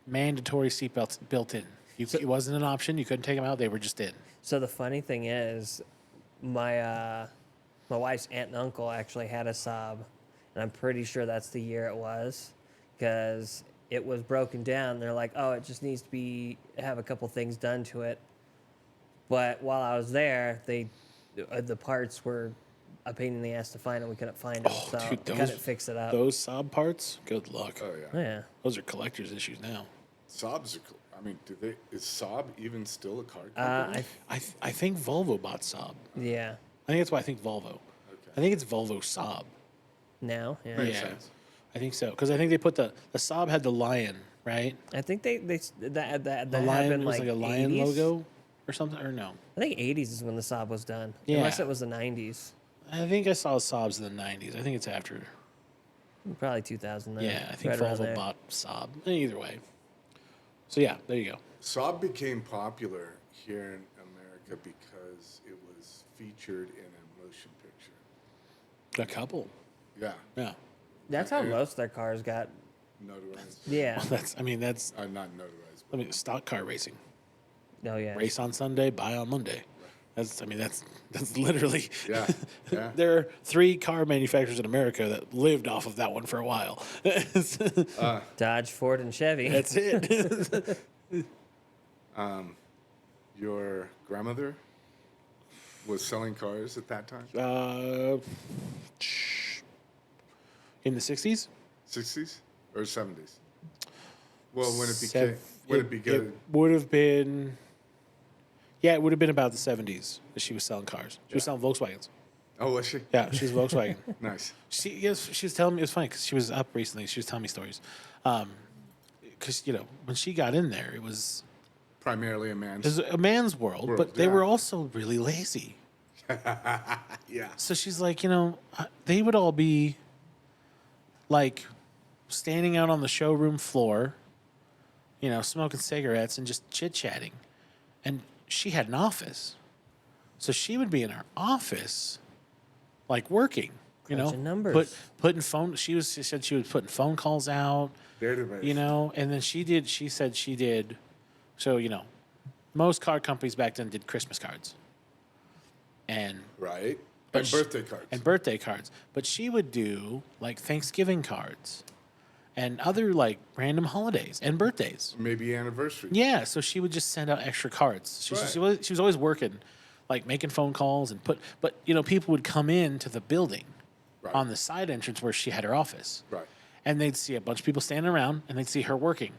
Speaker 1: mandatory seatbelts built in. It wasn't an option. You couldn't take them out. They were just in.
Speaker 3: So the funny thing is, my wife's aunt and uncle actually had a Saab, and I'm pretty sure that's the year it was, because it was broken down. They're like, oh, it just needs to have a couple things done to it. But while I was there, the parts were a pain in the ass to find, and we couldn't find them.
Speaker 1: Oh,
Speaker 3: so
Speaker 1: dude,
Speaker 3: we couldn't fix it up.
Speaker 1: Those Saab parts, good luck.
Speaker 2: Oh yeah.
Speaker 3: Yeah.
Speaker 1: Those are collector's issues now.
Speaker 2: Saabs are cool. I mean, is Saab even still a car company?
Speaker 1: I think Volvo bought Saab.
Speaker 3: Yeah.
Speaker 1: I think that's why I think Volvo.
Speaker 2: Okay.
Speaker 1: I think it's Volvo Saab.
Speaker 3: Now, yeah.
Speaker 2: Makes
Speaker 1: Yeah.
Speaker 2: sense.
Speaker 1: I think so because I think they put the Saab had the lion, right?
Speaker 3: I think that
Speaker 1: The lion
Speaker 3: happened
Speaker 1: was
Speaker 3: like
Speaker 1: like a lion
Speaker 3: 80s.
Speaker 1: logo or something, or no?
Speaker 3: I think 80s is when the Saab was done.
Speaker 1: Yeah.
Speaker 3: Unless it was the 90s.
Speaker 1: I think I saw Saabs in the 90s. I think it's after.
Speaker 3: Probably 2000 then.
Speaker 1: Yeah, I think
Speaker 3: right around
Speaker 1: Volvo
Speaker 3: there.
Speaker 1: bought Saab. Either way. So yeah, there you go.
Speaker 2: Saab became popular here in America because it was featured in a motion picture.
Speaker 1: A couple.
Speaker 2: Yeah,
Speaker 1: Yeah.
Speaker 3: That's how
Speaker 2: Yeah.
Speaker 3: most of their cars got.
Speaker 2: notarized.
Speaker 3: Yeah.
Speaker 1: That's. I mean, that's.
Speaker 2: Not notarized.
Speaker 1: I mean, stock car racing.
Speaker 3: Oh, yeah.
Speaker 1: Race on Sunday, buy on Monday. That's. I mean, that's literally.
Speaker 2: Yeah, yeah.
Speaker 1: There are 3 car manufacturers in America that lived off of that one for a while.
Speaker 3: Dodge, Ford, and Chevy.
Speaker 1: That's it.
Speaker 2: Your grandmother was selling cars at that time,
Speaker 1: In the 60s?
Speaker 2: 60s or 70s. Well, when it
Speaker 1: It
Speaker 2: began,
Speaker 1: would have been. Yeah, it would have been about the 70s that she was selling cars. She was selling Volkswagens.
Speaker 2: oh, was she?
Speaker 1: Yeah, she was Volkswagen.
Speaker 2: Nice.
Speaker 1: She was telling me, it was funny because she was up recently. She was telling me stories. Because, when she got in there, it was
Speaker 2: Primarily a man.
Speaker 1: a man's world, but they
Speaker 2: yeah.
Speaker 1: were also really lazy.
Speaker 2: Yeah.
Speaker 1: So she's like, they would all be like standing out on the showroom floor, smoking cigarettes and just chit-chatting. And she had an office. So she would be in her office, like working,
Speaker 3: Crunching numbers.
Speaker 1: putting phone. She said she was putting phone calls out,
Speaker 2: Database.
Speaker 1: and then she said she did. So, most car companies back then did Christmas cards. And
Speaker 2: Right.
Speaker 1: But
Speaker 2: And
Speaker 1: she-
Speaker 2: birthday cards.
Speaker 1: and birthday cards. But she would do like Thanksgiving cards and other like random holidays and birthdays.
Speaker 2: Maybe anniversary.
Speaker 1: Yeah, so she would just send out extra cards. She was always working, like making phone calls and but people would come in to the building
Speaker 2: Right.
Speaker 1: on the side entrance where she had her office.
Speaker 2: Right.
Speaker 1: And they'd see a bunch of people standing around and they'd see her working.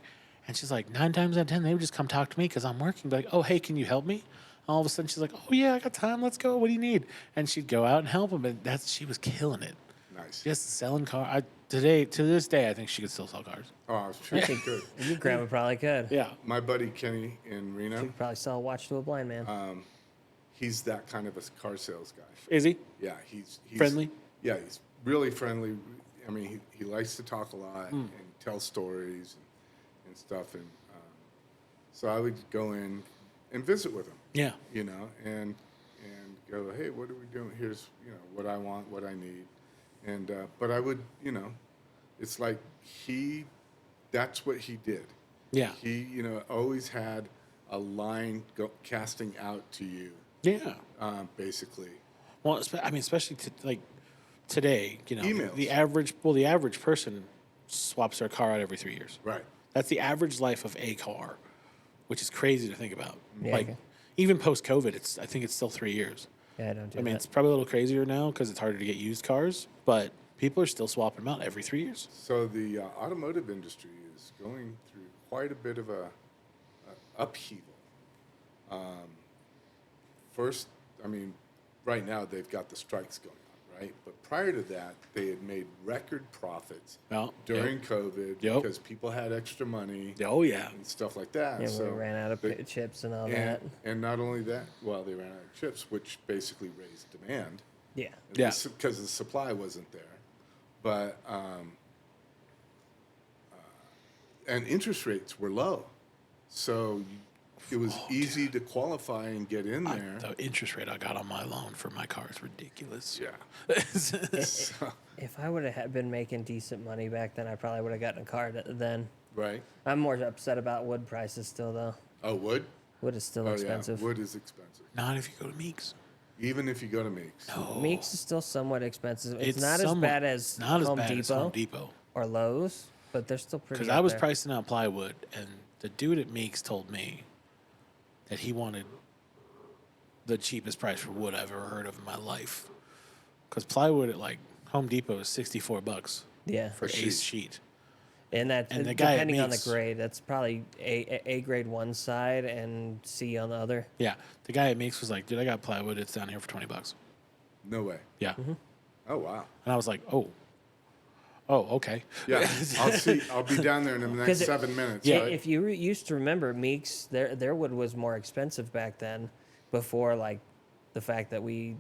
Speaker 1: And she's like, 9 times out of 10, they would just come talk to me because I'm working. Be like, oh, hey, can you help me? All of a sudden, she's like, oh, yeah, I got time. Let's go. What do you need? And she'd go out and help them. And she was killing it.
Speaker 2: Nice.
Speaker 1: Just selling cars. To this day, I think she could still sell cars.
Speaker 2: Oh, I was sure she could.
Speaker 3: Your grandma probably could.
Speaker 1: Yeah.
Speaker 2: My buddy Kenny in
Speaker 3: She
Speaker 2: Reno,
Speaker 3: could probably sell a watch to a blind man.
Speaker 2: he's that kind of a car sales guy.
Speaker 1: Is he?
Speaker 2: Yeah, he's
Speaker 1: Friendly?
Speaker 2: Yeah, he's really friendly. I mean, he likes to talk a lot and tell stories and stuff. And so I would go in and visit with him.
Speaker 1: Yeah.
Speaker 2: And go, hey, what are we doing? Here's what I want, what I need, and but I would it's like that's what he did.
Speaker 1: Yeah.
Speaker 2: He always had a line casting out to you,
Speaker 1: Yeah.
Speaker 2: basically.
Speaker 1: Well, especially today,
Speaker 2: Emails.
Speaker 1: the average person swaps their car out every 3 years.
Speaker 2: Right.
Speaker 1: That's the average life of a car, which is crazy to think about.
Speaker 3: Yeah,
Speaker 1: like,
Speaker 3: okay.
Speaker 1: even post-COVID, I think it's still 3 years.
Speaker 3: Yeah, I don't do
Speaker 1: I mean,
Speaker 3: that.
Speaker 1: it's probably a little crazier now because it's harder to get used cars, but people are still swapping them out every 3 years.
Speaker 2: So the automotive industry is going through quite a bit of a upheaval. First, I mean, right now they've got the strikes going on, right? But prior to that, they had made record profits
Speaker 1: Well,
Speaker 2: during COVID
Speaker 1: Yep.
Speaker 2: because people had extra money
Speaker 1: Oh yeah.
Speaker 2: and stuff like that.
Speaker 3: Yeah,
Speaker 2: so
Speaker 3: we ran out of
Speaker 2: they-
Speaker 3: chips and all that.
Speaker 2: and not only that, well, they ran out of chips, which basically raised demand.
Speaker 3: Yeah.
Speaker 1: Yeah.
Speaker 2: Because the supply wasn't there. But, and interest rates were low. So it was easy to qualify and get in there.
Speaker 1: The interest rate I got on my loan for my car is ridiculous.
Speaker 2: Yeah. So,
Speaker 3: If I would have been making decent money back then, I probably would have gotten a car then.
Speaker 2: right.
Speaker 3: I'm more upset about wood prices still, though.
Speaker 2: Oh, wood?
Speaker 3: Wood is still
Speaker 2: Oh,
Speaker 3: expensive.
Speaker 2: yeah. Wood is expensive.
Speaker 1: Not if you go to Meeks.
Speaker 2: Even if you go to Meeks.
Speaker 1: No.
Speaker 3: Meeks is still somewhat expensive. It's,
Speaker 1: It's
Speaker 3: not as
Speaker 1: somewhat-
Speaker 3: bad as
Speaker 1: Not as
Speaker 3: Home
Speaker 1: bad
Speaker 3: Depot
Speaker 1: as Home Depot.
Speaker 3: or Lowe's, but they're still pretty.
Speaker 1: Because
Speaker 3: up
Speaker 1: I was
Speaker 3: there.
Speaker 1: pricing out plywood, and the dude at Meeks told me that he wanted the cheapest price for wood I've ever heard of in my life. Because plywood at like Home Depot is $64
Speaker 3: Yeah,
Speaker 1: for
Speaker 2: A
Speaker 1: Ace
Speaker 2: sheet.
Speaker 1: sheet.
Speaker 3: and that
Speaker 1: and the guy at
Speaker 3: depending on the
Speaker 1: Meeks-
Speaker 3: grade, that's probably A grade one side and C on the other.
Speaker 1: Yeah, the guy at Meeks was like, "Dude, I got plywood. It's down here for $20."
Speaker 2: No way.
Speaker 1: Yeah,
Speaker 2: Oh, wow.
Speaker 1: and I was like, "Oh, okay."
Speaker 2: Yeah. I'll be down there in the next
Speaker 3: 'Cause
Speaker 2: 7 minutes.
Speaker 1: Yeah,
Speaker 2: Right?
Speaker 3: If you used to remember, Meeks, their wood was more expensive back then, before like the fact that we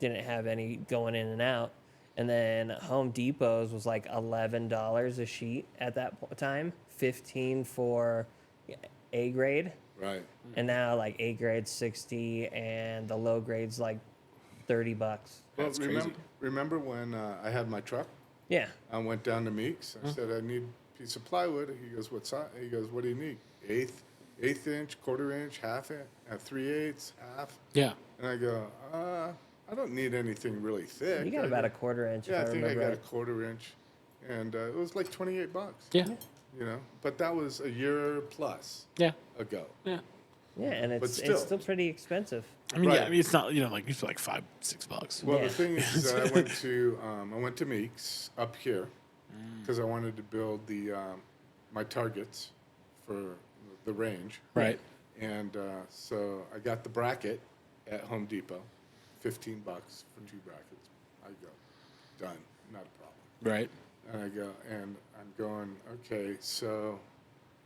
Speaker 3: didn't have any going in and out. And then Home Depot's was like $11 a sheet at that time, 15 for A grade,
Speaker 2: Right.
Speaker 3: and now like A grade's 60, and the low grade's like $30.
Speaker 2: Well,
Speaker 1: That's crazy.
Speaker 2: remember when I had my truck?
Speaker 3: Yeah,
Speaker 2: I went down to Meeks. I said, I need a piece of plywood. He goes, what size? He goes, what do you need? Eighth inch, quarter inch, half inch, 3/8, half.
Speaker 1: Yeah,
Speaker 2: And I go, I don't need anything really thick.
Speaker 3: you got
Speaker 2: I
Speaker 3: about
Speaker 2: go,
Speaker 3: a quarter inch.
Speaker 2: Yeah, I
Speaker 3: if I
Speaker 2: think I
Speaker 3: remember
Speaker 2: got a
Speaker 3: right.
Speaker 2: quarter inch. And it was like $28,
Speaker 1: yeah,
Speaker 2: you know? But that was a year plus
Speaker 1: yeah,
Speaker 2: ago.
Speaker 1: yeah.
Speaker 3: Yeah, and
Speaker 2: But
Speaker 3: it's
Speaker 2: still.
Speaker 3: still pretty expensive.
Speaker 1: I mean,
Speaker 2: Right.
Speaker 1: yeah, I mean, it's not like used to like $5-6.
Speaker 2: Well,
Speaker 3: Yeah.
Speaker 2: the thing is, I went to Meeks up here because I wanted to build my targets for the range.
Speaker 1: Right.
Speaker 2: And so I got the bracket at Home Depot, $15 for 2 brackets. I go, done, not a problem.
Speaker 1: Right.
Speaker 2: And I go, and I'm going, okay, so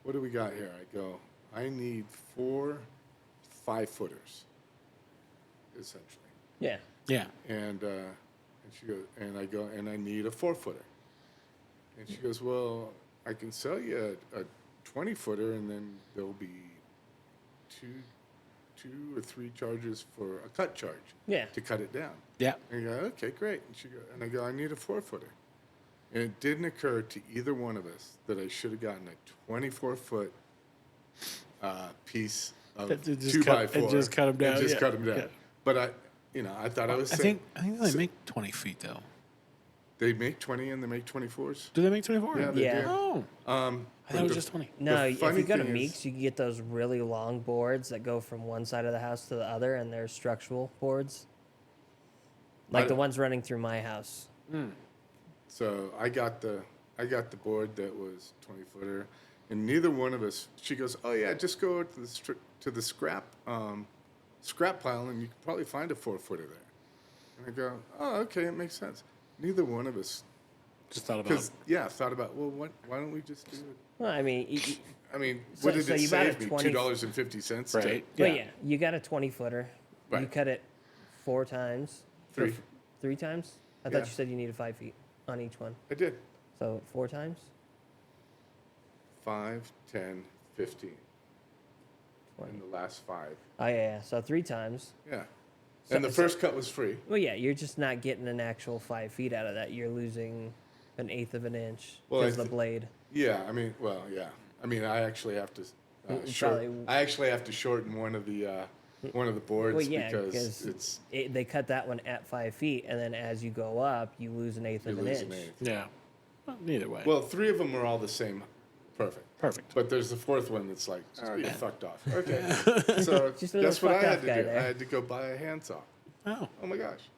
Speaker 2: what do we got here? I go, I need 4 5-footers, essentially.
Speaker 3: Yeah.
Speaker 1: Yeah.
Speaker 2: And she goes, and I go, and I need a 4-footer. And she goes, well, I can sell you a 20-footer, and then there'll be two or three charges for a cut charge.
Speaker 3: Yeah.
Speaker 2: To cut it down.
Speaker 1: Yeah.
Speaker 2: And I go, okay, great. And I go, I need a 4-footer. And it didn't occur to either one of us that I should have gotten a 24-foot piece of
Speaker 1: That just
Speaker 2: 2x4.
Speaker 1: and just cut 'em down,
Speaker 2: And just
Speaker 1: yeah,
Speaker 2: cut them down.
Speaker 1: yeah.
Speaker 2: But I thought I was
Speaker 1: I
Speaker 2: saying,
Speaker 1: think they make 20 feet though.
Speaker 2: they make 20 and they make 24s.
Speaker 1: Do they make 24?
Speaker 2: Yeah, they
Speaker 3: Yeah.
Speaker 2: do.
Speaker 1: Oh, I
Speaker 2: But
Speaker 1: thought it was
Speaker 2: the-
Speaker 1: just 20.
Speaker 3: No, if
Speaker 2: funny
Speaker 3: you go to
Speaker 2: thing is-
Speaker 3: Meeks, you can get those really long boards that go from one side of the house to the other, and they're structural boards, like the ones running through my house.
Speaker 2: So I got the board that was 20-footer, and neither one of us. She goes, "Oh yeah, just go to the scrap pile, and you can probably find a 4-footer there." And I go, "Oh, okay, it makes sense." Neither one of us,
Speaker 1: Just thought about
Speaker 2: because thought about, well, why don't we just do it?
Speaker 3: Well, I mean,
Speaker 2: I mean,
Speaker 3: So-
Speaker 2: what did
Speaker 3: so
Speaker 2: it
Speaker 3: you bought a
Speaker 2: save me?
Speaker 3: 20
Speaker 2: $2.50.
Speaker 1: right.
Speaker 3: but yeah, you got a 20-footer. You
Speaker 2: Right.
Speaker 3: cut it 4 times. or
Speaker 2: 3.
Speaker 3: 3 times? I
Speaker 2: Yeah.
Speaker 3: thought you said you needed 5 feet on each one.
Speaker 2: I did.
Speaker 3: So 4 times?
Speaker 2: 5, 10, 15. And the last 5.
Speaker 3: Oh, yeah. So 3 times.
Speaker 2: Yeah.
Speaker 3: So-
Speaker 2: And the
Speaker 3: so-
Speaker 2: first cut was free.
Speaker 3: Well, yeah, you're just not getting an actual 5 feet out of that. You're losing an eighth of an inch
Speaker 2: Well,
Speaker 3: because
Speaker 2: I
Speaker 3: the
Speaker 2: thi-
Speaker 3: blade.
Speaker 2: Yeah, I mean, well, yeah. I mean, I actually have to
Speaker 3: Probably-
Speaker 2: I actually have to shorten one of the boards
Speaker 3: Well, yeah,
Speaker 2: because it's
Speaker 3: they cut that one at 5 feet, and then as you go up, you lose an eighth
Speaker 2: you
Speaker 3: of an
Speaker 2: lose
Speaker 3: inch.
Speaker 2: an eighth.
Speaker 1: Yeah. Well, neither way.
Speaker 2: Well, 3 of them are all the same. Perfect.
Speaker 1: Perfect.
Speaker 2: But there's the 4th one that's like, oh, you fucked off. Okay. So
Speaker 3: Just a
Speaker 2: guess
Speaker 3: little
Speaker 2: what I
Speaker 3: fucked
Speaker 2: had
Speaker 3: off
Speaker 2: to
Speaker 3: guy
Speaker 2: do?
Speaker 3: there.
Speaker 2: I had to go buy a handsaw.
Speaker 1: Oh,
Speaker 2: Oh my gosh.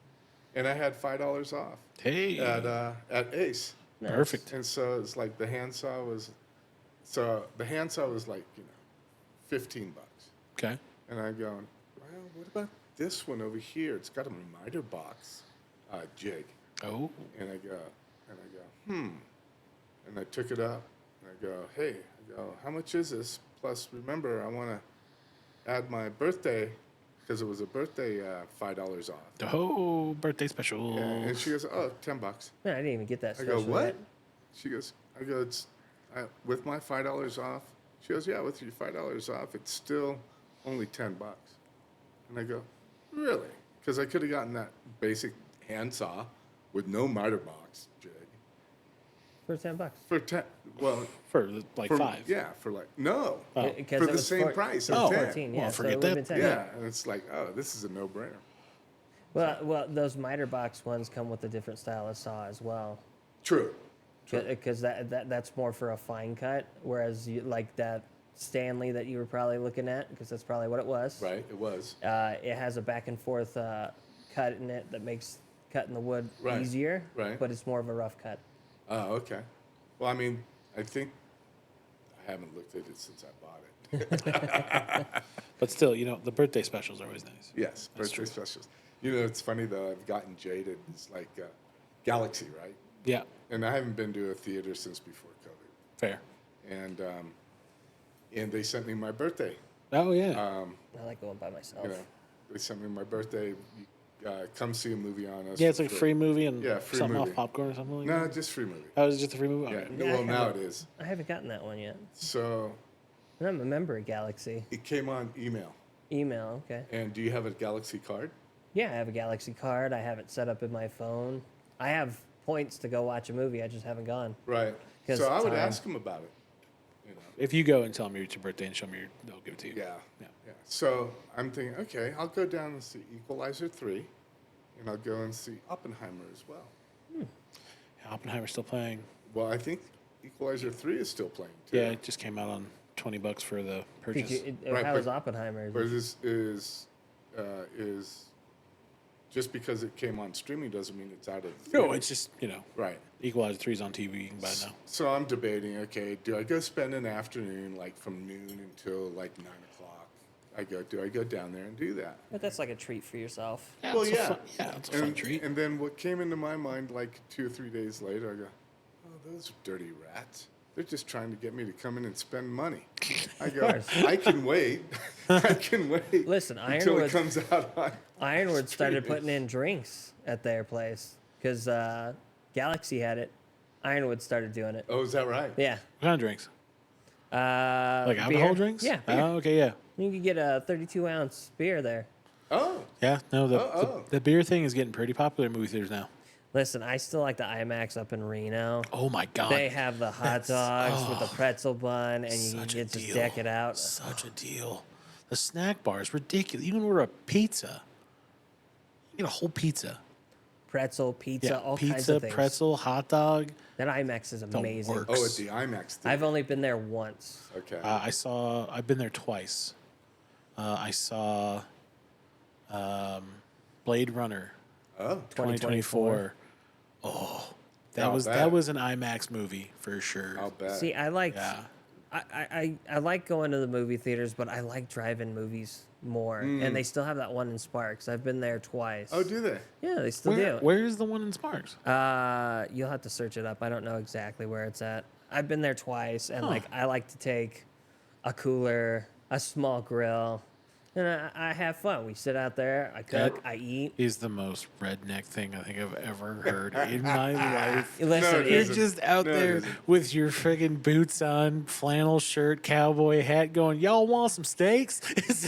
Speaker 2: And I had $5 off
Speaker 1: hey.
Speaker 2: at Ace.
Speaker 3: Nice.
Speaker 1: Perfect.
Speaker 2: And so it's like the handsaw was like, $15.
Speaker 1: Okay.
Speaker 2: And I go, well, what about this one over here? It's got a miter box jig.
Speaker 1: Oh.
Speaker 2: And I go, And I took it up. And I go, hey, how much is this? Plus, remember, I want to add my birthday, because it was a birthday, $5 off.
Speaker 1: Oh, birthday special.
Speaker 2: Yeah, and she goes, oh, $10.
Speaker 3: Man, I didn't even get that
Speaker 2: I
Speaker 3: special
Speaker 2: go, what?
Speaker 3: yet.
Speaker 2: She goes, it's with my $5 off. She goes, yeah, with your $5 off, it's still only $10. And I go, really? Because I could have gotten that basic handsaw with no miter box jig
Speaker 3: For $10.
Speaker 2: for 10. Well,
Speaker 1: For like
Speaker 2: for,
Speaker 1: 5.
Speaker 2: Yeah, for like no,
Speaker 1: Oh.
Speaker 3: Because
Speaker 2: for
Speaker 3: it
Speaker 2: the
Speaker 3: was
Speaker 2: same price of
Speaker 1: Oh.
Speaker 2: 10.
Speaker 3: 14,
Speaker 1: Well,
Speaker 3: yeah.
Speaker 1: forget
Speaker 3: so it would've
Speaker 1: that.
Speaker 3: been 10.
Speaker 2: Yeah, and it's like, oh, this is a no-brainer.
Speaker 3: Well, those miter box ones come with a different style of saw as well.
Speaker 2: True.
Speaker 3: Because that's more for a fine cut, whereas you, like that Stanley that you were probably looking at, because that's probably what it was.
Speaker 2: Right, it was.
Speaker 3: It has a back and forth cut in it that makes cutting the wood
Speaker 2: Right,
Speaker 3: easier,
Speaker 2: right.
Speaker 3: but it's more of a rough cut.
Speaker 2: Oh, okay. Well, I mean, I think I haven't looked at it since I bought it.
Speaker 1: But still, the birthday specials are always nice.
Speaker 2: Yes,
Speaker 1: That's
Speaker 2: birthday
Speaker 1: true.
Speaker 2: specials. It's funny though. I've gotten jaded. It's like Galaxy, right?
Speaker 1: Yeah,
Speaker 2: And I haven't been to a theater since before COVID.
Speaker 1: fair.
Speaker 2: And they sent me my birthday.
Speaker 1: Oh, yeah.
Speaker 3: I like going by myself.
Speaker 2: They sent me my birthday. Come see a movie on us.
Speaker 1: Yeah, it's
Speaker 2: for
Speaker 1: like a free movie and
Speaker 2: Yeah, free
Speaker 1: something
Speaker 2: movie.
Speaker 1: off popcorn or something like
Speaker 2: No,
Speaker 1: that.
Speaker 2: just free movie.
Speaker 1: Oh, it was just a free movie?
Speaker 2: Yeah.
Speaker 1: Okay.
Speaker 3: Yeah,
Speaker 2: Well,
Speaker 3: I
Speaker 2: now it
Speaker 3: haven't-
Speaker 2: is.
Speaker 3: I haven't gotten that one yet.
Speaker 2: So
Speaker 3: And I'm a member of Galaxy.
Speaker 2: it came on email.
Speaker 3: Email, okay.
Speaker 2: And do you have a Galaxy card?
Speaker 3: Yeah, I have a Galaxy card. I have it set up in my phone. I have points to go watch a movie. I just haven't gone.
Speaker 2: Right.
Speaker 3: 'Cause
Speaker 2: So I would
Speaker 3: time.
Speaker 2: ask them about it.
Speaker 1: If you go and tell them it's your birthday and show me they'll give it to you.
Speaker 2: Yeah.
Speaker 1: Yeah.
Speaker 2: Yeah. So I'm thinking, okay, I'll go down and see Equalizer 3, and I'll go and see Oppenheimer as well.
Speaker 1: Oppenheimer's still playing.
Speaker 2: Well, I think Equalizer 3 is still playing too.
Speaker 1: Yeah, it just came out on $20 for the purchase.
Speaker 2: Right,
Speaker 3: How
Speaker 2: but-
Speaker 3: is Oppenheimer?
Speaker 2: But this is just because it came on streaming doesn't mean it's out of the
Speaker 1: No,
Speaker 2: theater.
Speaker 1: it's just,
Speaker 2: Right.
Speaker 1: Equalizer 3's on TV. You can buy it now.
Speaker 2: So I'm debating, okay, do I go spend an afternoon like from noon until like 9 o'clock? Do I go down there and do that?
Speaker 3: But that's like a treat for yourself.
Speaker 1: Yeah,
Speaker 2: Well,
Speaker 1: it's
Speaker 2: yeah.
Speaker 1: A fun, it's a fun treat.
Speaker 2: And then what came into my mind like 2 or 3 days later, I go, oh, those dirty rats. They're just trying to get me to come in and spend money. I go,
Speaker 3: course.
Speaker 2: I can wait. I can wait.
Speaker 3: Listen,
Speaker 2: until it
Speaker 3: Ironwood-
Speaker 2: comes out on.
Speaker 3: Ironwood started
Speaker 2: streaming.
Speaker 3: putting in drinks at their place because Galaxy had it. Ironwood started doing it.
Speaker 2: Oh, is that right?
Speaker 3: Yeah.
Speaker 1: What kind of drinks? Like
Speaker 3: beer.
Speaker 1: alcohol drinks?
Speaker 3: Yeah. Beer.
Speaker 1: Oh, okay, yeah.
Speaker 3: You could get a 32-ounce beer there.
Speaker 2: Oh,
Speaker 1: Yeah, no,
Speaker 2: Oh.
Speaker 1: the beer thing is getting pretty popular in movie theaters now.
Speaker 3: Listen, I still like the IMAX up in Reno.
Speaker 1: Oh, my God.
Speaker 3: They have the hot dogs with the pretzel bun, and you can
Speaker 1: Such a
Speaker 3: get just
Speaker 1: deal.
Speaker 3: deck it out.
Speaker 1: Such a deal. The snack bar is ridiculous. You can order a pizza. You get a whole pizza.
Speaker 3: Pretzel, pizza,
Speaker 1: Yeah,
Speaker 3: all kinds
Speaker 1: pizza,
Speaker 3: of things.
Speaker 1: pretzel, hot dog.
Speaker 3: That IMAX is amazing.
Speaker 1: works.
Speaker 2: oh, at the IMAX theater.
Speaker 3: I've only been there once.
Speaker 2: Okay.
Speaker 1: I've been there twice. I saw Blade Runner
Speaker 2: oh,
Speaker 1: 2024. Oh, that
Speaker 2: I'll
Speaker 1: was
Speaker 2: bet.
Speaker 1: that was an IMAX movie for sure.
Speaker 2: I'll bet.
Speaker 3: See, I like
Speaker 1: Yeah.
Speaker 3: I like going to the movie theaters, but I like drive-in movies more. And they still have that one in Sparks. I've been there twice.
Speaker 2: oh, do they?
Speaker 3: Yeah, they still do.
Speaker 1: Where's the one in Sparks?
Speaker 3: You'll have to search it up. I don't know exactly where it's at. I've been there twice, and like I like to take a cooler, a small grill, and I have fun. We sit out there, I cook,
Speaker 1: That
Speaker 3: I eat.
Speaker 1: is the most redneck thing I think I've ever heard in my life.
Speaker 3: Listen,
Speaker 2: it
Speaker 1: You're
Speaker 2: isn't.
Speaker 1: just out
Speaker 2: No, it
Speaker 1: there
Speaker 2: isn't.
Speaker 1: with your friggin' boots on, flannel shirt, cowboy hat, going, "Y'all want some steaks?"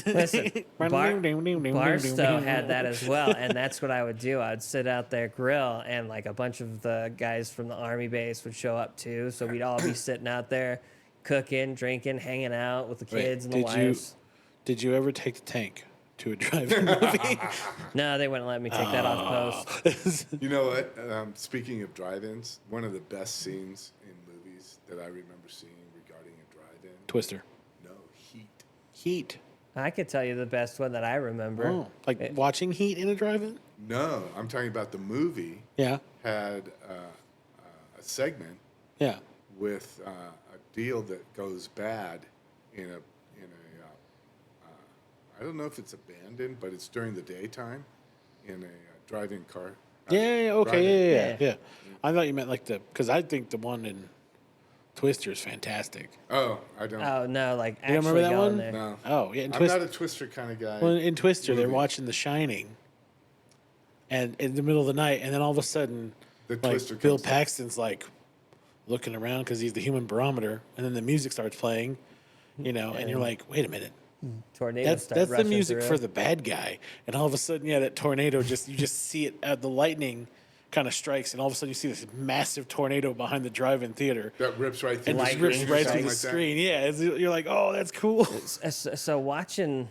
Speaker 3: Listen, Barstow had that as well, and that's what I would do. I would sit out there, grill, and like a bunch of the guys from the army base would show up too. So we'd all be sitting out there, cooking, drinking, hanging out with the kids and the wives.
Speaker 1: Did you ever take the tank to a drive-in movie?
Speaker 3: No, they wouldn't let me take that off post.
Speaker 2: You know what? Speaking of drive-ins, one of the best scenes in movies that I remember seeing regarding a drive-in.
Speaker 1: Twister.
Speaker 2: No, Heat.
Speaker 1: Heat.
Speaker 3: I could tell you the best one that I remember.
Speaker 1: Oh, like watching Heat in a drive-in?
Speaker 2: No, I'm talking about the movie
Speaker 1: Yeah.
Speaker 2: had a segment
Speaker 1: Yeah.
Speaker 2: with a deal that goes bad in a I I don't know if it's abandoned, but it's during the daytime in a drive-in car.
Speaker 1: Yeah, okay,
Speaker 2: drive-in.
Speaker 1: yeah. I thought you meant like because I think the one in Twister is fantastic.
Speaker 2: Oh, I don't.
Speaker 3: Oh no, like
Speaker 1: You don't remember
Speaker 3: actually
Speaker 1: that
Speaker 3: going
Speaker 1: one?
Speaker 3: there.
Speaker 2: No.
Speaker 1: Oh, yeah, in
Speaker 2: I'm
Speaker 1: Twister.
Speaker 2: not a Twister kind of guy.
Speaker 1: Well, in Twister, they're
Speaker 2: movie.
Speaker 1: watching The Shining, and in the middle of the night, and then all of a sudden,
Speaker 2: The
Speaker 1: like
Speaker 2: Twister
Speaker 1: Bill
Speaker 2: comes on.
Speaker 1: Paxton's like looking around because he's the human barometer, and then the music starts playing, and you're like, wait a minute,
Speaker 3: Tornadoes
Speaker 1: that's
Speaker 3: start
Speaker 1: the
Speaker 3: rushing
Speaker 1: music
Speaker 3: through.
Speaker 1: for the bad guy, and all of a sudden, yeah, that tornado you just see it, the lightning kind of strikes, and all of a sudden you see this massive tornado behind the drive-in theater.
Speaker 2: That rips right through
Speaker 1: And
Speaker 2: the
Speaker 1: just
Speaker 2: screen.
Speaker 1: rips
Speaker 2: or
Speaker 1: right
Speaker 2: something
Speaker 1: through the
Speaker 2: like that.
Speaker 1: screen. Yeah, you're like, oh, that's cool.
Speaker 3: So watching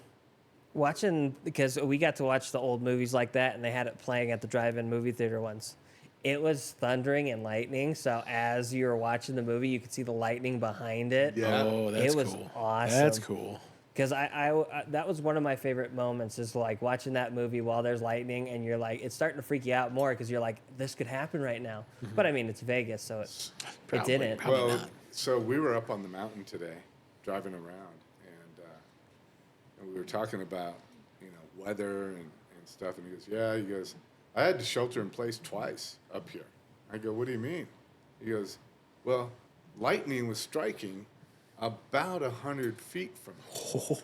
Speaker 3: because we got to watch the old movies like that, and they had it playing at the drive-in movie theater once. It was thundering and lightning, so as you were watching the movie, you could see the lightning behind it.
Speaker 2: Yeah.
Speaker 1: Oh, that's
Speaker 3: It was
Speaker 1: cool.
Speaker 3: awesome.
Speaker 1: That's cool.
Speaker 3: Because I that was one of my favorite moments is like watching that movie while there's lightning, and you're like, it's starting to freak you out more because you're like, this could happen right now. But I mean, it's Vegas, so it
Speaker 1: Probably-
Speaker 3: didn't.
Speaker 1: probably
Speaker 2: Well,
Speaker 1: not.
Speaker 2: so we were up on the mountain today, driving around, and we were talking about weather and stuff. And he goes, "Yeah." He goes, "I had to shelter in place twice up here." I go, "What do you mean?" He goes, "Well, lightning was striking about 100 feet from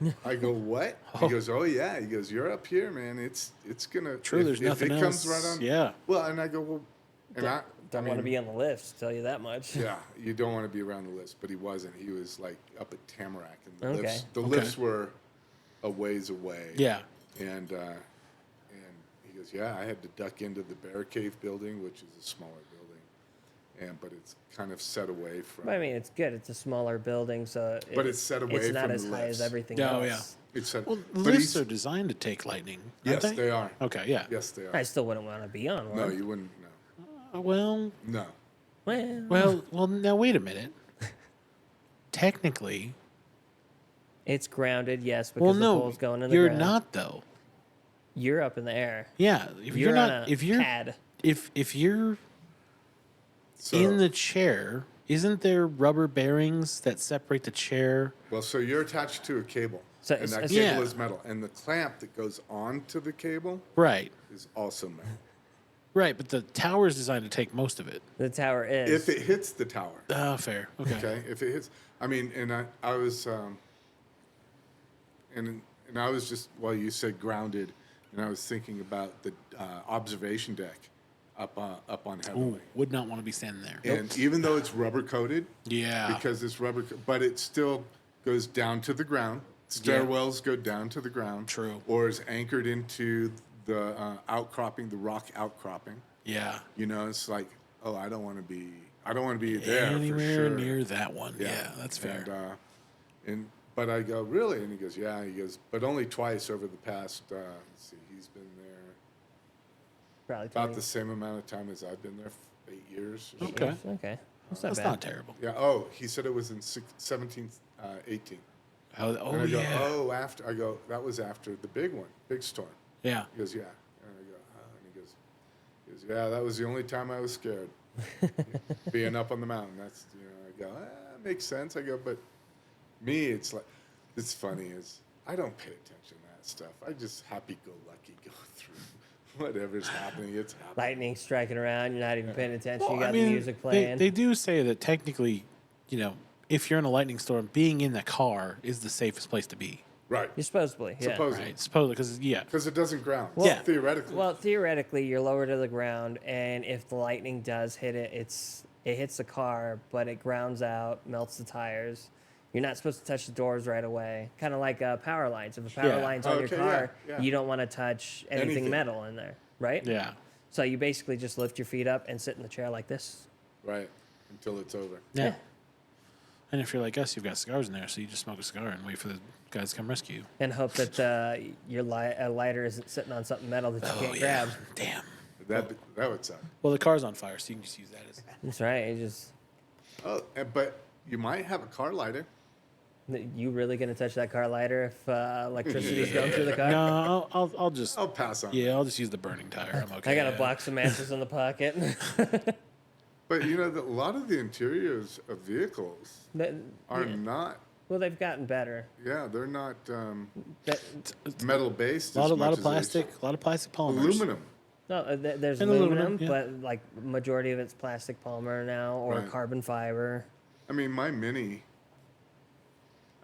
Speaker 2: me." I go, "What?" He goes, "Oh yeah." He goes, "You're up here, man. It's gonna
Speaker 1: True, there's nothing
Speaker 2: if it comes
Speaker 1: else.
Speaker 2: right on."
Speaker 1: Yeah.
Speaker 2: Well, and I go, "Well," and
Speaker 3: Don't want to be on the list, tell you that much.
Speaker 2: Yeah, you don't want to be around the lifts, but he wasn't. He was like up at Tamarack, and the
Speaker 3: Okay.
Speaker 2: lifts were a ways away.
Speaker 1: Yeah.
Speaker 2: And he goes, "Yeah, I had to duck into the Bear Cave building, which is a smaller building, but it's kind of set away from."
Speaker 3: But I mean, it's good. It's a smaller building, so
Speaker 2: But it's set away
Speaker 3: it's not
Speaker 2: from
Speaker 3: as
Speaker 2: the
Speaker 3: high as
Speaker 2: lifts.
Speaker 3: everything
Speaker 1: Oh,
Speaker 3: else.
Speaker 1: yeah.
Speaker 2: It's set.
Speaker 1: Well,
Speaker 2: but
Speaker 1: lifts
Speaker 2: he's,
Speaker 1: are designed to take lightning.
Speaker 2: yes,
Speaker 1: aren't
Speaker 2: they are.
Speaker 1: Okay, yeah.
Speaker 2: Yes, they are.
Speaker 3: I still wouldn't want to be on one.
Speaker 2: No, you wouldn't.
Speaker 1: Well,
Speaker 2: No.
Speaker 1: well. Now wait a minute. Technically,
Speaker 3: It's grounded, yes, because
Speaker 1: well,
Speaker 3: the
Speaker 1: no,
Speaker 3: pole's going in the
Speaker 1: you're
Speaker 3: ground.
Speaker 1: not though.
Speaker 3: You're up in the air.
Speaker 1: Yeah, if
Speaker 3: You're
Speaker 1: you're
Speaker 3: on
Speaker 1: not,
Speaker 3: a
Speaker 1: if you're,
Speaker 3: pad.
Speaker 1: if you're
Speaker 2: So,
Speaker 1: in the chair, isn't there rubber bearings that separate the chair?
Speaker 2: well, so you're attached to a cable,
Speaker 3: So
Speaker 2: and that
Speaker 3: it's-
Speaker 2: cable
Speaker 1: Yeah.
Speaker 2: is metal, and the clamp that goes onto the cable
Speaker 1: Right,
Speaker 2: is also metal.
Speaker 1: right. But the tower is designed to take most of it.
Speaker 3: The tower is.
Speaker 2: If it hits the tower.
Speaker 1: Ah, fair. Okay.
Speaker 2: Okay, if it hits, I mean, and I was, and I was just, well, you said grounded, and I was thinking about the observation deck up on Heavenly.
Speaker 1: Ooh, would not want to be standing there.
Speaker 2: And even though it's rubber coated,
Speaker 1: Yeah.
Speaker 2: because it's rubber, but it still goes down to the ground. Stairwells go down to the ground.
Speaker 1: True.
Speaker 2: Or is anchored into the outcropping, the rock outcropping.
Speaker 1: Yeah.
Speaker 2: It's like, oh, I don't want to be there
Speaker 1: Anywhere
Speaker 2: for sure.
Speaker 1: near that one. Yeah, that's fair.
Speaker 2: But I go, really? And he goes, yeah. He goes, but only twice over the past. Let's see, he's been there
Speaker 3: Probably
Speaker 2: about
Speaker 3: 20
Speaker 2: the same amount of time as I've been there, 8 years. Or so.
Speaker 1: Okay.
Speaker 3: Okay. That's not
Speaker 1: That's
Speaker 3: bad.
Speaker 1: not terrible.
Speaker 2: Yeah. Oh, he said it was in 17, 18.
Speaker 1: Oh,
Speaker 2: And I go,
Speaker 1: yeah.
Speaker 2: oh, after. I go, that was after the big one, big storm.
Speaker 1: Yeah.
Speaker 2: He goes, yeah. And I go, oh. And he goes, yeah, that was the only time I was scared. Being up on the mountain. That's, I go, makes sense. I go, but me, it's like, it's funny is I don't pay attention to that stuff. I just happy-go-lucky go through whatever's happening. It's happening.
Speaker 3: Lightning striking around, you're not even paying attention.
Speaker 1: Well,
Speaker 3: you got
Speaker 1: I mean,
Speaker 3: the music playing.
Speaker 1: They do say that technically, if you're in a lightning storm, being in the car is the safest place to be.
Speaker 2: Right.
Speaker 3: You're supposedly, yeah.
Speaker 2: Supposedly.
Speaker 1: Right. Supposedly, because
Speaker 2: Because it doesn't ground.
Speaker 1: Well- Yeah.
Speaker 2: Theoretically.
Speaker 3: Well, theoretically, you're lower to the ground, and if the lightning does hit it, it hits the car, but it grounds out, melts the tires. You're not supposed to touch the doors right away. Kind of like power lines. If a power
Speaker 1: Yeah.
Speaker 3: line's on your
Speaker 2: Okay,
Speaker 3: car,
Speaker 2: yeah.
Speaker 3: you don't want to touch anything
Speaker 2: Anything.
Speaker 3: metal in there, right?
Speaker 1: yeah.
Speaker 3: So you basically just lift your feet up and sit in the chair like this.
Speaker 2: right. Until it's over.
Speaker 1: Yeah. And if you're like us, you've got cigars in there, so you just smoke a cigar and wait for the guys to come rescue you.
Speaker 3: And hope that your lighter isn't sitting on something metal that you can't grab.
Speaker 1: Damn.
Speaker 2: That would suck.
Speaker 1: Well, the car's on fire, so you can just use that as.
Speaker 3: That's right. It just
Speaker 2: Oh, but you might have a car lighter.
Speaker 3: you really gonna touch that car lighter if electricity's going through the car?
Speaker 1: No, I'll just.
Speaker 2: I'll pass on.
Speaker 1: Yeah, I'll just use the burning tire. I'm okay.
Speaker 3: I got a box of matches in the pocket.
Speaker 2: But a lot of the interiors of vehicles
Speaker 3: But-
Speaker 2: are
Speaker 3: yeah.
Speaker 2: not
Speaker 3: Well, they've gotten better.
Speaker 2: Yeah, they're not
Speaker 3: That,
Speaker 2: metal based.
Speaker 1: A lot
Speaker 2: as
Speaker 1: of
Speaker 2: much as they
Speaker 1: plastic,
Speaker 2: should.
Speaker 1: a lot of plastic polymers.
Speaker 2: Aluminum.
Speaker 3: no, there's
Speaker 1: And
Speaker 3: aluminum,
Speaker 1: aluminum, yeah.
Speaker 3: but like majority of it's plastic polymer now or
Speaker 2: Right.
Speaker 3: carbon fiber.
Speaker 2: I mean, my Mini.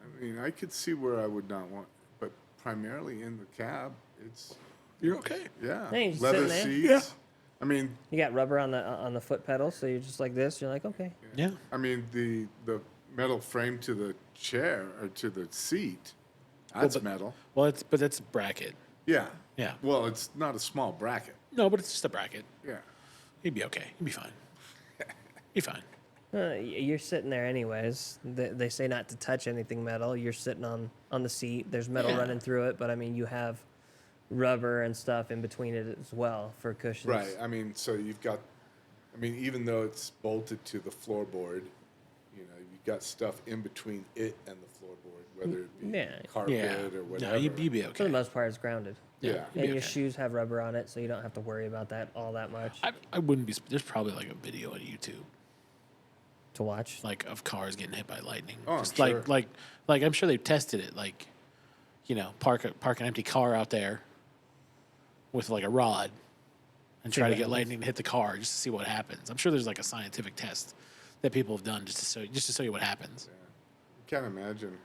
Speaker 2: I mean, I could see where I would not want, but primarily in the cab, it's
Speaker 1: You're okay.
Speaker 2: yeah,
Speaker 3: Yeah, you're just
Speaker 2: leather
Speaker 3: sitting
Speaker 2: seats.
Speaker 3: there.
Speaker 1: Yeah.
Speaker 2: I mean,
Speaker 3: You got rubber on the foot pedal, so you're just like this. You're like, okay.
Speaker 1: Yeah.
Speaker 2: I mean the metal frame to the chair or to the seat. That's
Speaker 1: but-
Speaker 2: metal.
Speaker 1: Well, but that's a bracket.
Speaker 2: Yeah.
Speaker 1: Yeah.
Speaker 2: Well, it's not a small bracket.
Speaker 1: No, but it's just a bracket.
Speaker 2: Yeah.
Speaker 1: You'd be okay. You'd be fine. You're fine.
Speaker 3: You're sitting there anyways. They say not to touch anything metal. You're sitting on the seat. There's metal
Speaker 1: Yeah.
Speaker 3: running through it, but I mean, you have rubber and stuff in between it as well for cushions.
Speaker 2: Right. I mean, so you've got. I mean, even though it's bolted to the floorboard, you know, you've got stuff in between it and the floorboard, whether it be
Speaker 3: Yeah.
Speaker 2: carpet
Speaker 1: Yeah.
Speaker 2: or whatever.
Speaker 1: No, you'd be
Speaker 3: For
Speaker 1: okay.
Speaker 3: the most part, it's grounded.
Speaker 2: Yeah.
Speaker 1: You'd
Speaker 3: And
Speaker 1: be
Speaker 3: your
Speaker 1: okay.
Speaker 3: shoes have rubber on it, so you don't have to worry about that all that much
Speaker 1: I wouldn't be. There's probably like a video on YouTube,
Speaker 3: to watch.
Speaker 1: like of cars getting hit by lightning.
Speaker 2: Oh, I'm
Speaker 1: Just
Speaker 2: sure.
Speaker 1: like I'm sure they've tested it. Like, you know, park an empty car out there with like a rod and
Speaker 3: See
Speaker 1: try to
Speaker 3: what
Speaker 1: get
Speaker 3: happens.
Speaker 1: lightning to hit the car just to see what happens. I'm sure there's like a scientific test that people have done just to show you what happens.
Speaker 2: You can't imagine.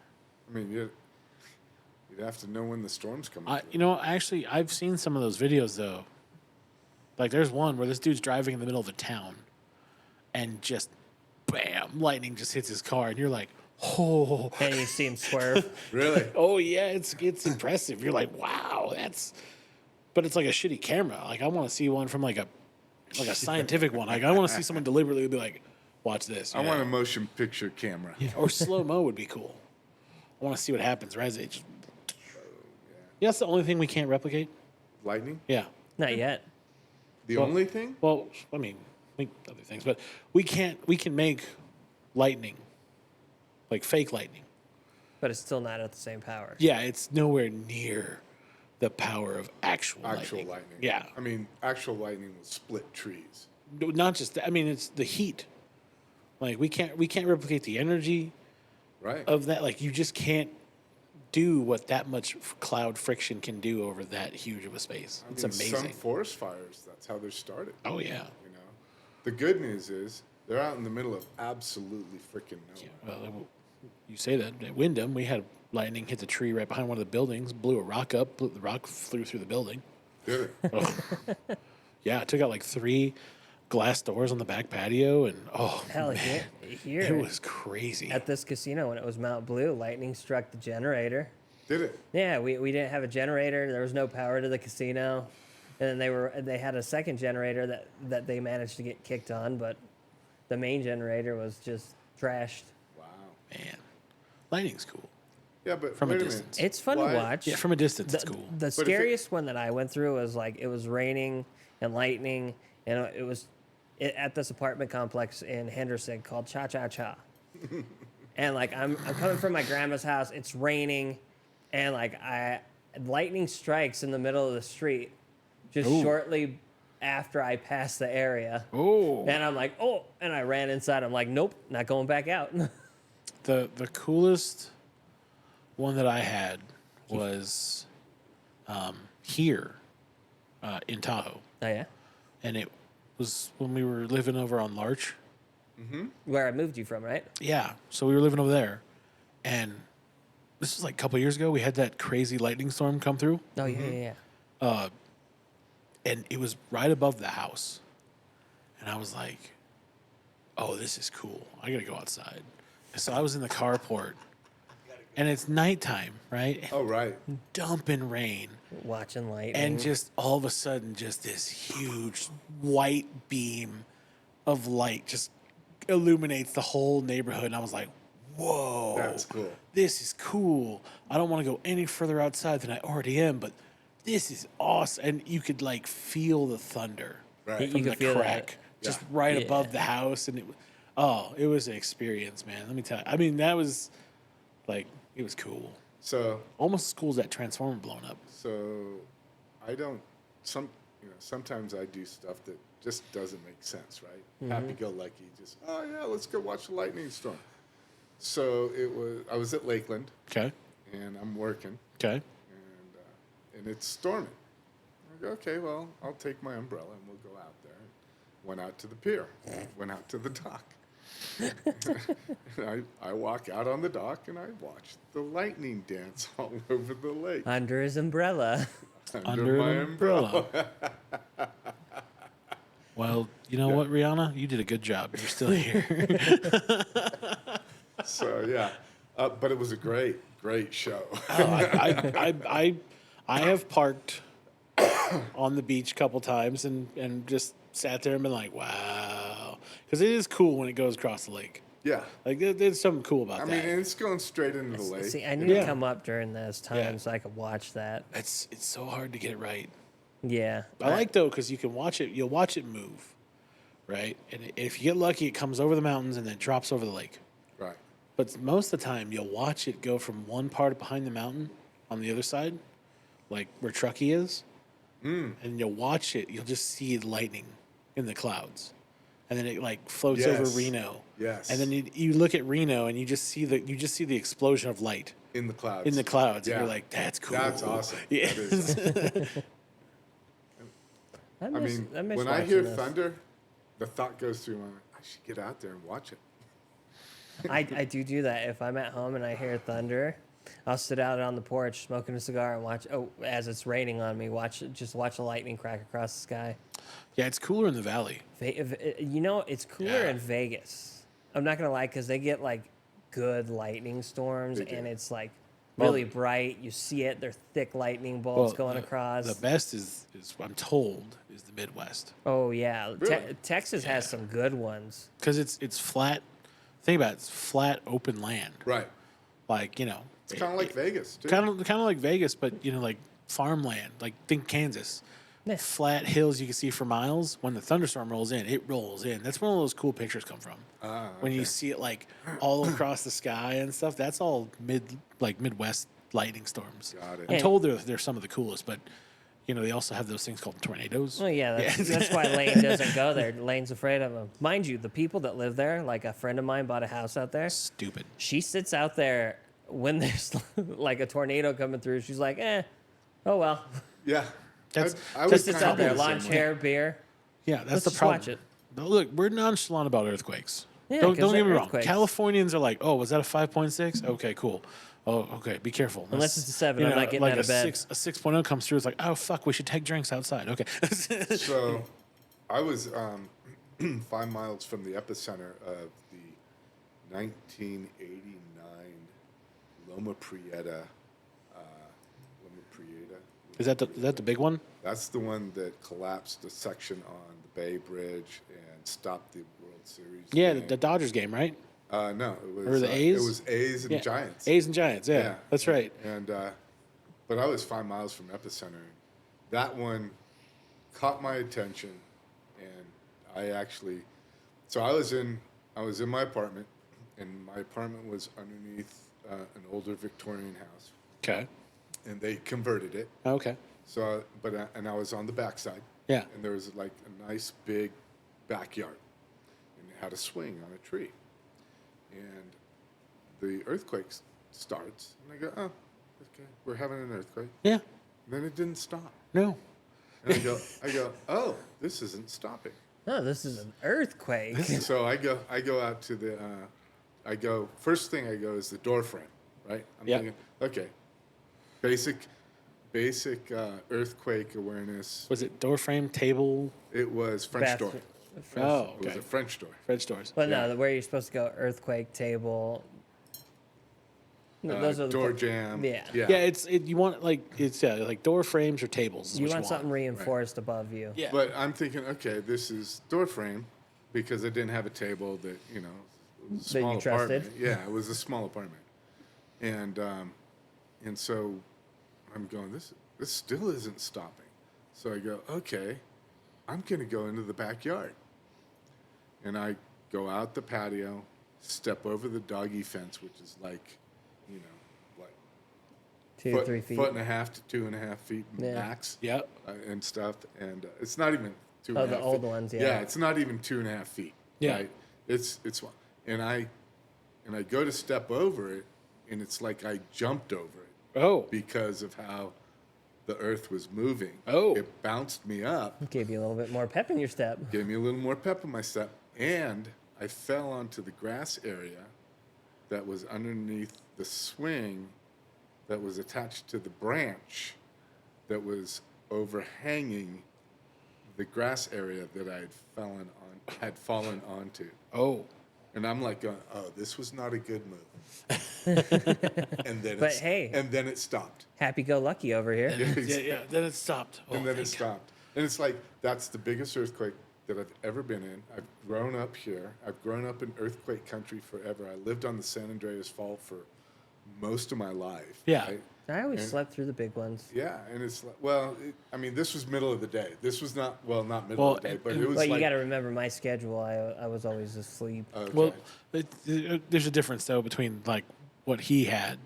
Speaker 2: I mean, you'd have to know when the storm's coming.
Speaker 1: I've seen some of those videos though. Like there's one where this dude's driving in the middle of a town and just bam, lightning just hits his car and you're like, oh,
Speaker 3: And you see him swerve.
Speaker 2: Really?
Speaker 1: oh yeah, it's impressive. You're like, wow, but it's like a shitty camera. Like I want to see one from like a scientific one. Like I want to see someone deliberately be like, watch this.
Speaker 2: I
Speaker 1: you
Speaker 2: want
Speaker 1: know?
Speaker 2: a motion picture camera.
Speaker 1: Or slow mo would be cool. I want to see what happens. Right? It just, yeah, that's the only thing we can't replicate.
Speaker 2: Lightning?
Speaker 1: Yeah.
Speaker 3: Not yet.
Speaker 2: The only thing?
Speaker 1: Well, I mean, make other things, but we can make lightning, like fake lightning.
Speaker 3: But it's still not at the same power.
Speaker 1: Yeah, it's nowhere near the power of actual
Speaker 2: Actual
Speaker 1: lightning.
Speaker 2: lightning.
Speaker 1: Yeah,
Speaker 2: I mean, actual lightning will split trees.
Speaker 1: not just that. I mean, it's the heat. Like we can't replicate the energy
Speaker 2: Right.
Speaker 1: of that. Like you just can't do what that much cloud friction can do over that huge of a space.
Speaker 2: I
Speaker 1: It's
Speaker 2: mean,
Speaker 1: amazing.
Speaker 2: Some forest fires, that's how they're started.
Speaker 1: Oh yeah.
Speaker 2: You know, the good news is they're out in the middle of absolutely freaking nowhere.
Speaker 1: Well, you say that at Wyndham, we had lightning hit the tree right behind one of the buildings, blew a rock up, the rock flew through the building.
Speaker 2: Did it?
Speaker 1: Oh. Yeah, it took out like 3 glass doors on the back patio, and
Speaker 3: Hell,
Speaker 1: man,
Speaker 3: here
Speaker 1: it was crazy.
Speaker 3: at this casino when it was Mount Blue, lightning struck the generator.
Speaker 2: Did it?
Speaker 3: Yeah, we didn't have a generator. There was no power to the casino, and they had a second generator that they managed to get kicked on, but the main generator was just trashed.
Speaker 2: Wow.
Speaker 1: Man, lightning's cool.
Speaker 2: Yeah, but
Speaker 1: From a
Speaker 2: wait
Speaker 1: distance.
Speaker 2: minute.
Speaker 3: It's fun to
Speaker 2: Why-
Speaker 3: watch.
Speaker 1: Yeah, from a distance,
Speaker 3: The,
Speaker 1: it's cool.
Speaker 3: the
Speaker 2: if it-
Speaker 3: scariest one that I went through was like it was raining and lightning, and it was at this apartment complex in Henderson called Cha Cha Cha. And like I'm coming from my grandma's house. It's raining, and like lightning strikes in the middle of the street, just
Speaker 1: Ooh.
Speaker 3: shortly after I passed the area.
Speaker 1: Oh,
Speaker 3: And I'm like, oh, and I ran inside. I'm like, nope, not going back out.
Speaker 1: the coolest one that I had was here in Tahoe,
Speaker 3: Oh yeah,
Speaker 1: and it was when we were living over on Larch.
Speaker 3: where I moved you from, right?
Speaker 1: Yeah, so we were living over there, and this was like a couple years ago. We had that crazy lightning storm come through,
Speaker 3: Oh yeah.
Speaker 1: and it was right above the house, and I was like, "Oh, this is cool. I gotta go outside." And so I was in the carport, and it's nighttime, right?
Speaker 2: Oh, right.
Speaker 1: Dumping rain,
Speaker 3: Watching lightning.
Speaker 1: and just all of a sudden, just this huge white beam of light just illuminates the whole neighborhood, and I was like, "Whoa,
Speaker 2: That's cool.
Speaker 1: This is cool. I don't want to go any further outside than I already am, but this is awesome." And you could like feel the thunder
Speaker 2: Right.
Speaker 3: You
Speaker 1: from
Speaker 3: could
Speaker 1: the
Speaker 3: feel that.
Speaker 1: crack just
Speaker 2: Yeah.
Speaker 1: right
Speaker 3: Yeah.
Speaker 1: above the house, and it was an experience, man. Let me tell you. I mean, that was like it was cool.
Speaker 2: So,
Speaker 1: Almost as cool as that transformer blowing up.
Speaker 2: I don't. Sometimes I do stuff that just doesn't make sense, right?
Speaker 3: Mm-hmm.
Speaker 2: Happy go lucky, just oh yeah, let's go watch a lightning storm. So I was at Lakeland,
Speaker 1: Okay.
Speaker 2: and I'm working,
Speaker 1: Okay.
Speaker 2: and it's storming. I go, okay, well, I'll take my umbrella and we'll go out there. Went out to the pier, went out to the dock. And I walk out on the dock and I watch the lightning dance all over the lake.
Speaker 3: Under his umbrella.
Speaker 2: Under my
Speaker 1: an umbrella. Well, you know what, Rihanna? You did a good job. You're still here.
Speaker 2: So, yeah. But it was a great show.
Speaker 1: I have parked on the beach a couple times and just sat there and been like, wow. Because it is cool when it goes across the lake.
Speaker 2: Yeah.
Speaker 1: Like, there's something cool about
Speaker 2: I
Speaker 1: that.
Speaker 2: mean, and it's going straight into the lake.
Speaker 3: See, I need to come up during those times so I could watch that.
Speaker 1: It's so hard to get it right.
Speaker 3: Yeah.
Speaker 1: I like, though, because you can watch it. You'll watch it move, right? And if you get lucky, it comes over the mountains and then drops over the lake.
Speaker 2: Right.
Speaker 1: But most of the time, you'll watch it go from one part behind the mountain on the other side, like where Truckee is, and you'll watch it. You'll just see lightning in the clouds, and then it like floats over Reno.
Speaker 2: Yes.
Speaker 1: And then you look at Reno, and you just see the explosion of light
Speaker 2: In the clouds.
Speaker 1: in the clouds,
Speaker 2: Yeah.
Speaker 1: and you're like, "That's cool.
Speaker 2: That's awesome.
Speaker 1: Yeah.
Speaker 2: That is awesome. I
Speaker 3: miss
Speaker 2: when I
Speaker 3: watching
Speaker 2: hear
Speaker 3: this.
Speaker 2: thunder, the thought goes through my mind, I should get out there and watch it.
Speaker 3: I do that. If I'm at home and I hear thunder, I'll sit out on the porch smoking a cigar and watch. Oh, as it's raining on me, watch the lightning crack across the sky.
Speaker 1: Yeah, it's cooler in the valley.
Speaker 3: You know, it's cooler in Vegas. I'm not gonna lie, because they get like good lightning storms,
Speaker 2: They do.
Speaker 3: and it's like really bright. You see it. They're thick lightning bolts going across.
Speaker 1: The best is I'm told is the Midwest
Speaker 3: Oh yeah,
Speaker 2: Really?
Speaker 3: Texas has some good ones.
Speaker 1: because it's flat. Think about it, it's flat open land.
Speaker 2: Right.
Speaker 1: Like
Speaker 2: It's kind of like Vegas, too.
Speaker 1: kind of like Vegas, but like farmland. Like think Kansas.
Speaker 3: Yeah.
Speaker 1: Flat hills you can see for miles. When the thunderstorm rolls in, it rolls in. That's where all those cool pictures come from. When you see it like all across the sky and stuff. That's all Midwest lightning storms.
Speaker 2: Got it.
Speaker 1: I'm
Speaker 3: Yeah.
Speaker 1: told they're some of the coolest, but they also have those things called tornadoes.
Speaker 3: Oh yeah, that's why Lane doesn't go there. Lane's afraid of them. Mind you, the people that live there, like a friend of mine bought a house out there.
Speaker 1: Stupid.
Speaker 3: She sits out there when there's like a tornado coming through. She's like, oh well.
Speaker 2: Yeah.
Speaker 1: That's-
Speaker 2: I
Speaker 1: Just
Speaker 2: was
Speaker 3: Sits
Speaker 2: kinda
Speaker 3: out there,
Speaker 2: the same
Speaker 3: lawn
Speaker 2: way.
Speaker 3: chair, beer.
Speaker 1: Yeah, that's
Speaker 3: Let's
Speaker 1: the
Speaker 3: just
Speaker 1: problem.
Speaker 3: watch it.
Speaker 1: But look, we're nonchalant about earthquakes.
Speaker 3: Yeah,
Speaker 1: don't
Speaker 3: 'cause
Speaker 1: get
Speaker 3: they're
Speaker 1: me wrong.
Speaker 3: earthquakes.
Speaker 1: Californians are like, oh, was that a 5.6? Okay, cool. Oh, okay, be careful.
Speaker 3: Unless it's a 7, I'm not getting
Speaker 1: like
Speaker 3: out of bed.
Speaker 1: A 6.0 comes through, it's like, oh, fuck, we should take drinks outside. Okay.
Speaker 2: So I was 5 miles from the epicenter of the 1989 Loma Prieta.
Speaker 1: Is that the big one?
Speaker 2: That's the one that collapsed a section on the Bay Bridge and stopped the World Series.
Speaker 1: Yeah,
Speaker 2: game.
Speaker 1: the Dodgers game, right?
Speaker 2: No, it was
Speaker 1: Or the A's?
Speaker 2: It was A's and
Speaker 1: Yeah.
Speaker 2: Giants.
Speaker 1: A's and Giants, yeah. That's right.
Speaker 2: And but I was 5 miles from epicenter. That one caught my attention, and I actually, so I was in my apartment, and my apartment was underneath an older Victorian house,
Speaker 1: Okay.
Speaker 2: and they converted it.
Speaker 1: Okay.
Speaker 2: So, and I was on the backside.
Speaker 1: Yeah.
Speaker 2: And there was like a nice big backyard, and it had a swing on a tree. And the earthquake starts, and I go, oh, okay, we're having an earthquake.
Speaker 1: Yeah.
Speaker 2: And then it didn't stop.
Speaker 1: No.
Speaker 2: And I go, oh, this isn't stopping.
Speaker 3: Oh, this is an earthquake.
Speaker 2: So I go out to the, first thing I go is the door frame, right? I'm
Speaker 1: Yeah.
Speaker 2: thinking, okay, basic earthquake awareness.
Speaker 1: Was it door frame, table?
Speaker 2: It was French door.
Speaker 1: Oh,
Speaker 2: It was
Speaker 1: okay.
Speaker 2: a French door.
Speaker 1: French doors.
Speaker 3: But no, where you're supposed to go, earthquake table. No, those are the
Speaker 2: Door jam.
Speaker 3: Yeah.
Speaker 2: Yeah.
Speaker 1: You want like door frames or tables. Is
Speaker 3: You
Speaker 1: what
Speaker 3: want something reinforced above you.
Speaker 1: Yeah.
Speaker 2: But I'm thinking, okay, this is door frame because I didn't have a table that, it was a
Speaker 3: That you
Speaker 2: small
Speaker 3: trusted?
Speaker 2: apartment. Yeah, it was a small apartment. And so I'm going, this still isn't stopping. So I go, okay, I'm going to go into the backyard. And I go out the patio, step over the doggy fence, which is like, what,
Speaker 3: 2 3 feet.
Speaker 2: foot and a half to 2.5 feet
Speaker 3: Yeah.
Speaker 2: max.
Speaker 1: Yep.
Speaker 2: And stuff, and it's not even 2.5.
Speaker 3: Oh, the old
Speaker 2: feet.
Speaker 3: ones,
Speaker 2: Yeah,
Speaker 3: yeah.
Speaker 2: it's not even 2.5 feet.
Speaker 1: Yeah.
Speaker 2: Right? It's and and I go to step over it, and it's like I jumped over it
Speaker 1: Oh.
Speaker 2: because of how the earth was moving.
Speaker 1: Oh.
Speaker 2: It bounced me up,
Speaker 3: Gave you a little bit more pep in your step.
Speaker 2: gave me a little more pep in my step, and I fell onto the grass area that was underneath the swing that was attached to the branch that was overhanging the grass area that I had fallen onto.
Speaker 1: Oh.
Speaker 2: And I'm like, oh, this was not a good move. and then
Speaker 3: But hey.
Speaker 2: and then it stopped.
Speaker 3: Happy-go-lucky over here.
Speaker 1: Yeah. Then it stopped. Oh,
Speaker 2: And then it
Speaker 1: thank God.
Speaker 2: stopped. And it's like, that's the biggest earthquake that I've ever been in. I've grown up here. I've grown up in earthquake country forever. I lived on the San Andreas Fault for most of my life.
Speaker 1: Yeah.
Speaker 2: Right?
Speaker 3: I always slept through the big ones.
Speaker 2: Yeah, and it's like, well, I mean, this was middle of the day. This was not middle of the day, but it was
Speaker 3: Well, you
Speaker 2: like,
Speaker 3: got to remember my schedule. I was always asleep.
Speaker 2: okay.
Speaker 1: Well, there's a difference though between like what he had,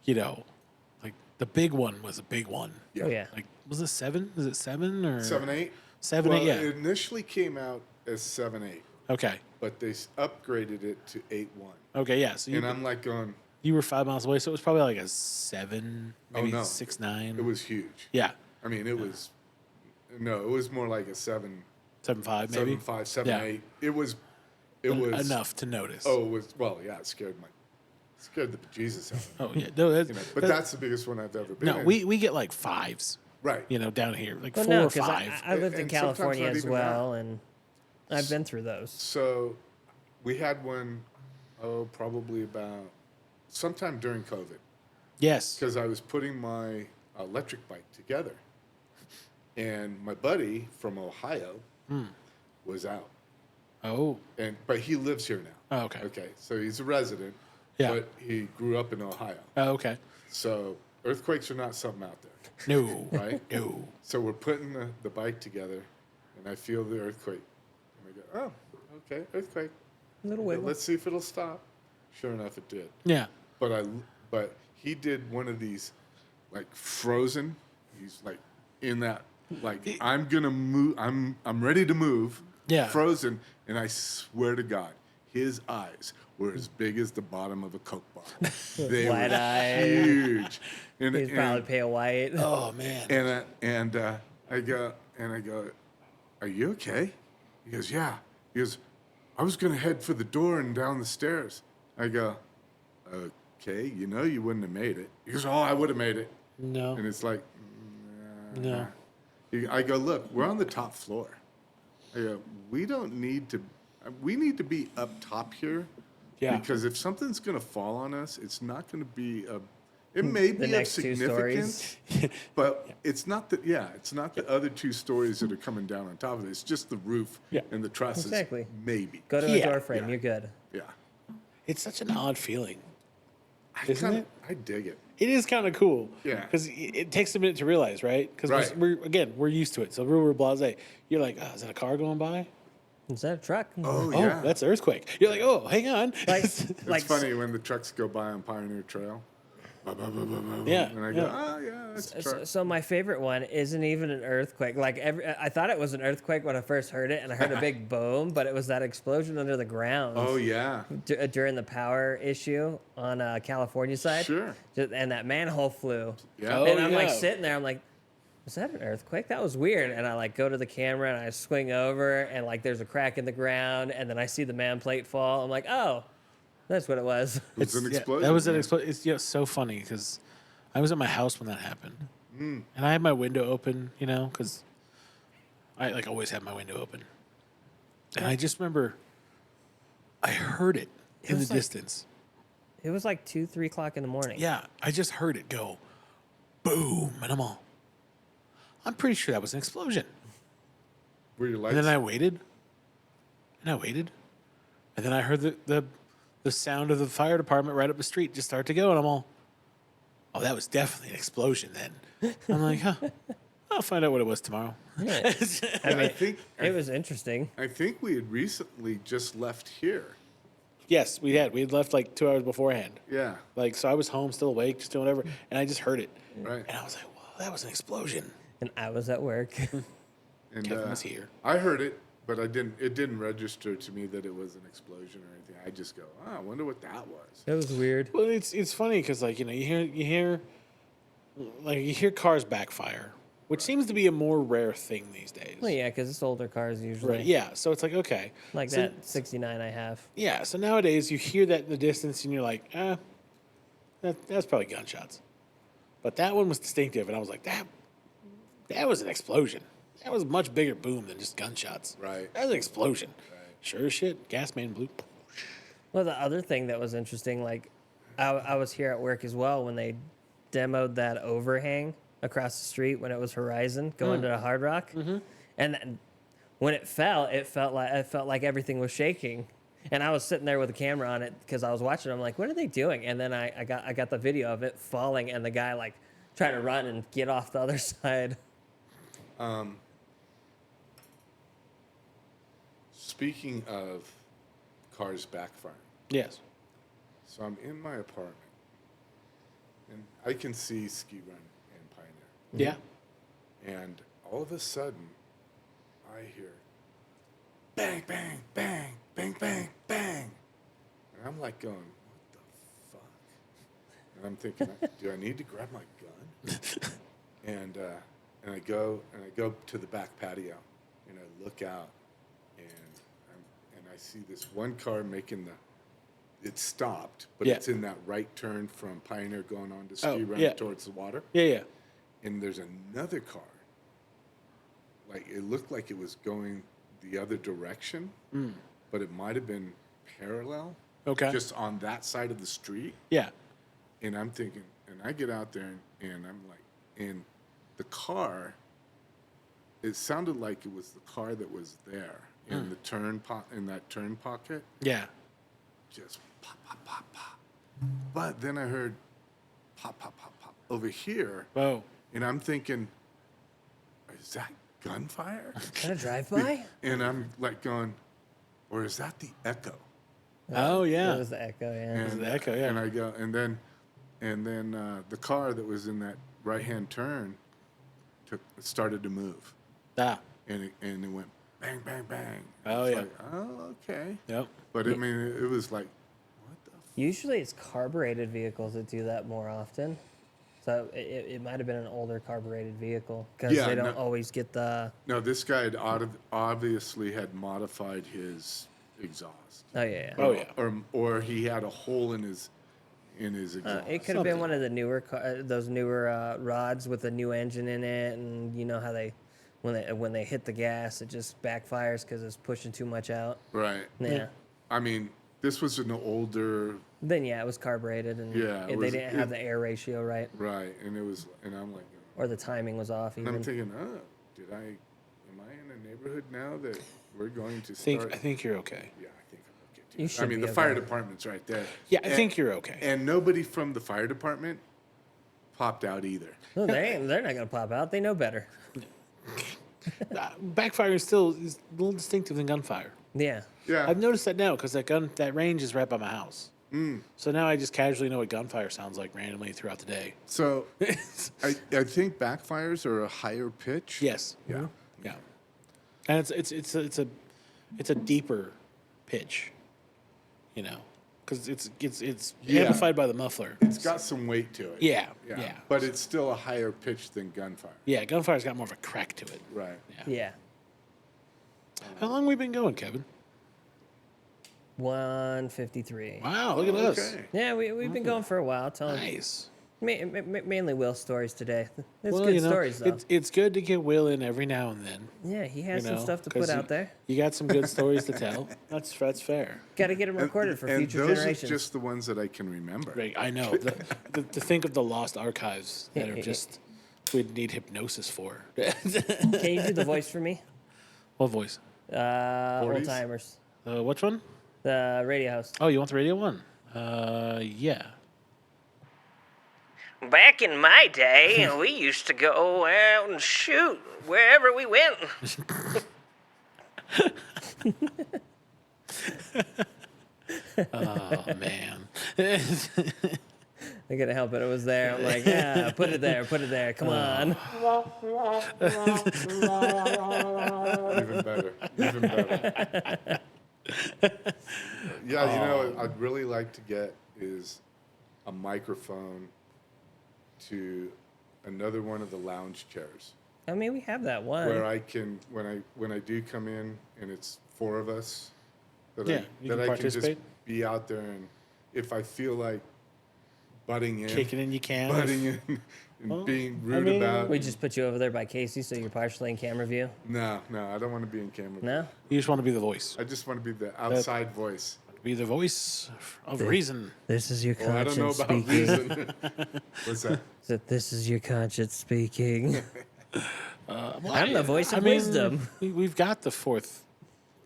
Speaker 1: like the big one was a big one.
Speaker 2: yeah.
Speaker 3: Oh yeah.
Speaker 1: Like was it 7? Is it 7 or
Speaker 2: 7.8?
Speaker 1: 7,
Speaker 2: Well,
Speaker 1: 8? Yeah.
Speaker 2: it initially came out as 7.8,
Speaker 1: Okay.
Speaker 2: but they upgraded it to 8.1.
Speaker 1: Okay. Yeah. So
Speaker 2: And I'm like going,
Speaker 1: you were 5 miles away, so it was probably like a 7, maybe
Speaker 2: no.
Speaker 1: 6, 9.
Speaker 2: it was huge.
Speaker 1: Yeah.
Speaker 2: I mean, it was more like a 7,
Speaker 1: 7.5 maybe.
Speaker 2: 7.5, 7.8.
Speaker 1: Yeah.
Speaker 2: It was
Speaker 1: Enough to notice.
Speaker 2: Oh, it was, well, yeah, it scared the bejesus out of me.
Speaker 1: Oh yeah. No, that's,
Speaker 2: But that's the biggest one I've ever been
Speaker 1: no.
Speaker 2: in.
Speaker 1: We get like 5s.
Speaker 2: Right.
Speaker 1: Down here, like
Speaker 3: Well,
Speaker 1: 4
Speaker 3: no,
Speaker 1: or
Speaker 3: because
Speaker 1: 5.
Speaker 3: I lived in
Speaker 2: And sometimes
Speaker 3: California
Speaker 2: not
Speaker 3: as
Speaker 2: even
Speaker 3: well, and I've been through those.
Speaker 2: So we had one, probably about sometime during COVID,
Speaker 1: Yes.
Speaker 2: because I was putting my electric bike together. And my buddy from Ohio was out.
Speaker 1: Oh.
Speaker 2: But he lives here now.
Speaker 1: Oh, okay.
Speaker 2: Okay, so he's a resident,
Speaker 1: Yeah.
Speaker 2: but he grew up in Ohio.
Speaker 1: Oh, okay.
Speaker 2: So earthquakes are not something out there,
Speaker 1: No.
Speaker 2: right?
Speaker 1: No.
Speaker 2: So we're putting the bike together, and I feel the earthquake. And I go, oh, okay, earthquake.
Speaker 3: Little
Speaker 2: Okay,
Speaker 3: wiggle.
Speaker 2: let's see if it'll stop. Sure enough, it did.
Speaker 1: Yeah.
Speaker 2: But he did one of these, like frozen. He's like in that, like I'm gonna move. I'm ready to move.
Speaker 1: Yeah.
Speaker 2: Frozen, and I swear to God, his eyes were as big as the bottom of a Coke bottle. They were
Speaker 3: Wide-eyed.
Speaker 2: huge. And,
Speaker 3: He's probably pale white.
Speaker 1: Oh man.
Speaker 2: and I go, are you okay? He goes, yeah. He goes, I was gonna head for the door and down the stairs. I go, okay, you wouldn't have made it. He goes, oh, I would have made it.
Speaker 1: No.
Speaker 2: And it's like,
Speaker 1: No.
Speaker 2: I go, look, we're on the top floor. I go, we need to be up top here.
Speaker 1: Yeah.
Speaker 2: Because if something's gonna fall on us, it's not gonna be it may
Speaker 3: The
Speaker 2: be of
Speaker 3: next two
Speaker 2: significance, but it's not the other 2 stories that are coming down on top of it. It's just the roof
Speaker 1: Yeah.
Speaker 2: and the trusses.
Speaker 3: Exactly.
Speaker 2: Maybe.
Speaker 3: Go to
Speaker 1: Yeah.
Speaker 3: a door frame.
Speaker 2: Yeah.
Speaker 3: You're good.
Speaker 2: Yeah.
Speaker 1: It's such an odd feeling. Isn't it?
Speaker 2: I dig it.
Speaker 1: It is kind of cool.
Speaker 2: Yeah.
Speaker 1: Because it takes a minute to realize, right? Because
Speaker 2: Right.
Speaker 1: we're used to it. So we're blasé. You're like, oh, is that a car going by?
Speaker 3: Is that a truck?
Speaker 2: Oh,
Speaker 1: Oh,
Speaker 2: yeah.
Speaker 1: that's an earthquake. You're like, oh, hang on.
Speaker 3: Like,
Speaker 2: It's funny when the trucks go by on Pioneer Trail.
Speaker 1: Yeah,
Speaker 2: And I go,
Speaker 1: yeah.
Speaker 2: oh, yeah, that's a truck.
Speaker 3: So my favorite one isn't even an earthquake. Like I thought it was an earthquake when I first heard it, and I heard a big boom, but it was that explosion under the ground.
Speaker 2: Oh, yeah.
Speaker 3: During the power issue on California side.
Speaker 2: Sure.
Speaker 3: And that manhole flew.
Speaker 2: Yeah.
Speaker 1: Oh,
Speaker 3: And I'm like
Speaker 1: yeah.
Speaker 3: sitting there, I'm like, is that an earthquake? That was weird. And I like go to the camera and I swing over and like there's a crack in the ground and then I see the man plate fall. I'm like, oh, that's what it was.
Speaker 2: It was an
Speaker 1: Yeah,
Speaker 2: explosion.
Speaker 1: that was an
Speaker 2: man.
Speaker 1: explosion. It's so funny because I was at my house when that happened, and I had my window open, because I like always have my window open, and I just remember I heard it in the
Speaker 3: was like-
Speaker 1: distance.
Speaker 3: It was like 2, 3 o'clock in the morning.
Speaker 1: Yeah, I just heard it go, boom, and I'm pretty sure that was an explosion.
Speaker 2: Were your lights?
Speaker 1: And then I waited, and then I heard the sound of the fire department right up the street just start to go, and I'm all, oh, that was definitely an explosion then. I'm like, huh, I'll find out what it was tomorrow.
Speaker 3: Yeah.
Speaker 2: I think
Speaker 3: It was interesting.
Speaker 2: I think we had recently just left here.
Speaker 1: Yes, we had. We had left like 2 hours beforehand.
Speaker 2: Yeah.
Speaker 1: Like, so I was home, still awake, just doing whatever, and I just heard it.
Speaker 2: Right.
Speaker 1: And I was like, whoa, that was an explosion.
Speaker 3: And I was at work.
Speaker 2: And
Speaker 1: Kevin was here.
Speaker 2: I heard it, but it didn't register to me that it was an explosion or anything. I just go, I wonder what that was.
Speaker 3: It was weird.
Speaker 1: Well, it's funny because like you hear cars backfire, which seems to be a more rare thing these days.
Speaker 3: Well, yeah, because it's older cars usually.
Speaker 1: Right. Yeah. So it's like okay.
Speaker 3: Like
Speaker 1: So-
Speaker 3: that 69 I have.
Speaker 1: Yeah. So nowadays you hear that in the distance and you're like, that's probably gunshots. But that one was distinctive, and I was like, that was an explosion. That was a much bigger boom than just gunshots.
Speaker 2: Right.
Speaker 1: That was an explosion. Right. Sure as shit. Gas main blew.
Speaker 3: Well, the other thing that was interesting, like, I was here at work as well when they demoed that overhang across the street when it was Horizon going to the Hard Rock, and then when it felt like everything was shaking, and I was sitting there with a camera on it because I was watching. I'm like, what are they doing? And then I got the video of it falling, and the guy like trying to run and get off the other side.
Speaker 2: Speaking of cars backfiring,
Speaker 1: Yes.
Speaker 2: so I'm in my apartment, and I can see Ski Run and Pioneer.
Speaker 1: Yeah.
Speaker 2: And all of a sudden, I hear bang, bang, bang, bang, bang, bang. And I'm like going, what the fuck? And I'm thinking, do I need to grab my gun? and I go to the back patio, and I look out, and I see this one car making it stopped, but
Speaker 1: Yeah.
Speaker 2: it's in that right turn from Pioneer going on to Ski Run
Speaker 1: yeah.
Speaker 2: towards the water.
Speaker 1: Yeah. Yeah.
Speaker 2: And there's another car. Like, it looked like it was going the other direction, but it might have been parallel.
Speaker 1: Okay.
Speaker 2: Just on that side of the street.
Speaker 1: Yeah.
Speaker 2: And I'm thinking, and I get out there, and I'm like, and the car, it sounded like it was the car that was there in the in that turn pocket.
Speaker 1: Yeah.
Speaker 2: Just pop, pop, pop, pop. But then I heard pop, pop, pop, pop over here.
Speaker 1: Oh.
Speaker 2: And I'm thinking, is that gunfire?
Speaker 3: Can I drive by?
Speaker 2: And I'm like going, or is that the echo?
Speaker 1: Oh yeah.
Speaker 3: It was the Echo, yeah.
Speaker 2: And,
Speaker 1: the echo, yeah.
Speaker 2: And I go, and then the car that was in that right-hand turn started to move,
Speaker 1: Ah.
Speaker 2: and it went bang, bang, bang.
Speaker 1: Oh,
Speaker 2: It's
Speaker 1: yeah.
Speaker 2: like, oh, okay.
Speaker 1: Yep.
Speaker 2: But I mean, it was like, what the?
Speaker 3: Usually it's carbureted vehicles that do that more often. So it might have been an older carbureted vehicle because
Speaker 2: Yeah,
Speaker 3: they don't
Speaker 2: no-
Speaker 3: always get the.
Speaker 2: No, this guy had obviously had modified his exhaust.
Speaker 3: Oh, yeah.
Speaker 1: Oh yeah.
Speaker 2: Or he had a hole in his exhaust.
Speaker 3: It could have been one of the newer, those newer rods with a new engine in it, and you know how when they hit the gas, it just backfires because it's pushing too much out.
Speaker 2: Right.
Speaker 3: Yeah.
Speaker 2: I mean, this was an older,
Speaker 3: Then it was carbureted, and
Speaker 2: Yeah, it
Speaker 3: they
Speaker 2: was-
Speaker 3: didn't have the air ratio right,
Speaker 2: right, and I'm like,
Speaker 3: or the timing was off.
Speaker 2: and
Speaker 3: Even.
Speaker 2: I'm thinking, am I in a neighborhood now that we're going to
Speaker 1: I think you're okay.
Speaker 2: Yeah, I think I'm okay too.
Speaker 3: You
Speaker 2: I
Speaker 3: should
Speaker 2: mean,
Speaker 3: be
Speaker 2: the fire
Speaker 3: okay.
Speaker 2: department's right there.
Speaker 1: Yeah, I think you're okay.
Speaker 2: And nobody from the fire department popped out either.
Speaker 3: No, they're not gonna pop out. They know better.
Speaker 1: Backfire is still a little distinctive than gunfire.
Speaker 3: Yeah.
Speaker 2: Yeah.
Speaker 1: I've noticed that now because that range is right by my house. So now I just casually know what gunfire sounds like randomly throughout the day.
Speaker 2: So I think backfires are a higher pitch.
Speaker 1: Yes.
Speaker 2: Yeah.
Speaker 1: Yeah. And it's a deeper pitch, you know, because it's
Speaker 2: Yeah.
Speaker 1: amplified by the muffler.
Speaker 2: It's got some weight to it.
Speaker 1: Yeah. Yeah.
Speaker 2: But it's still a higher pitch than gunfire.
Speaker 1: Yeah. Gunfire's got more of a crack to it.
Speaker 2: Right.
Speaker 1: Yeah.
Speaker 3: Yeah.
Speaker 1: How long have we been going, Kevin?
Speaker 3: 153.
Speaker 1: Wow, look at us.
Speaker 2: Okay.
Speaker 3: Yeah, we've been going for a while. Telling
Speaker 1: Nice.
Speaker 3: mainly Will stories today. It's
Speaker 1: Well,
Speaker 3: good
Speaker 1: you know,
Speaker 3: stories though.
Speaker 1: it's good to get Will in every now and then.
Speaker 3: Yeah, he has
Speaker 1: you
Speaker 3: some
Speaker 1: know,
Speaker 3: stuff to
Speaker 1: 'cause
Speaker 3: put out there.
Speaker 1: You got some good stories to tell. That's fair.
Speaker 3: Got to get them recorded for
Speaker 2: and
Speaker 3: future
Speaker 2: those
Speaker 3: generations.
Speaker 2: are just the ones that I can remember.
Speaker 1: Right, I know. To think of the lost archives that are just we'd need hypnosis for.
Speaker 3: Can you do the voice for me?
Speaker 1: What voice?
Speaker 3: Old
Speaker 2: 40s?
Speaker 3: timers.
Speaker 1: Which one?
Speaker 3: The radio host.
Speaker 1: Oh, you want the radio one? Yeah.
Speaker 3: Back in my day, we used to go out and shoot wherever we went.
Speaker 1: Oh man.
Speaker 3: I couldn't help it. It was there. I'm like, yeah, put it there. Put it there. Come on.
Speaker 2: Even better. Even better. Yeah, you know, I'd really like to get is a microphone to another one of the lounge chairs
Speaker 3: I mean, we have that one.
Speaker 2: where I can, when I do come in and it's 4 of us, that
Speaker 1: Yeah, you
Speaker 2: I
Speaker 1: can
Speaker 2: can just
Speaker 1: participate.
Speaker 2: be out there, and if I feel like butting in,
Speaker 1: Kicking in, you can.
Speaker 2: butting in, and
Speaker 1: Well,
Speaker 2: being
Speaker 1: I
Speaker 2: rude
Speaker 1: mean,
Speaker 2: about.
Speaker 3: We just put you over there by Casey, so you're partially in camera view.
Speaker 2: No, I don't want to be in camera.
Speaker 3: No?
Speaker 1: You just want to be the voice.
Speaker 2: I just want to be the outside voice.
Speaker 1: Be the voice of reason.
Speaker 3: This is your
Speaker 2: Well, I don't know
Speaker 3: conscience
Speaker 2: about
Speaker 3: speaking.
Speaker 2: reason. What's that?
Speaker 3: So this is your conscience speaking.
Speaker 1: Well,
Speaker 3: I'm the voice of wisdom.
Speaker 1: We've got the 4th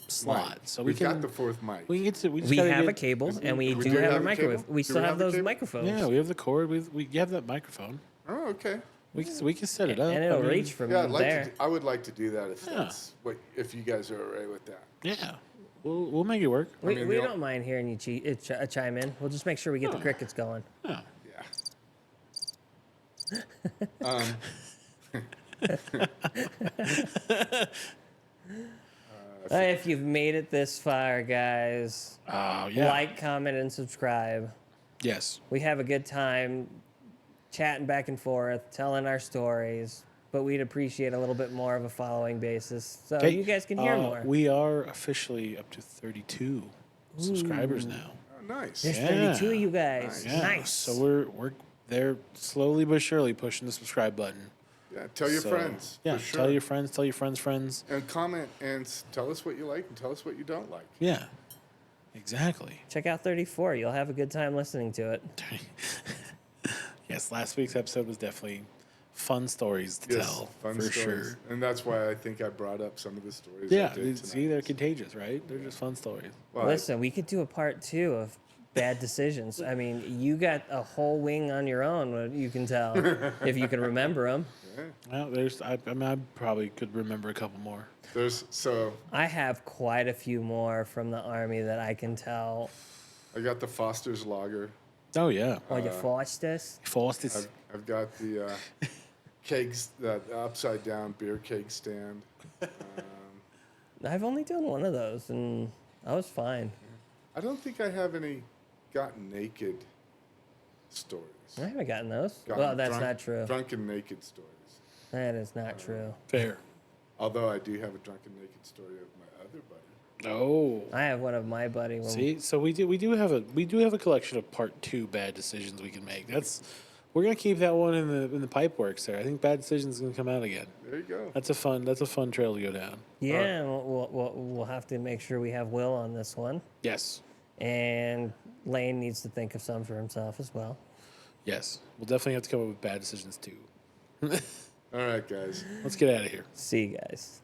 Speaker 1: slot, so
Speaker 2: We've
Speaker 1: can.
Speaker 2: got the 4th mic.
Speaker 1: We can get to. We, just
Speaker 3: We
Speaker 1: gotta
Speaker 3: have
Speaker 1: get-
Speaker 3: a cable, and we
Speaker 2: we
Speaker 3: do
Speaker 2: do
Speaker 3: have a
Speaker 2: have a
Speaker 3: microwave.
Speaker 2: cable?
Speaker 3: We
Speaker 2: Do
Speaker 3: still
Speaker 2: we
Speaker 3: have
Speaker 2: have a
Speaker 3: those
Speaker 2: cable?
Speaker 3: microphones.
Speaker 1: Yeah, we have the cord. We have that microphone.
Speaker 2: Oh, okay.
Speaker 1: We can set it up.
Speaker 3: And it'll
Speaker 1: I mean,
Speaker 3: reach from
Speaker 2: Yeah, I'd like
Speaker 3: there.
Speaker 2: to. I would like to do that if
Speaker 1: Yeah.
Speaker 2: that's what. If you guys are alright with that.
Speaker 1: Yeah, we'll make it work.
Speaker 3: We,
Speaker 2: mean,
Speaker 3: we
Speaker 2: the-
Speaker 3: don't mind hearing you chime in. We'll just make sure we get the
Speaker 1: Oh.
Speaker 3: crickets going.
Speaker 1: Yeah.
Speaker 3: If you've made it this far, guys,
Speaker 1: Yeah.
Speaker 3: like, comment, and subscribe.
Speaker 1: Yes.
Speaker 3: We have a good time chatting back and forth, telling our stories, but we'd appreciate a little bit more of a following basis so you guys can hear more.
Speaker 1: We are officially up to 32 subscribers now.
Speaker 2: Oh, nice.
Speaker 3: There's
Speaker 1: Yeah.
Speaker 3: 32 of you guys.
Speaker 1: Yeah.
Speaker 3: Nice.
Speaker 1: So we're there slowly but surely pushing the subscribe button.
Speaker 2: Yeah. Tell your
Speaker 1: So,
Speaker 2: friends.
Speaker 1: Yeah.
Speaker 2: For sure.
Speaker 1: Tell your friends. Tell your friends.
Speaker 2: And comment and tell us what you like and tell us what you don't like.
Speaker 1: Yeah. Exactly.
Speaker 3: Check out 34. You'll have a good time listening to it.
Speaker 1: Yes. Last week's episode was definitely fun stories to tell
Speaker 2: fun
Speaker 1: for
Speaker 2: stories.
Speaker 1: sure.
Speaker 2: And that's why I think I brought up some of the stories.
Speaker 1: Yeah.
Speaker 2: I did
Speaker 1: See,
Speaker 2: tonight.
Speaker 1: they're contagious, right? They're just fun stories.
Speaker 2: Well,
Speaker 3: Listen, we could do a part 2 of bad decisions. I mean, you got a whole wing on your own, what you can tell, if you can remember them.
Speaker 1: Well, I mean, I probably could remember a couple more.
Speaker 2: so
Speaker 3: I have quite a few more from the Army that I can tell.
Speaker 2: I got the Foster's Lager.
Speaker 1: Oh yeah.
Speaker 3: Or you forced us.
Speaker 1: Foster's.
Speaker 2: I've got the kegs, that upside down beer keg stand.
Speaker 3: I've only done one of those, and I was fine.
Speaker 2: I don't think I have any gotten naked stories.
Speaker 3: I haven't gotten those.
Speaker 2: Gotten
Speaker 3: Well, that's not true.
Speaker 2: Drunken naked stories.
Speaker 3: That is not true.
Speaker 1: Fair.
Speaker 2: Although I do have a drunken naked story of my other buddy.
Speaker 1: Oh.
Speaker 3: I have one of my buddy. When
Speaker 1: See, so we do have a collection of part 2 bad decisions we can make. We're gonna keep that one in the pipe works there. I think bad decisions is gonna come out again.
Speaker 2: There you go.
Speaker 1: That's a fun trail to go down.
Speaker 3: Yeah, we'll have to make sure we have Will on this one.
Speaker 1: Yes.
Speaker 3: And Lane needs to think of some for himself as well.
Speaker 1: Yes. We'll definitely have to come up with bad decisions too.
Speaker 2: All right, guys.
Speaker 1: Let's get out of here.
Speaker 3: See you guys.